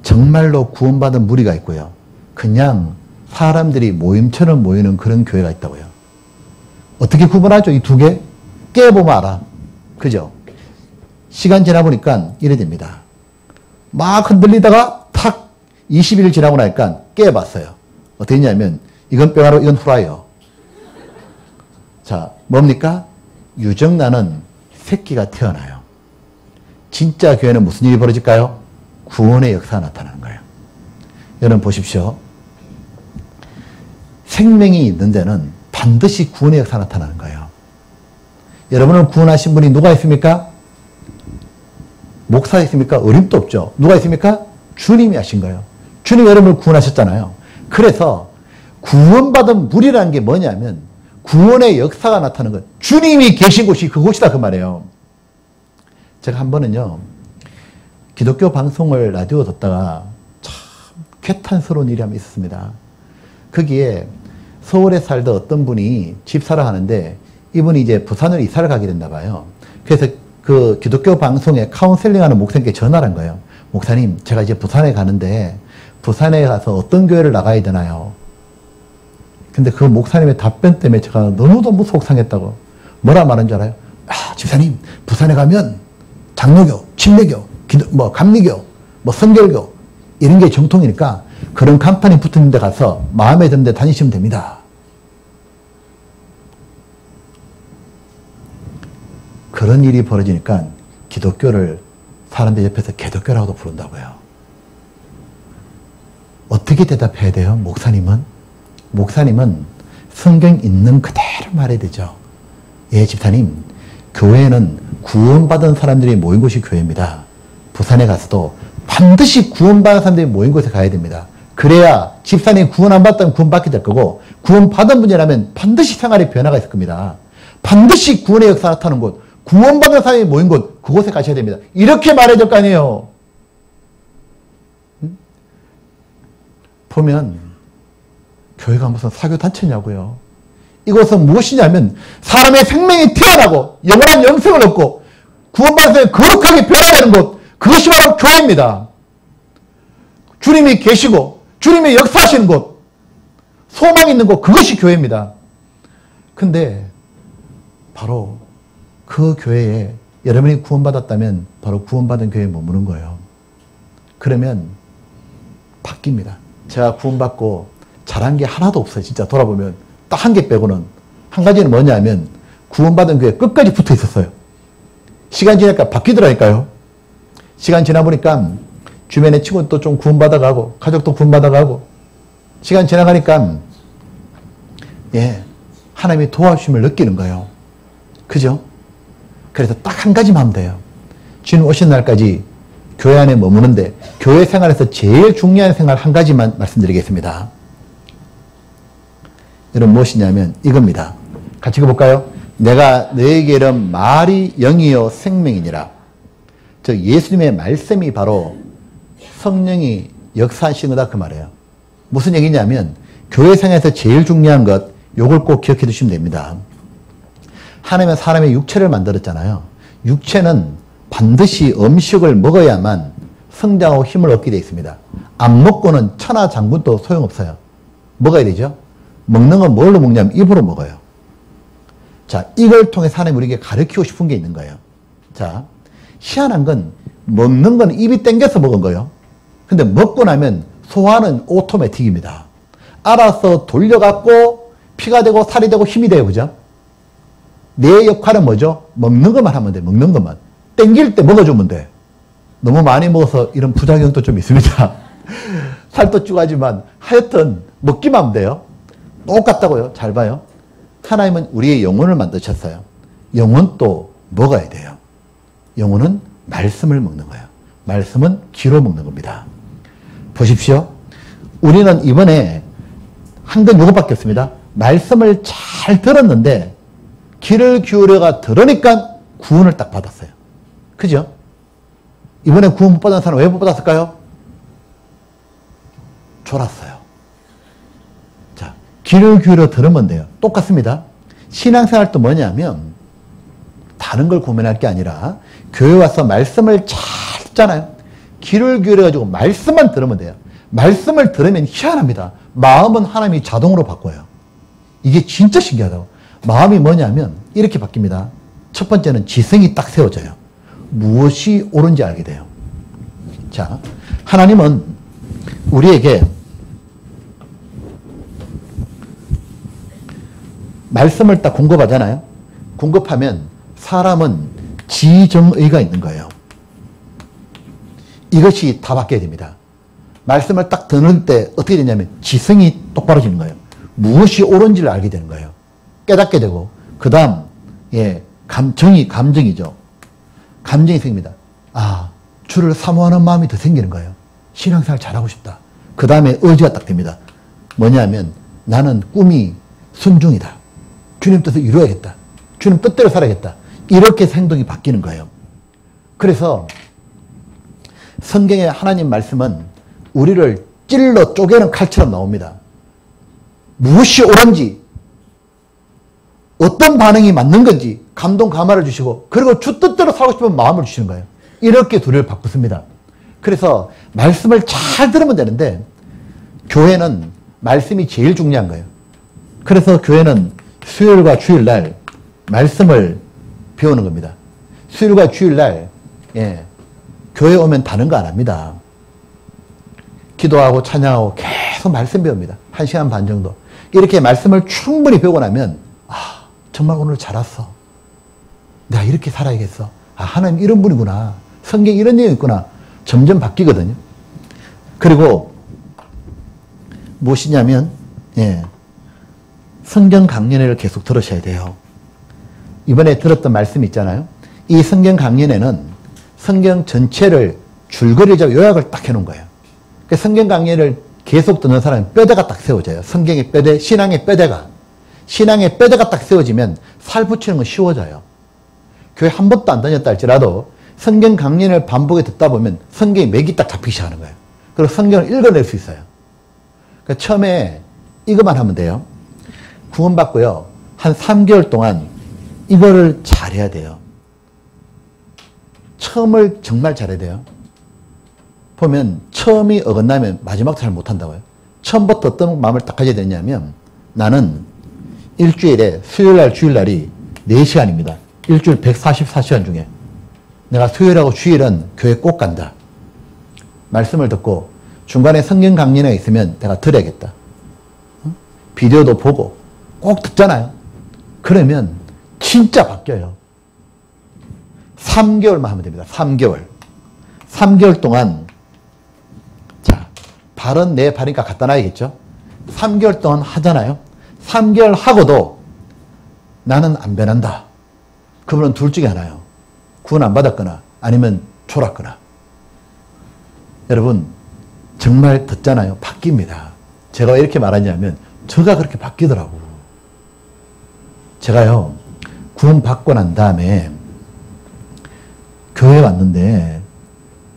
정말로 구원받은 무리가 있고요. 그냥 사람들이 모임처럼 모이는 그런 교회가 있다고요. 어떻게 구분하죠? 이 두 개? 깨보면 알아. 그죠? 시간 지나보니까 이래 됩니다. 막 흔들리다가 탁 20일 지나고 나니까 깨봤어요. 어떻게 했냐면 이건 뼈가루 이건 후라이요. 자 뭡니까? 유정란은 새끼가 태어나요. 진짜 교회는 무슨 일이 벌어질까요? 구원의 역사가 나타나는 거예요. 여러분 보십시오. 생명이 있는 데는 반드시 구원의 역사가 나타나는 거예요. 여러분을 구원하신 분이 누가 있습니까? 목사 있습니까? 어림도 없죠. 누가 있습니까? 주님이 하신 거예요. 주님이 여러분을 구원하셨잖아요. 그래서 구원받은 무리라는 게 뭐냐면 구원의 역사가 나타나는 것. 주님이 계신 곳이 그곳이다 그 말이에요. 제가 한 번은요. 기독교 방송을 라디오 듣다가 참 괴탄스러운 일이 한번 있었습니다. 거기에 서울에 살던 어떤 분이 집사를 하는데 이분이 이제 부산으로 이사를 가게 됐나 봐요. 그래서 그 기독교 방송에 카운셀링하는 목사님께 전화를 한 거예요. 목사님, 제가 이제 부산에 가는데 부산에 가서 어떤 교회를 나가야 되나요? 근데 그 목사님의 답변 때문에 제가 너무너무 속상했다고. 뭐라 말하는 줄 알아요? 아, 집사님, 부산에 가면 장로교, 침례교, 감리교, 성결교 이런 게 정통이니까 그런 간판이 붙은 데 가서 마음에 드는 데 다니시면 됩니다. 그런 일이 벌어지니까 기독교를 사람들 옆에서 개독교라고도 부른다고요. 어떻게 대답해야 돼요? 목사님은 성경 있는 그대로 말해야 되죠. 예, 집사님, 교회는 구원받은 사람들이 모인 곳이 교회입니다. 부산에 가서도 반드시 구원받은 사람들이 모인 곳에 가야 됩니다. 그래야 집사님 구원 안 받다면 구원받게 될 거고, 구원받은 분이라면 반드시 생활에 변화가 있을 겁니다. 반드시 구원의 역사 나타나는 곳, 구원받은 사람이 모인 곳, 그곳에 가셔야 됩니다. 이렇게 말해야 될 거 아니에요. 보면 교회가 무슨 사교단체냐고요. 이것은 무엇이냐면 사람의 생명이 태어나고 영원한 영생을 얻고 구원받은 사람이 거룩하게 변화되는 곳, 그것이 바로 교회입니다. 주님이 계시고 주님이 역사하시는 곳, 소망이 있는 곳, 그것이 교회입니다. 근데 바로 그 교회에 여러분이 구원받았다면 바로 구원받은 교회에 머무는 거예요. 그러면 바뀝니다. 제가 구원받고 잘한 게 하나도 없어요. 진짜 돌아보면 딱 한 개 빼고는. 한 가지는 뭐냐면 구원받은 교회에 끝까지 붙어 있었어요. 시간 지나니까 바뀌더라니까요. 시간 지나보니까 주변의 친구도 좀 구원받아가고 가족도 구원받아가고 시간 지나가니까 하나님의 도와주심을 느끼는 거예요. 그죠? 그래서 딱 한 가지만 하면 돼요. 주님 오신 날까지 교회 안에 머무는데 교회 생활에서 제일 중요한 생활 한 가지만 말씀드리겠습니다. 여러분 무엇이냐면 이겁니다. 같이 읽어볼까요? 내가 너에게 이른 말이 영이요 생명이니라. 즉 예수님의 말씀이 바로 성령이 역사하시는 거다 그 말이에요. 무슨 얘기냐면 교회 생활에서 제일 중요한 것, 요걸 꼭 기억해 두시면 됩니다. 하나님은 사람의 육체를 만들었잖아요. 육체는 반드시 음식을 먹어야만 성장하고 힘을 얻게 되어 있습니다. 안 먹고는 천하장군도 소용없어요. 먹어야 되죠. 먹는 건 뭘로 먹냐면 입으로 먹어요. 자, 이걸 통해서 하나님 우리에게 가르치고 싶은 게 있는 거예요. 자, 희한한 건 먹는 건 입이 땡겨서 먹은 거예요. 근데 먹고 나면 소화는 오토매틱입니다. 알아서 돌려갖고 피가 되고 살이 되고 힘이 돼요. 그죠? 내 역할은 뭐죠? 먹는 것만 하면 돼. 먹는 것만. 땡길 때 먹어주면 돼. 너무 많이 먹어서 이런 부작용도 좀 있습니다. 살도 쭈하지만 하여튼 먹기만 하면 돼요. 똑같다고요. 잘 봐요. 하나님은 우리의 영혼을 만드셨어요. 영혼도 먹어야 돼요. 영혼은 말씀을 먹는 거예요. 말씀은 귀로 먹는 겁니다. 보십시오. 우리는 이번에 한 건 이것밖에 없습니다. 말씀을 잘 들었는데 귀를 기울여가 들으니까 구원을 딱 받았어요. 그죠? 이번에 구원 못 받은 사람 왜 못 받았을까요? 졸았어요. 자, 귀를 기울여 들으면 돼요. 똑같습니다. 신앙생활도 뭐냐면 다른 걸 고민할 게 아니라 교회 와서 말씀을 잘 듣잖아요. 귀를 기울여가지고 말씀만 들으면 돼요. 말씀을 들으면 희한합니다. 마음은 하나님이 자동으로 바꿔요. 이게 진짜 신기하다고. 마음이 뭐냐면 이렇게 바뀝니다. 첫 번째는 지성이 딱 세워져요. 무엇이 옳은지 알게 돼요. 자, 하나님은 우리에게 말씀을 딱 공급하잖아요. 공급하면 사람은 지정의가 있는 거예요. 이것이 다 바뀌어야 됩니다. 말씀을 딱 듣는 때 어떻게 되냐면 지성이 똑바로지는 거예요. 무엇이 옳은지를 알게 되는 거예요. 깨닫게 되고 그 다음 감정이죠. 감정이 생깁니다. 아, 주를 사모하는 마음이 더 생기는 거예요. 신앙생활 잘하고 싶다. 그 다음에 의지가 딱 됩니다. 뭐냐면 나는 꿈이 순종이다. 주님 뜻을 이루어야겠다. 주님 뜻대로 살아야겠다. 이렇게 행동이 바뀌는 거예요. 그래서 성경의 하나님 말씀은 우리를 찔러 쪼개는 칼처럼 나옵니다. 무엇이 옳은지, 어떤 반응이 맞는 건지 감동 감화를 주시고, 그리고 주 뜻대로 살고 싶은 마음을 주시는 거예요. 이렇게 둘을 바꾸습니다. 그래서 말씀을 잘 들으면 되는데 교회는 말씀이 제일 중요한 거예요. 그래서 교회는 수요일과 주일날 말씀을 배우는 겁니다. 수요일과 주일날 교회 오면 다른 거 안 합니다. 기도하고 찬양하고 계속 말씀 배웁니다. 1시간 반 정도. 이렇게 말씀을 충분히 배우고 나면 정말 오늘 잘 왔어. 내가 이렇게 살아야겠어. 하나님 이런 분이구나. 성경에 이런 내용이 있구나. 점점 바뀌거든요. 그리고 무엇이냐면 성경 강연회를 계속 들으셔야 돼요. 이번에 들었던 말씀 있잖아요. 이 성경 강연회는 성경 전체를 줄거리적 요약을 딱 해놓은 거예요. 그 성경 강연을 계속 듣는 사람은 뼈대가 딱 세워져요. 성경의 뼈대, 신앙의 뼈대가. 신앙의 뼈대가 딱 세워지면 살 붙이는 건 쉬워져요. 교회 한 번도 안 다녔다 할지라도 성경 강연을 반복해 듣다 보면 성경의 맥이 딱 잡히기 시작하는 거예요. 그리고 성경을 읽어낼 수 있어요. 그러니까 처음에 이것만 하면 돼요. 구원받고요. 한 3개월 동안 이거를 잘해야 돼요. 처음을 정말 잘해야 돼요. 보면 처음이 어긋나면 마지막도 잘 못한다고요. 처음부터 어떤 마음을 딱 가져야 되냐면 나는 일주일에 수요일날 주일날이 4시간입니다. 일주일 144시간 중에 내가 수요일하고 주일은 교회 꼭 간다. 말씀을 듣고 중간에 성경 강연에 있으면 내가 들어야겠다. 비디오도 보고 꼭 듣잖아요. 그러면 진짜 바뀌어요. 3개월만 하면 됩니다. 3개월. 3개월 동안 자, 발은 내 발이니까 갖다 놔야겠죠. 3개월 동안 하잖아요. 3개월 하고도 나는 안 변한다. 그분은 둘 중에 하나요. 구원 안 받았거나 아니면 졸았거나. 여러분 정말 듣잖아요. 바뀝니다. 제가 왜 이렇게 말하냐면 저가 그렇게 바뀌더라고. 제가요 구원 받고 난 다음에 교회에 왔는데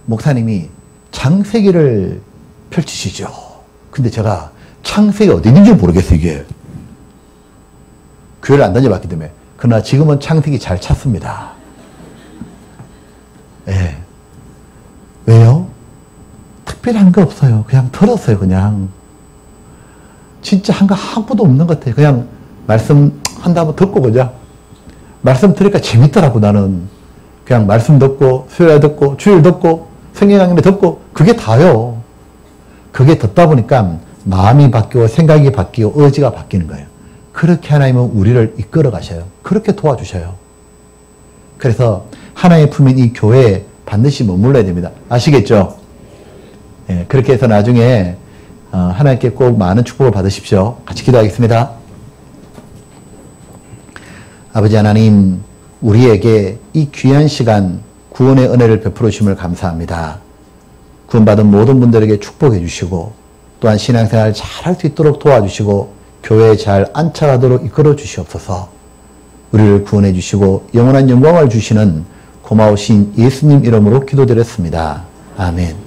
목사님이 창세기를 펼치시죠. 근데 제가 창세기 어디 있는지 모르겠어요. 이게 교회를 안 다녀봤기 때문에. 그러나 지금은 창세기 잘 찾습니다. 예. 왜요? 특별한 거 없어요. 그냥 들었어요. 그냥 진짜 한 거 아무도 없는 것 같아요. 그냥 말씀 한다면 듣고 그냥 말씀 들으니까 재밌더라고. 나는 그냥 말씀 듣고 수요일 듣고 주일 듣고 성경 강연 듣고 그게 다요. 그게 듣다 보니까 마음이 바뀌고 생각이 바뀌고 의지가 바뀌는 거예요. 그렇게 하나님은 우리를 이끌어 가셔요. 그렇게 도와주셔요. 그래서 하나님의 품인 이 교회에 반드시 머물러야 됩니다. 아시겠죠? 예, 그렇게 해서 나중에 하나님께 꼭 많은 축복을 받으십시오. 같이 기도하겠습니다. 아버지 하나님, 우리에게 이 귀한 시간 구원의 은혜를 베풀어 주심을 감사합니다. 구원받은 모든 분들에게 축복해 주시고 또한 신앙생활 잘 할 수 있도록 도와주시고 교회에 잘 안착하도록 이끌어 주시옵소서. 우리를 구원해 주시고 영원한 영광을 주시는 고마우신 예수님 이름으로 기도드렸습니다. 아멘.